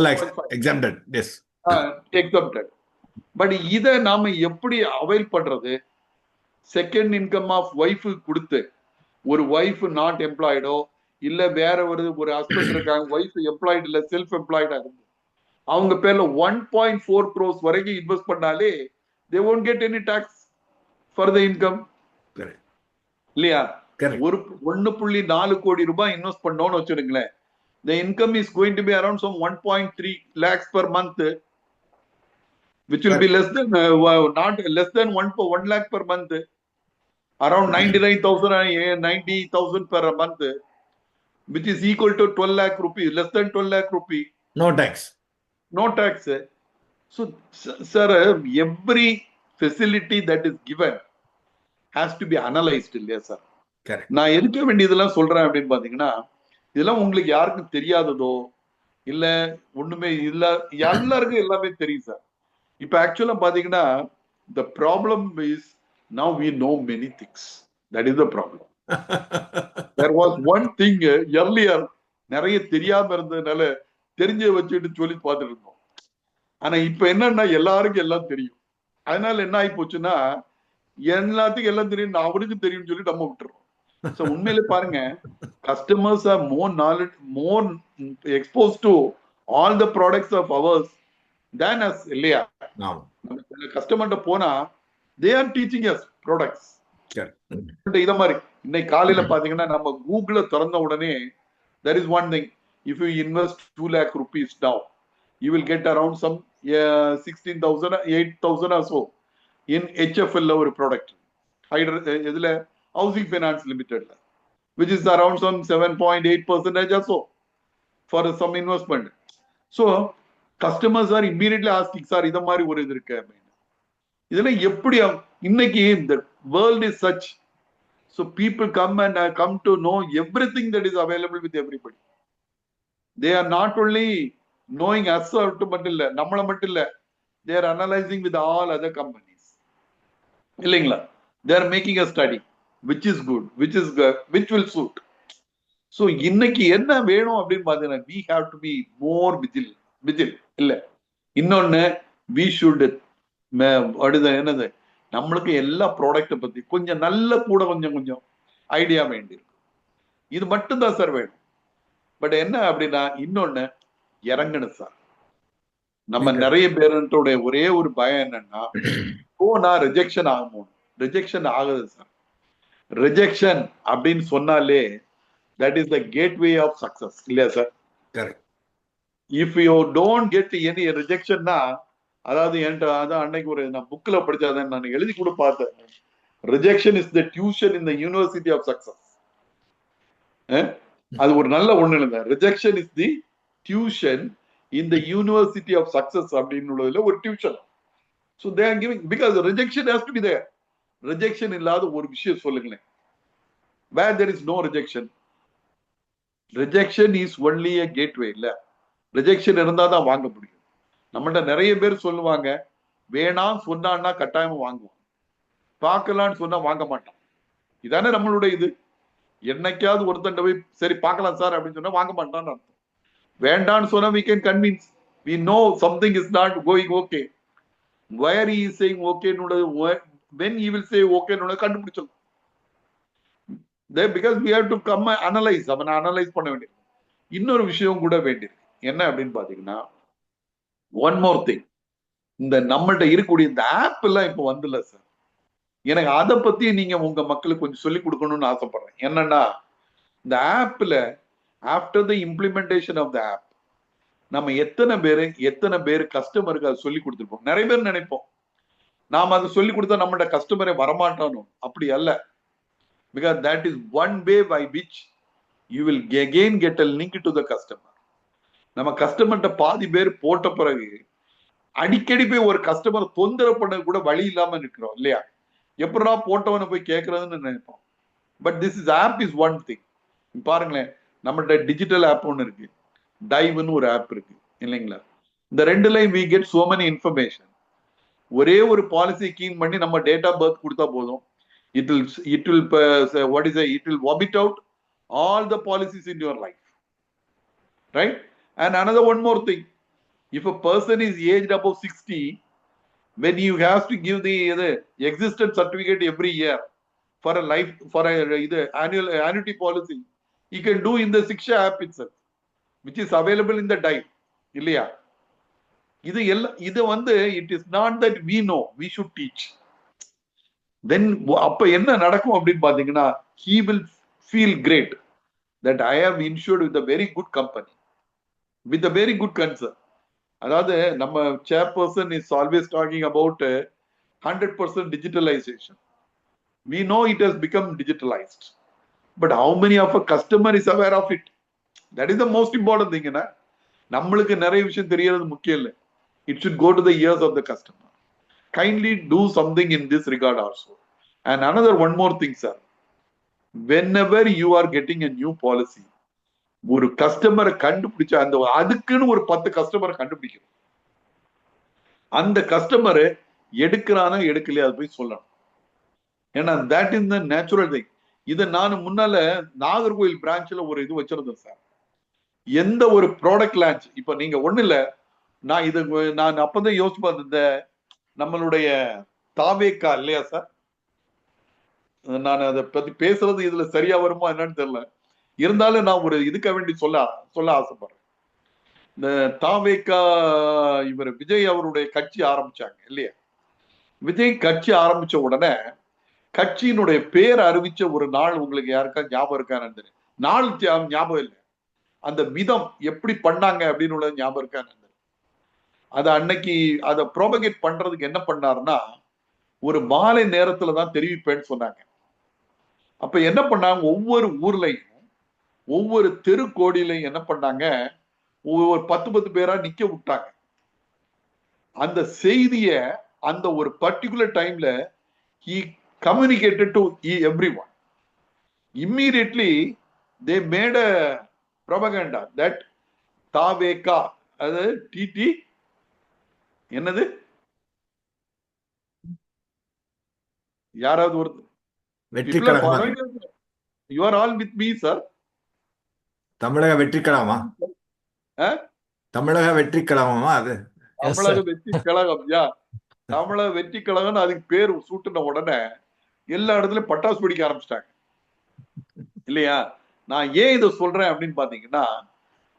lakhs exempted. Yes, exempted. But இத நாம எப்படி அவைல் பண்றது? செகண்ட் இன்கம் ஆஃப் ஒய்ஃப் கொடுத்து, ஒரு ஒய்ஃப் நாட் எம்ப்ளாய்டோ இல்ல வேற ஒரு ஹஸ்பண்ட் இருக்காங்க, ஒய்ஃப் எம்ப்ளாய்டு இல்ல செல்ஃப் எம்ப்ளாய்டா இருந்து அவங்க பேர்ல 1.4 crores வரைக்கும் இன்வெஸ்ட் பண்ணாலே they won't get any tax for the income. இல்லையா? ஒரு 1.4 கோடி ரூபாய் இன்வெஸ்ட் பண்ணோம்னு வச்சிருங்களேன், the income is going to be around some 1.3 lakhs per month, which will be less than not less than 1 lakh per month, around 90,000 per month, which is equal to 12 lakh rupees, less than 12 lakh rupees. no tax. So sir, every facility that is given has to be analyzed இல்லையா sir? நான் எதுக்க வேண்டியதெல்லாம் சொல்றேன் அப்படின்னு பாத்தீங்கன்னா, இதெல்லாம் உங்களுக்கு யாருக்கும் தெரியாததோ இல்ல ஒண்ணுமே இல்ல, எல்லாருக்கும் எல்லாமே தெரியும் சார். இப்ப ஆக்சுவலா பாத்தீங்கன்னா, the problem is now we know many things. That is the problem. There was one thing earlier, நிறைய தெரியாம இருந்ததுனால தெரிஞ்ச வச்சுட்டு சொல்லி பார்த்துட்டு இருந்தோம். ஆனா இப்ப என்னன்னா எல்லாருக்கும் எல்லாம் தெரியும். அதனால என்ன ஆகி போச்சுன்னா, எல்லாத்துக்கும் எல்லாம் தெரியும், அவனுக்கு தெரியும் சொல்லி நம்ம விட்டுறோம். So உண்மையிலே பாருங்க, customers are more knowledge, more exposed to all the products of ours than us இல்லையா? கஸ்டமர்கிட்ட போனா they are teaching us products. இத மாதிரி இன்னைக்கு காலையில பாத்தீங்கன்னா, நம்ம கூகுள திறந்த உடனே there is one thing, if you invest 2 lakh rupees now, you will get around some 16,000, 8,000 or so in HFL ஒரு product. இதுல Housing Finance Limited, which is around some 7.8% or so for some investment. So customers are immediately asking, sir, இத மாதிரி ஒரு இது இருக்கு அப்படின்னு. இதெல்லாம் எப்படி இன்னைக்கு the world is such, so people come and come to know everything that is available with everybody. They are not only knowing us மட்டும் இல்ல, நம்மள மட்டும் இல்ல, they are analyzing with all other companies. இல்லைங்களா? They are making a study which is good, which will suit. So இன்னைக்கு என்ன வேணும் அப்படின்னு பாத்தீங்கன்னா, we have to be more vigilant இல்ல. இன்னொன்னு, we should என்னது, நம்மளுக்கு எல்லா ப்ராடக்ட பத்தி கொஞ்சம் நல்ல கூட கொஞ்சம் ஐடியா வேண்டியிருக்கு. இது மட்டும்தான் சார் வேணும். பட் என்ன அப்படின்னா, இன்னொன்னு இறங்கணும் சார். நம்ம நிறைய பேருடைய ஒரே ஒரு பயம் என்னன்னா, போனா ரிஜெக்ஷன் ஆகும். ரிஜெக்ஷன் ஆகுது சார். ரிஜெக்ஷன் அப்படின்னு சொன்னாலே that is the gateway of success, இல்லையா sir? Correct. If you don't get any rejection னா, அதாவது என்கிட்ட அதான் அன்னைக்கு ஒரு நான் புக்ல படிச்சாதான் நான் எழுதி கூட பார்த்தேன். Rejection is the tuition in the university of success. அது ஒரு நல்ல ஒண்ணு இல்லைங்க. Rejection is the tuition in the university of success அப்படின்னு ஒரு tuition. So they are giving, because rejection has to be there. ரிஜெக்ஷன் இல்லாத ஒரு விஷயம் சொல்லுங்களேன். Where there is no rejection. Rejection is only a gateway. இல்ல, ரிஜெக்ஷன் இருந்தா தான் வாங்க முடியும். நம்மள்ட்ட நிறைய பேர் சொல்லுவாங்க, வேணாம் சொன்னான்னா கட்டாயமா வாங்குவான், பார்க்கலான்னு சொன்னா வாங்க மாட்டான். இதானே நம்மளுடைய இது. என்னைக்காவது ஒருத்தன் போய் சரி பார்க்கலாம் சார் அப்படின்னு சொன்னா வாங்க மாட்டான்னு அர்த்தம். வேண்டான்னு சொன்னா we can convince, we know something is not going okay. Where he is saying okay, when he will say okay கண்டுபிடிச்சோம். Because we have to come and analyze. அவனை அனலைஸ் பண்ண வேண்டியது. இன்னொரு விஷயம் கூட வேண்டியிருக்கு. என்ன அப்படின்னு பாத்தீங்கன்னா, ஒன் மோர் திங், இந்த நம்மள்ட்ட இருக்கக்கூடிய இந்த ஆப் எல்லாம் இப்ப வந்துல சார், எனக்கு அதை பத்தி நீங்க உங்க மக்களுக்கு கொஞ்சம் சொல்லி கொடுக்கணும்னு ஆசைப்படுறேன். என்னன்னா, இந்த ஆப்ல after the implementation of the app நம்ம எத்தனை பேர் கஸ்டமருக்கு அதை சொல்லி கொடுத்துருப்போம். நிறைய பேர் நினைப்போம் நாம அதை சொல்லி கொடுத்தா நம்மளோட கஸ்டமரை வரமாட்டானோ. அப்படி அல்ல. Because that is one way by which you will again get a link to the customer. நம்ம கஸ்டமர்கிட்ட பாதி பேர் போட்ட பிறகு அடிக்கடி போய் ஒரு கஸ்டமர் தொந்தரவு பண்ண கூட வழி இல்லாம இருக்கிறோம் இல்லையா? எப்படா போட்டவனை போய் கேட்கறதுன்னு நினைப்போம். But this is app is one thing. பாருங்களேன், நம்மள்ட்ட டிஜிட்டல் ஆப் ஒன்று இருக்கு, டைவ்னு ஒரு ஆப் இருக்கு இல்லைங்களா? இந்த ரெண்டுலையும் we get so many information. ஒரே ஒரு பாலிசி கீன் பண்ணி நம்ம டேட் ஆஃப் பர்த் கொடுத்தா போதும். It will vomit out all the policies in your life, right? And another one more thing, if a person is aged above 60, when you have to give the existence certificate every year for a annuity policy, you can do in the Shiksha app itself, which is available in the Dive, இல்லையா? இது வந்து it is not that we know, we should teach. Then அப்ப என்ன நடக்கும் அப்படின்னு பாத்தீங்கன்னா, he will feel great that I have insured with a very good company, with a very good concern. அதாவது நம்ம chairperson is always talking about 100% digitalization. We know it has become digitalized, but how many of a customer is aware of it? That is the most important thing. நம்மளுக்கு நிறைய விஷயம் தெரியறது முக்கியம் இல்லை. It should go to the ears of the customer. Kindly do something in this regard also. And another one more thing, sir. Whenever you are getting a new policy, ஒரு கஸ்டமரை கண்டுபிடிச்ச அதுக்குன்னு ஒரு 10 கஸ்டமரை கண்டுபிடிக்கும். அந்த கஸ்டமரை எடுக்கிறானா எடுக்கலையா அது போய் சொல்லணும். ஏன்னா that is the natural thing. இதை நான் முன்னால நாகர்கோவில் பிரான்ச்ல ஒரு இது வச்சிருந்தேன் சார். எந்த ஒரு ப்ராடக்ட் லான்ச், இப்ப நீங்க ஒண்ணு இல்ல, நான் அப்பதான் யோசிச்சு பார்த்தேன், நம்மளுடைய தாவேக்கா இல்லையா சார், நான் அதை பத்தி பேசுறது இதுல சரியா வருமா என்னன்னு தெரியல, இருந்தாலும் நான் ஒரு இதுக்க வேண்டி சொல்ல ஆசைப்படுறேன். இந்த தாவேக்கா இவர் விஜய் அவருடைய கட்சி ஆரம்பிச்சாங்க இல்லையா? விஜய் கட்சி ஆரம்பிச்ச உடனே கட்சியினுடைய பேர் அறிவிச்ச ஒரு நாள் உங்களுக்கு யாருக்கா ஞாபகம் இருக்கான்னு? நாள் ஞாபகம் இல்லை, அந்த விதம் எப்படி பண்ணாங்க அப்படின்னு ஞாபகம் இருக்கான்னு? அதை அன்னைக்கு அதை ப்ரோபகேட் பண்றதுக்கு என்ன பண்ணாருன்னா ஒரு மாலை நேரத்துல தான் தெரிவிப்பேன்னு சொன்னாங்க. அப்ப என்ன பண்ணாங்க, ஒவ்வொரு ஊர்லயும் ஒவ்வொரு தெரு கோடியிலையும் என்ன பண்ணாங்க, ஒவ்வொரு 10 பேரா நிக்க விட்டாங்க. அந்த செய்திய அந்த ஒரு பர்டிகுலர் டைம்ல he communicated to everyone. Immediately they made a propaganda that தாவேகா, அது டிடி என்னது, யாராவது ஒரு வெற்றி people are கழகமா? following us. You are all with me, sir. தமிழக வெற்றி கழகமா? அஹ்? தமிழக வெற்றி கழகமா அது? Yes, தமிழக sir. வெற்றி கழகம். யா, தமிழக வெற்றி கழகம்னு அதுக்கு பேர் சூட்டின உடனே எல்லா இடத்துலயும் பட்டாசு வெடிக்க ஆரம்பிச்சிட்டாங்க இல்லையா? நான் ஏன் இதை சொல்றேன் அப்படின்னு பாத்தீங்கன்னா,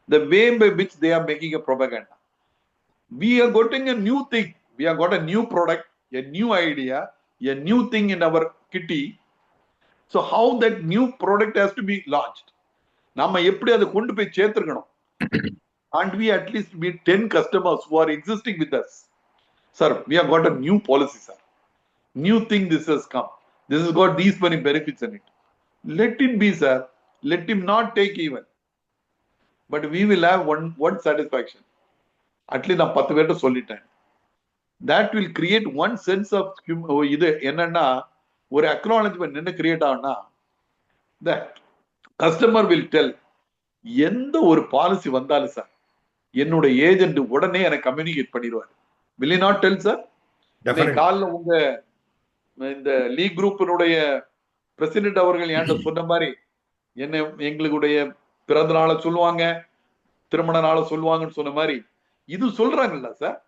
the way by which they are making a propaganda. We are getting a new thing. We have got a new product, a new idea, a new thing in our kitty. So how that new product has to be launched? நாம எப்படி அதை கொண்டு போய் சேர்த்துக்கணும்? And we at least meet 10 customers who are existing with us. Sir, we have got a new policy, sir. New thing this has come. This has got these many benefits in it. Let him be, sir. Let him not take even. But we will have one satisfaction. At least நான் 10 பேர்ட்ட சொல்லிட்டேன். That will create one sense of இது என்னன்னா ஒரு acknowledgement என்ன create ஆகும்னா, that customer will tell, எந்த ஒரு பாலிசி வந்தாலும் சார் என்னோட ஏஜென்ட் உடனே எனக்கு கம்யூனிகேட் பண்ணிடுவார். will you not tell, sir? Definitely. காலைல உங்க இந்த லீக் குரூப்பினுடைய பிரசிடென்ட் அவர்கள் என்கிட்ட சொன்ன மாதிரி என்ன எங்களுடைய பிறந்த நாளை சொல்லுவாங்க, திருமண நாளை சொல்லுவாங்கன்னு சொன்ன மாதிரி இது சொல்றாங்கல்ல சார்,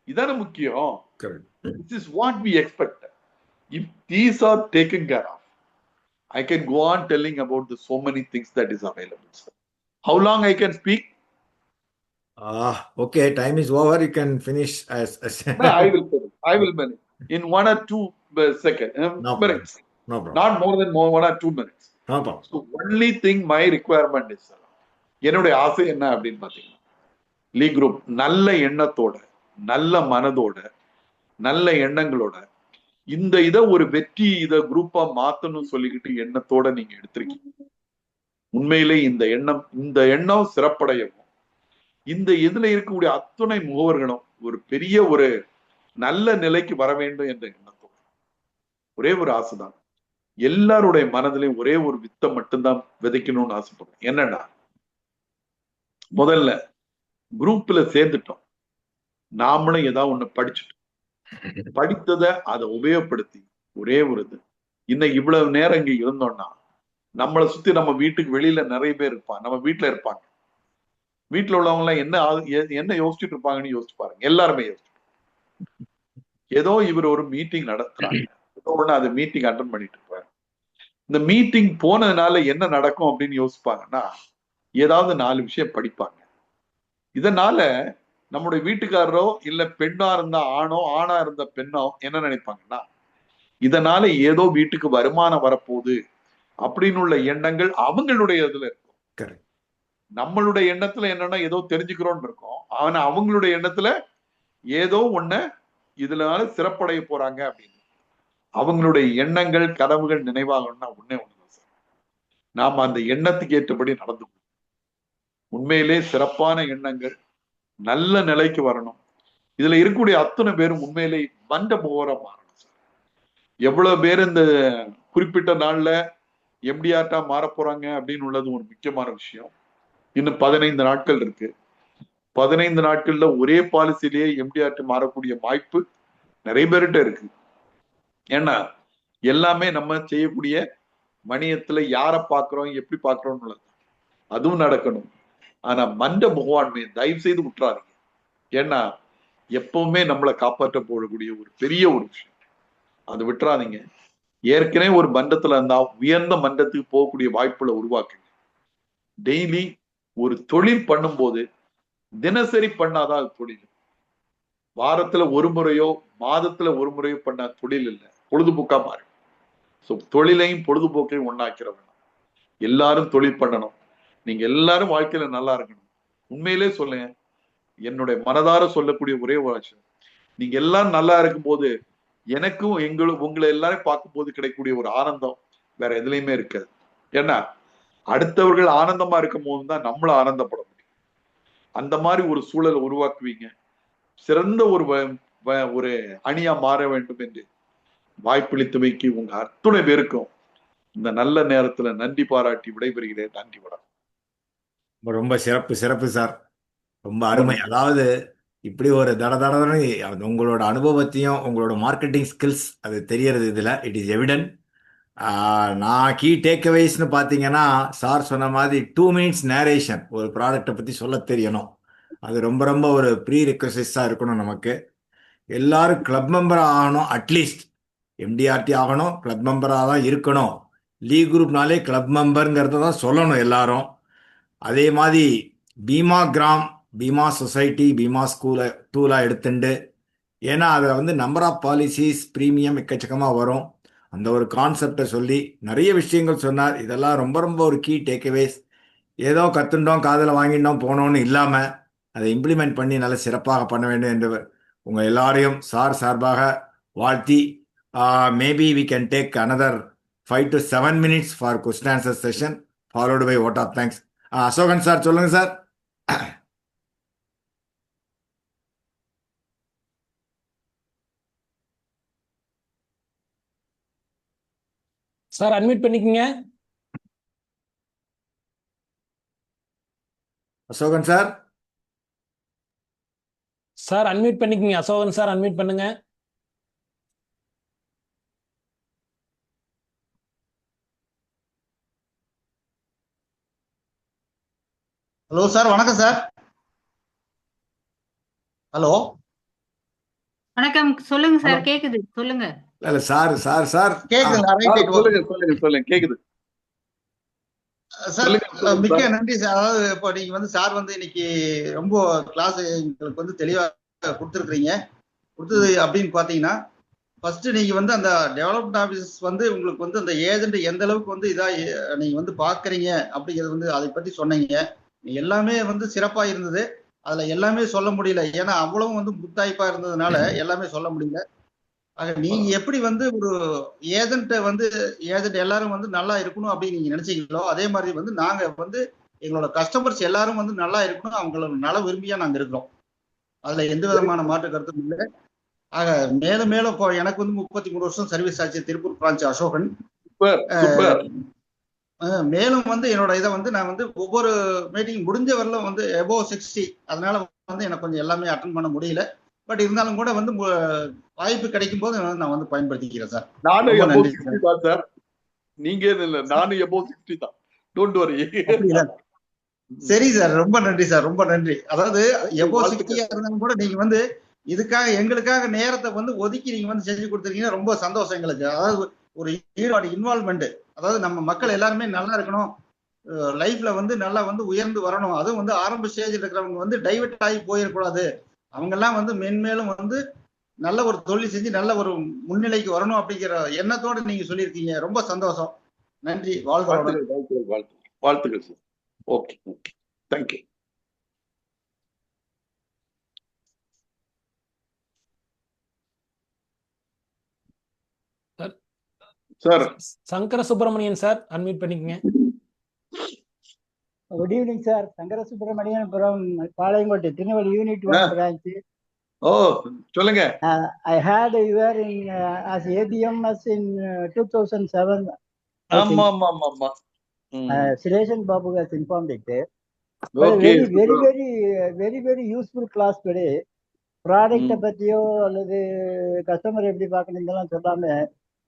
இதான முக்கியம். Correct. This is what we expect. If these are taken care of, I can go on telling about the so many things that is available, sir. How long I can speak? Okay, time is over. You can finish as No, I will finish. I will finish in 1 or 2 seconds, No minutes. no problem. Not more than 1 or 2 minutes. No problem. So only thing my requirement is, sir. என்னுடைய ஆசை என்ன அப்படின்னு பாத்தீங்கன்னா, league group நல்ல எண்ணத்தோட, நல்ல மனதோட, நல்ல எண்ணங்களோட இந்த இதை ஒரு வெற்றி இத குரூப்பா மாத்தணும்னு சொல்லிக்கிட்டு எண்ணத்தோட நீங்க எடுத்திருக்கீங்க. உண்மையிலே இந்த எண்ணம் சிறப்படையவும், இந்த இதுல இருக்கக்கூடிய அத்துணை முகவர்களும் ஒரு பெரிய ஒரு நல்ல நிலைக்கு வர வேண்டும் என்ற எண்ணத்தோட ஒரே ஒரு ஆசைதான். எல்லாருடைய மனதிலையும் ஒரே ஒரு வித்தை மட்டும்தான் விதைக்கணும்னு ஆசைப்படுறேன். என்னன்னா, முதல்ல குரூப்ல சேர்ந்துட்டோம், நாமளும் ஏதாவது ஒண்ணு படிச்சுட்டோம், படித்ததை அதை உபயோகப்படுத்தி ஒரே ஒரு இது, இன்னும் இவ்வளவு நேரம் இங்க இருந்தோம்னா நம்மளை சுத்தி நம்ம வீட்டுக்கு வெளியில நிறைய பேர் இருப்பாங்க, நம்ம வீட்டுல இருப்பாங்க. வீட்டுல உள்ளவங்க எல்லாம் என்ன யோசிச்சுட்டு இருப்பாங்கன்னு யோசிச்சு பாருங்க. எல்லாருமே யோசிச்சு, ஏதோ இவர் ஒரு மீட்டிங் நடத்துறாங்க, ஏதோ ஒண்ணு அது மீட்டிங் அட்டன் பண்ணிட்டு இருப்பாரு. இந்த மீட்டிங் போனதுனால என்ன நடக்கும் அப்படின்னு யோசிப்பாங்கன்னா, ஏதாவது 4 விஷயம் படிப்பாங்க. இதனால நம்முடைய வீட்டுக்காரரோ இல்ல பெண்ணா இருந்தா ஆணோ, ஆணா இருந்த பெண்ணோ என்ன நினைப்பாங்கன்னா, இதனால ஏதோ வீட்டுக்கு வருமானம் வரப்போகுது அப்படின்னு உள்ள எண்ணங்கள் அவங்களுடைய இதுல இருக்கும். Correct. நம்மளுடைய எண்ணத்துல என்னன்னா ஏதோ தெரிஞ்சுக்கிறோம்னு இருக்கும், ஆனா அவங்களுடைய எண்ணத்துல ஏதோ ஒண்ணு இதனால சிறப்படைய போறாங்க அப்படின்னு. அவங்களுடைய எண்ணங்கள் கனவுகள் நினைவாகணும்னா ஒண்ணே ஒண்ணுதான் சார், நாம அந்த எண்ணத்துக்கு ஏற்றபடி நடந்து உண்மையிலே சிறப்பான எண்ணங்கள் நல்ல நிலைக்கு வரணும். இதுல இருக்கக்கூடிய அத்தனை பேரும் உண்மையிலே மண்ட முகவரா மாறணும் சார். எவ்வளவு பேர் இந்த குறிப்பிட்ட நாள்ல எம்டிஆர்டா மாற போறாங்க அப்படின்னு உள்ளது ஒரு முக்கியமான விஷயம். இன்னும் 15 நாட்கள் இருக்கு. 15 நாட்கள்ல ஒரே பாலிசிலேயே எம்டிஆர்டி மாறக்கூடிய வாய்ப்பு நிறைய பேர்கிட்ட இருக்கு. ஏன்னா எல்லாமே நம்ம செய்யக்கூடிய வணிகத்துல யாரை பாக்குறோம், எப்படி பாக்குறோம் உள்ளது, அதுவும் நடக்கணும். ஆனா மண்ட முகவாண்மையை தயவு செய்து விட்டுறாதீங்க. ஏன்னா எப்பவுமே நம்மளை காப்பாற்ற போடக்கூடிய ஒரு பெரிய ஒரு விஷயம், அது விட்டுறாதீங்க. ஏற்கனவே ஒரு மன்றத்துல இருந்தா உயர்ந்த மன்றத்துக்கு போகக்கூடிய வாய்ப்புகளை உருவாக்குங்க. டெய்லி ஒரு தொழில் பண்ணும்போது தினசரி பண்ணாதான் அது தொழில். வாரத்துல ஒரு முறையோ மாதத்துல ஒரு முறையோ பண்ண தொழில் இல்லை, பொழுதுபோக்கா மாறும். ஸோ தொழிலையும் பொழுதுபோக்கையும் ஒண்ணாக்கிற வேணும். எல்லாரும் தொழில் பண்ணணும், நீங்க எல்லாரும் வாழ்க்கையில நல்லா இருக்கணும். உண்மையிலே சொல்லுங்க, என்னுடைய மனதார சொல்லக்கூடிய ஒரே ஒரு விஷயம், நீங்க எல்லாம் நல்லா இருக்கும்போது எனக்கும் உங்களை எல்லாரும் பார்க்கும்போது கிடைக்கக்கூடிய ஒரு ஆனந்தம் வேற எதுலையுமே இருக்காது. ஏன்னா அடுத்தவர்கள் ஆனந்தமா இருக்கும் போது தான் நம்மளும் ஆனந்தப்பட முடியும். அந்த மாதிரி ஒரு சூழலை உருவாக்குவீங்க. சிறந்த ஒரு அணியா மாற வேண்டும் என்று வாய்ப்பளித்தமைக்கு உங்க அத்துணை பேருக்கும் இந்த நல்ல நேரத்துல நன்றி பாராட்டி விடைபெறுகிறேன். நன்றி வணக்கம். ரொம்ப சிறப்பு சிறப்பு சார், ரொம்ப அருமை. அதாவது இப்படி ஒரு தடதடன்னு உங்களோட அனுபவத்தையும் உங்களோட மார்க்கெட்டிங் ஸ்கில்ஸ் அது தெரியறது இதுல இட் இஸ் எவிடென்ட். நான் கீ டேக்அவேஸ்னு பார்த்தீங்கன்னா சார் சொன்ன மாதிரி 2 minutes நேரேஷன் ஒரு ப்ராடக்டை பற்றி சொல்ல தெரியணும். அது ரொம்ப ரொம்ப ஒரு ப்ரீ ரிக்வசிஸ்டாக இருக்கணும். நமக்கு எல்லாரும் கிளப் மெம்பர் ஆகணும், அட்லீஸ்ட் எம்டிஆர்டி ஆகணும், கிளப் மெம்பராக தான் இருக்கணும். லீக் குரூப்னாலே கிளப் மெம்பருங்கிறத தான் சொல்லணும் எல்லாரும். அதே மாதிரி பீமா கிராம், பீமா சொசைட்டி, பீமா ஸ்கூலை டூலாக எடுத்துண்டு, ஏன்னா அதில் வந்து நம்பர் ஆஃப் பாலிசிஸ் ப்ரீமியம் எக்கச்சக்கமாக வரும். அந்த ஒரு கான்செப்டை சொல்லி நிறைய விஷயங்கள் சொன்னார். இதெல்லாம் ரொம்ப ரொம்ப ஒரு கீ டேக்அவேஸ். ஏதோ கற்றுண்டோம், காதில் வாங்கிட்டோம் போனோன்னு இல்லாமல் அதை இம்ப்ளிமெண்ட் பண்ணி நல்ல சிறப்பாக பண்ண வேண்டும் என்று உங்கள் எல்லாரையும் சார் சார்பாக வாழ்த்தி, maybe we can take another 5 to 7 minutes for question answer session followed by vote of thanks. Ashokan sir சொல்லுங்க சார். சார் அட்மிட் பண்ணிக்கங்க. அசோகன் சார். சார் அட்மிட் பண்ணிக்கங்க. அசோகன் சார் அட்மிட் பண்ணுங்க. ஹலோ சார், வணக்கம் சார். ஹலோ வணக்கம், சொல்லுங்க சார். கேக்குது, சொல்லுங்க. இல்ல சார் சார் சார் கேக்குதுங்களா? சொல்லுங்க கேக்குது சார் சொல்லுங்க மிக்க சார். நன்றி சார். அதாவது இப்போ நீங்க வந்து சார் வந்து இன்னைக்கு ரொம்ப கிளாஸ் எங்களுக்கு வந்து தெளிவா கொடுத்துருக்கீங்க. கொடுத்தது அப்படின்னு பாத்தீங்கன்னா, ஃபர்ஸ்ட் நீங்க வந்து அந்த டெவலப்மெண்ட் ஆபீஸ் வந்து உங்களுக்கு வந்து அந்த ஏஜென்ட் எந்த அளவுக்கு வந்து இதா நீங்க வந்து பாக்குறீங்க அப்படிங்கிறது வந்து அதை பத்தி சொன்னீங்க. எல்லாமே வந்து சிறப்பா இருந்தது. அதுல எல்லாமே சொல்ல முடியல, ஏன்னா அவ்வளவும் வந்து முத்தாய்ப்பா இருந்ததுனால எல்லாமே சொல்ல முடியல. ஆக நீங்க எப்படி வந்து ஒரு ஏஜென்ட் எல்லாரும் வந்து நல்லா இருக்கணும் அப்படின்னு நீங்க நினைச்சீங்களோ, அதே மாதிரி வந்து நாங்க வந்து எங்களோட கஸ்டமர்ஸ் எல்லாரும் வந்து நல்லா இருக்கணும், அவங்களோட நல விரும்பியா நாங்க இருக்கிறோம். அதுல எந்த விதமான மாற்று கருத்தும் இல்லை. ஆக மேலும் மேலும் இப்போ எனக்கு வந்து 33 வருஷம் சர்வீஸ் ஆச்சு, திருப்பூர் பிரான்ச் அசோகன். மேலும் வந்து என்னோட இதை வந்து நான் வந்து ஒவ்வொரு மீட்டிங் முடிஞ்ச வரலும் வந்து எபோவ் 60, அதனால வந்து எனக்கு கொஞ்சம் எல்லாமே அட்டன் பண்ண முடியல. பட் இருந்தாலும் கூட வந்து வாய்ப்பு கிடைக்கும் போது நான் வந்து பயன்படுத்திக்கிறேன் சார். நானும் எபோவ் 60 தான் சார். நீங்க இல்ல, நானும் எபோவ் 60 தான். Don't worry. சரி சார், ரொம்ப நன்றி சார், ரொம்ப நன்றி. அதாவது எபோவ் 60 இருந்தாலும் கூட நீங்க வந்து இதுக்காக எங்களுக்காக நேரத்தை வந்து ஒதுக்கி நீங்க வந்து செஞ்சு கொடுத்துருக்கீங்கன்னா ரொம்ப சந்தோஷம் எங்களுக்கு. அதாவது ஒரு ஈடுபாடு, இன்வால்மெண்ட். அதாவது நம்ம மக்கள் எல்லாருமே நல்லா இருக்கணும், லைஃப்ல வந்து நல்லா வந்து உயர்ந்து வரணும். அதுவும் வந்து ஆரம்ப ஸ்டேஜில் இருக்கிறவங்க வந்து டைவர்ட் ஆகி போயிடக்கூடாது. அவங்க எல்லாம் வந்து மென்மேலும் வந்து நல்ல ஒரு தொழில் செஞ்சு நல்ல ஒரு முன்னிலைக்கு வரணும் அப்படிங்கிற எண்ணத்தோடு நீங்க சொல்லியிருக்கீங்க. ரொம்ப சந்தோஷம். நன்றி. வாழ்த்துக்கள் sir. Okay, thank you sir. Sankara Subramanian sir admit பண்ணிக்கங்க. Good evening, sir. Sankara Subramanian from Palayangottu, Tinuvali Unit 1 branch. சொல்லுங்க. I had your as ABMS in 2007. ஆமா. Suresh Babu has informed it. Very useful class today. Product பத்தியோ அல்லது customer எப்படி பார்க்கணும் இதெல்லாம் சொல்லாம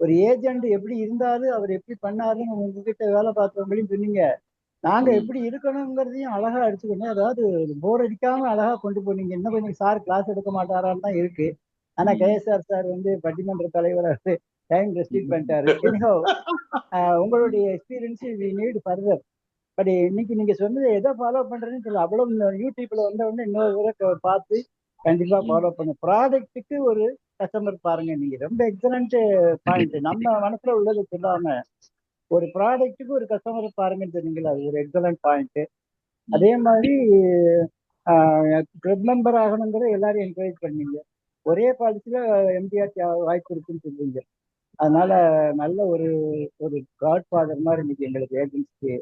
ஒரு ஏஜென்ட் எப்படி இருந்தாரு, அவர் எப்படி பண்ணாருன்னு உங்ககிட்ட வேலை பார்த்தவங்களையும் சொன்னீங்க. நாங்க எப்படி இருக்கணுங்கிறதையும் அழகா அடிச்சுக்கணும். அதாவது போர் அடிக்காம அழகா கொண்டு போனீங்க. இன்னும் கொஞ்சம் சார் கிளாஸ் எடுக்க மாட்டாரான்னு தான் இருக்கு. ஆனா கேஎஸ்ஆர் சார் வந்து பட்டிமன்ற தலைவர் டைம் ரெஸ்ட்ரிக்ட் பண்ணிட்டாரு. உங்களுடைய experience we need further. But இன்னைக்கு நீங்க சொன்னது எதை ஃபாலோ பண்றதுன்னு தெரியல. அவ்வளவு யூடியூப்ல வந்த உடனே இன்னொரு தடவை பார்த்து கண்டிப்பா ஃபாலோ பண்ணு. ப்ராடக்ட்டுக்கு ஒரு கஸ்டமர் பாருங்க. நீங்க ரொம்ப எக்ஸலண்ட் பாயிண்ட். நம்ம மனசுல உள்ளது சொல்லாம ஒரு ப்ராடக்ட்டுக்கு ஒரு கஸ்டமர் பாருங்கன்னு சொன்னீங்களா, அது ஒரு எக்ஸலண்ட் பாயிண்ட். அதே மாதிரி கிளப் மெம்பர் ஆகணுங்கிற எல்லாரும் என்கரேஜ் பண்ணீங்க. ஒரே பாலிசியில எம்ஜிஆர் வாய்ப்பு இருக்குன்னு சொல்றீங்க. அதனால நல்ல ஒரு ஒரு காட் ஃபாதர் மாதிரி இன்னைக்கு எங்களுக்கு ஏஜென்சிக்கு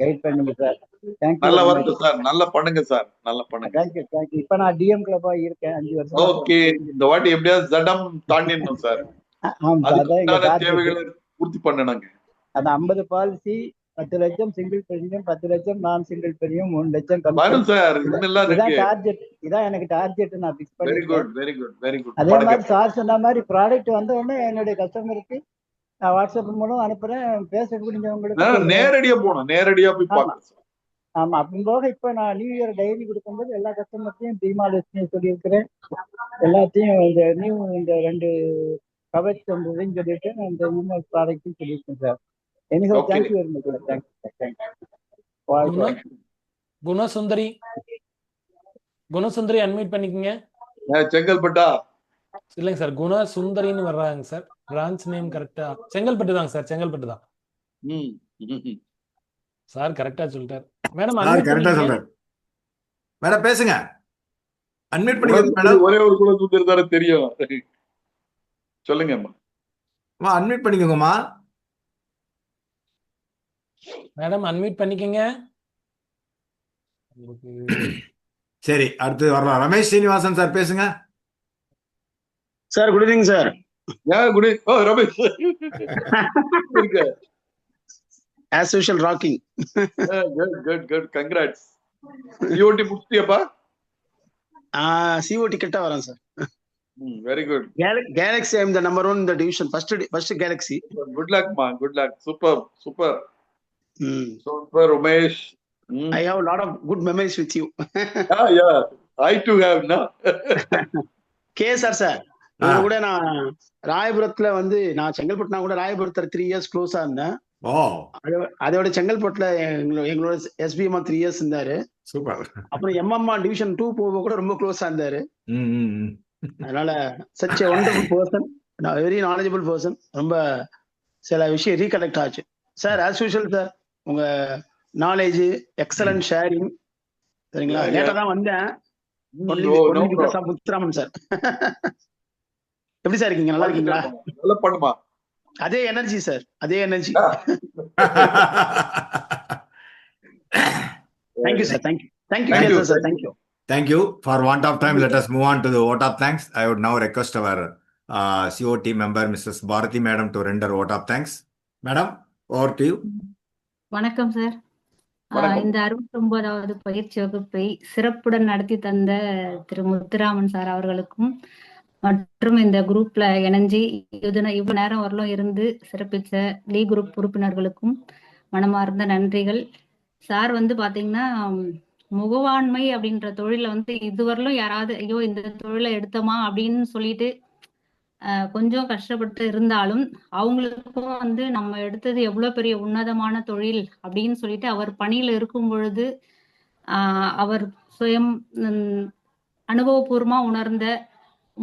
கைட் பண்ணுங்க சார். தேங்க்யூ நல்ல வெரி ஒர்க் மச். சார், நல்லா பண்ணுங்க சார், நல்லா பண்ணுங்க. தேங்க்யூ. இப்ப நான் டிஎம் கிளப்பா இருக்கேன் 5 வருஷமா. ஓகே, இந்த வாட்டி எப்படியாவது ஜடம் தாண்டிடணும் சார். ஆமா சார், அதான் எங்க அதுக்குண்டான டார்கெட். தேவைகளை பூர்த்தி பண்ணணுங்க. அந்த 50 பாலிசி 10 லட்சம் சிங்கிள் பிரீமியம், 10 லட்சம் நான் சிங்கிள் பிரீமியம், 3 லட்சம் வரும் கமிஷன். சார், இன்னெல்லாம் இதான் இருக்கு. டார்கெட், இதான் எனக்கு டார்கெட் நான் ஃபிக்ஸ் வெரி பண்ணிருக்கேன். Good, very good, very good. அதே மாதிரி சார் சொன்ன மாதிரி ப்ராடக்ட் வந்த உடனே என்னுடைய கஸ்டமருக்கு நான் வாட்ஸ்அப் மூலம் அனுப்புறேன். பேச முடிஞ்சவங்களுக்கு சொல்றேன். நேரடியா போகணும், நேரடியா போய் ஆமா பார்க்கணும் சார். ஆமா. அப்படி போக இப்ப நான் நியூ இயர் டைரி கொடுக்கும்போது எல்லா கஸ்டமர்த்தையும் தீமாலட்சுமி சொல்லியிருக்கிறேன். எல்லாத்தையும் இந்த இந்த 2 கவர்ஸ் வந்ததுன்னு சொல்லிட்டு அந்த இமெயில் ப்ராடக்ட்டும் சொல்லியிருக்கேன் sir. Anyhow Okay. Thank you very much sir. Thank you. Gunasundari Gunasundari unmute பண்ணிக்கங்க. செங்கல்பட்டா? இல்லைங்க சார், குணசுந்தரின்னு வர்றாங்க சார். பிரான்ச் நேம் கரெக்டா செங்கல்பட்டு தாங்க சார், செங்கல்பட்டு தான் ம், ம், ம். சார். கரெக்டா சொல்லிட்டார் மேடம். சார் unmute கரெக்டா பண்ணிக்கங்க. சொல்றாரு. மேடம் பேசுங்க, அன்மியூட் பண்ணிக்கோங்க மேடம். ஒரே ஒரு குலசுந்தர் தானே தெரியும். சொல்லுங்கம்மா. அன்மியூட் பண்ணிக்கோங்கம்மா. மேடம் அன்மியூட் பண்ணிக்கங்க. சரி, அடுத்து வரலாம். ரமேஷ் ஸ்ரீனிவாசன் சார் பேசுங்க. Sir good evening sir. Ramesh as usual rocking. Good good, congrats. COT முடிச்சிட்டியாப்பா? சிஓடி கிட்ட வரேன் sir. Very good. Galaxy I am the number 1 in the division. first Galaxy. Good luck மா, good luck. Super super super Umesh. I have a lot of good memories with you. Yeah, I too have now. KSR sir, உங்க கூட நான் ராயபுரத்துல வந்து நான் செங்கல்பட்டுனா கூட ராயபுரத்துல 3 years க்ளோஸா இருந்தேன். ஓ அதோட செங்கல்பட்டுல எங்களோட எஸ்பிஎம் 3 years இருந்தாரு. சூப்பர். அப்புறம் எம்எம்ஆ டிவிஷன் 2 போக கூட ரொம்ப க்ளோஸா இருந்தாரு. ம். அதனால such a wonderful person, very knowledgeable person. ரொம்ப சில விஷயம் ரீகலெக்ட் ஆச்சு சார். ஆஸ் யூஷுவல் சார், உங்க நாலேஜ் எக்ஸலன்ட் ஷேரிங். சரிங்களா? லேட்டா தான் வந்தேன். முத்துராமன் சார் எப்படி சார் இருக்கீங்க? நல்லா இருக்கீங்களா? நல்லா பண்ணுமா. அதே எனர்ஜி சார், அதே energy. Thank you sir. Thank you sir. Thank you. Thank you. For want of time, let us move on to the vote of thanks. I would now request our COT member, Mrs. Bharati Madam, to render vote of thanks. Madam, over to you. வணக்கம் sir. இந்த 69வது பயிற்சி வகுப்பை சிறப்புடன் நடத்தி தந்த திரு Muthuraman sir அவர்களுக்கும் மற்றும் இந்த குரூப்ல இணைஞ்சி இவ்வளவு நேரம் வரலும் இருந்து சிறப்பிச்ச லீ குரூப் உறுப்பினர்களுக்கும் மனமார்ந்த நன்றிகள். சார் வந்து பாத்தீங்கன்னா முகவாண்மை அப்படின்ற தொழில வந்து இதுவரையிலும் யாராவது ஐயோ இந்த தொழிலை எடுத்தோமா அப்படின்னு சொல்லிட்டு கொஞ்சம் கஷ்டப்பட்டு இருந்தாலும் அவங்களுக்கும் வந்து நம்ம எடுத்தது எவ்வளவு பெரிய உன்னதமான தொழில் அப்படின்னு சொல்லிட்டு அவர் பணியில இருக்கும் பொழுது அவர் சுயம் அனுபவபூர்வமா உணர்ந்த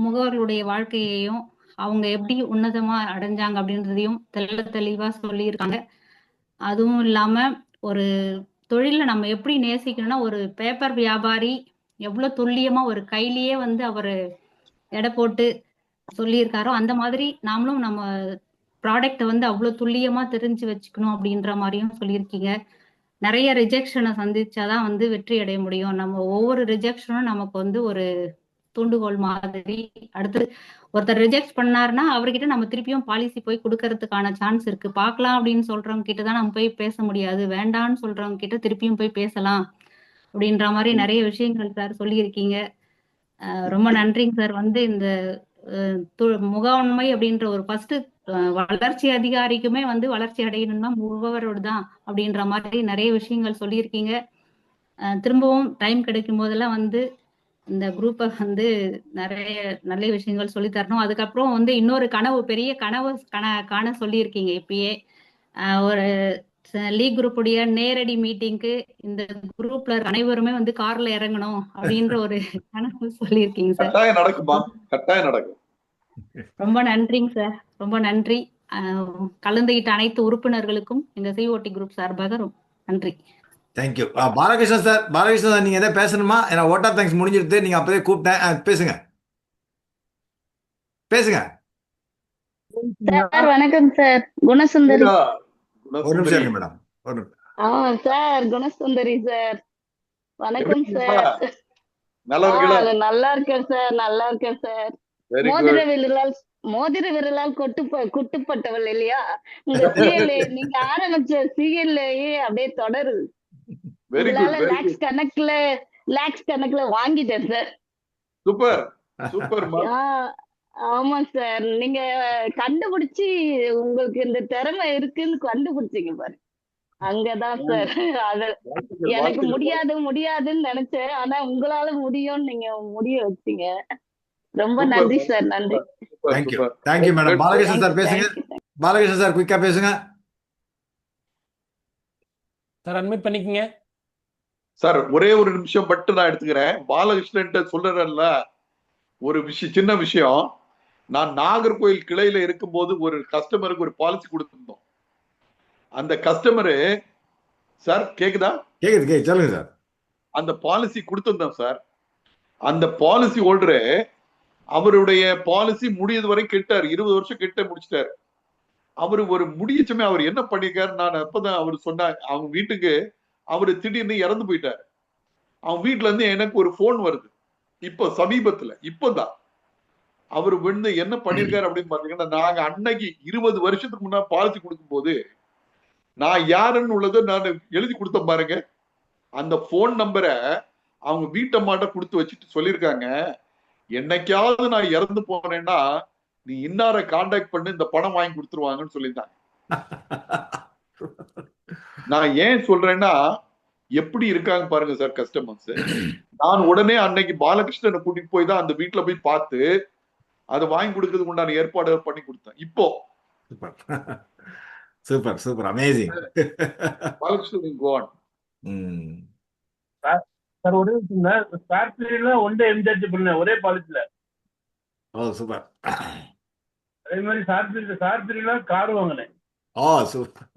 முகவர்களுடைய வாழ்க்கையையும் அவங்க எப்படி உன்னதமா அடைஞ்சாங்க அப்படின்றதையும் தெளிவா சொல்லியிருக்காங்க. அதுவும் இல்லாம ஒரு தொழில நம்ம எப்படி நேசிக்கணும்னா, ஒரு பேப்பர் வியாபாரி எவ்வளவு துல்லியமா ஒரு கையிலேயே வந்து அவரு எடை போட்டு சொல்லியிருக்காரோ அந்த மாதிரி நாமளும் நம்ம ப்ராடக்ட வந்து அவ்வளவு துல்லியமா தெரிஞ்சு வச்சுக்கணும் அப்படின்ற மாதிரியும் சொல்லியிருக்கீங்க. நிறைய ரிஜெக்ஷனை சந்திச்சாதான் வந்து வெற்றி அடைய முடியும். நம்ம ஒவ்வொரு ரிஜெக்ஷனும் நமக்கு வந்து ஒரு தூண்டுகோல் மாதிரி. அடுத்து ஒருத்தர் ரிஜெக்ட் பண்ணாருன்னா அவர்கிட்ட நம்ம திருப்பியும் பாலிசி போய் கொடுக்கறதுக்கான சான்ஸ் இருக்கு. பார்க்கலாம் அப்படின்னு சொல்றவங்க கிட்ட தான் நம்ம போய் பேச முடியாது. வேண்டான்னு சொல்றவங்க கிட்ட திருப்பியும் போய் பேசலாம் அப்படின்ற மாதிரி நிறைய விஷயங்கள் சார் சொல்லியிருக்கீங்க. ரொம்ப நன்றிங்க சார். வந்து இந்த முகவன்மை அப்படின்ற ஒரு ஃபர்ஸ்ட் வளர்ச்சி அதிகாரிக்குமே வந்து வளர்ச்சி அடையணும்னா முகவரோடு தான் அப்படின்ற மாதிரி நிறைய விஷயங்கள் சொல்லியிருக்கீங்க. திரும்பவும் டைம் கிடைக்கும் போதெல்லாம் வந்து இந்த குரூப்பை வந்து நிறைய நல்ல விஷயங்கள் சொல்லி தரணும். அதுக்கப்புறம் வந்து இன்னொரு கனவு, பெரிய கனவு காண சொல்லியிருக்கீங்க. இப்பயே ஒரு லீக் குரூப்புடைய நேரடி மீட்டிங்க்கு இந்த குரூப்ல அனைவருமே வந்து கார்ல இறங்கணும் அப்படின்ற ஒரு கனவு சொல்லியிருக்கீங்க சார். கட்டாயம் நடக்குமா? கட்டாயம் நடக்கும். ரொம்ப நன்றிங்க சார், ரொம்ப நன்றி. கலந்துகிட்ட அனைத்து உறுப்பினர்களுக்கும் எங்க சிஓடி குரூப் சார்பாக நன்றி. தேங்க்யூ. பாலகிருஷ்ணன் சார் நீங்க எதாவது பேசணுமா? ஏன்னா ஓட் ஆஃப் தேங்க்ஸ் முடிஞ்சிருது. நீங்க அப்பவே கூப்பிட்டேன். பேசுங்க. சார் வணக்கம் சார். குணசுந்தரி. ஒரு நிமிஷம் இருங்க மேடம். Sir Gunasundari sir. வணக்கம் சார். நல்லா இருக்கீங்களா? நல்லா இருக்கேன் சார். நல்லா இருக்கேன் சார். வெரி மோதிர விரலால் குட்டுப்பட்டவள் இல்லையா உங்க சிஎல்ஏ? நீங்க ஆரம்பிச்ச சிஎல்ஏயே அப்படியே தொடருது. வெரி உங்களால குட். லேக்ஸ் கணக்குல வாங்கிட்டேன் சார். Super super. ஆமா சார். நீங்க கண்டுபிடிச்சு உங்களுக்கு இந்த திறமை இருக்குன்னு கண்டுபிடிச்சீங்க பாரு. அங்கதான் சார் அது எனக்கு முடியாதுன்னு நினைச்சேன். ஆனா உங்களால முடியும்னு நீங்க முடிய வச்சீங்க. ரொம்ப நன்றி சார். நன்றி. Thank you madam. பாலகிருஷ்ணன் சார் பேசுங்க. பாலகிருஷ்ணன் சார் குயிக்கா பேசுங்க சார். அட்மிட் பண்ணிக்கங்க சார். ஒரே ஒரு நிமிஷம் மட்டும் நான் எடுத்துக்கிறேன். பாலகிருஷ்ணன் சொல்றேன்ல ஒரு விஷயம், சின்ன விஷயம். நான் நாகர்கோயில் கிளையில இருக்கும்போது ஒரு கஸ்டமருக்கு ஒரு பாலிசி கொடுத்திருந்தோம். அந்த கஸ்டமரு சார் கேக்குதா? கேக்குது சொல்லுங்க சார். அந்த பாலிசி கொடுத்திருந்தோம் சார். அந்த பாலிசி ஹோல்டரு அவருடைய பாலிசி முடியது வரை கெட்டார். 20 வருஷம் கெட்ட முடிச்சிட்டாரு. அவரு ஒரு முடியச்சுமே அவர் என்ன பண்ணிருக்காரு, நான் அப்பதான் அவர் சொன்னாங்க, அவங்க வீட்டுக்கு அவரு திடீர்னு இறந்து போயிட்டாரு. அவங்க வீட்டுல இருந்து எனக்கு ஒரு போன் வருது. இப்ப சமீபத்துல இப்பதான் அவர் வந்து என்ன பண்ணிருக்காரு அப்படின்னு பாத்தீங்கன்னா, நாங்க அன்னைக்கு 20 வருஷத்துக்கு முன்னாடி பாலிசி கொடுக்கும் போது நான் யாருன்னு உள்ளதை நான் எழுதி கொடுத்தேன் பாருங்க. அந்த போன் நம்பரை அவங்க வீட்டம்மாட்ட கொடுத்து வச்சுட்டு சொல்லியிருக்காங்க, என்னைக்காவது நான் இறந்து போனேன்னா நீ இன்னார கான்டாக்ட் பண்ணி இந்த பணம் வாங்கி கொடுத்துருவாங்கன்னு சொல்லியிருந்தாங்க. நான் ஏன் சொல்றேன்னா, எப்படி இருக்காங்க பாருங்க சார் கஸ்டமர்ஸ். நான் உடனே அன்னைக்கு பாலகிருஷ்ணனை கூட்டிட்டு போய் தான் அந்த வீட்டுல போய் பார்த்து அதை வாங்கி கொடுக்கறதுக்கு உண்டான ஏற்பாடு பண்ணி கொடுத்தேன். இப்போ சூப்பர் சூப்பர் அமேசிங். பாலகிருஷ்ணன் கோன் சார் ஒரே ஸ்பேர் பீரியட்ல ஒன் டே எம்ஜார்ஜ் பண்ணேன் ஒரே பாலிசில. ஓ சூப்பர். அதே மாதிரி ஸ்பேர் பீரியட்ல கார் வாங்கினேன். ஓ super.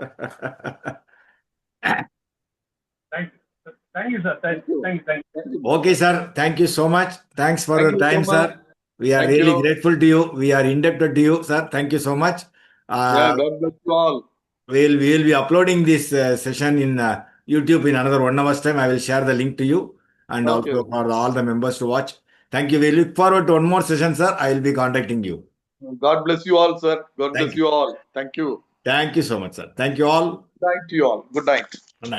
Thank you, sir. Thank you. Okay, sir. Thank you so much. Thanks for your time, sir. We are really grateful to you. We are indebted to you, sir. Thank you so much. God bless you all. We'll be uploading this session in YouTube in another 1 hour's time. I will share the link to you and also for all the members to watch. Thank you. We look forward to one more session, sir. I will be contacting you. God bless you all, sir. God bless you all. Thank you. Thank you so much, sir. Thank you all. Good night to you all. Good night. Good night.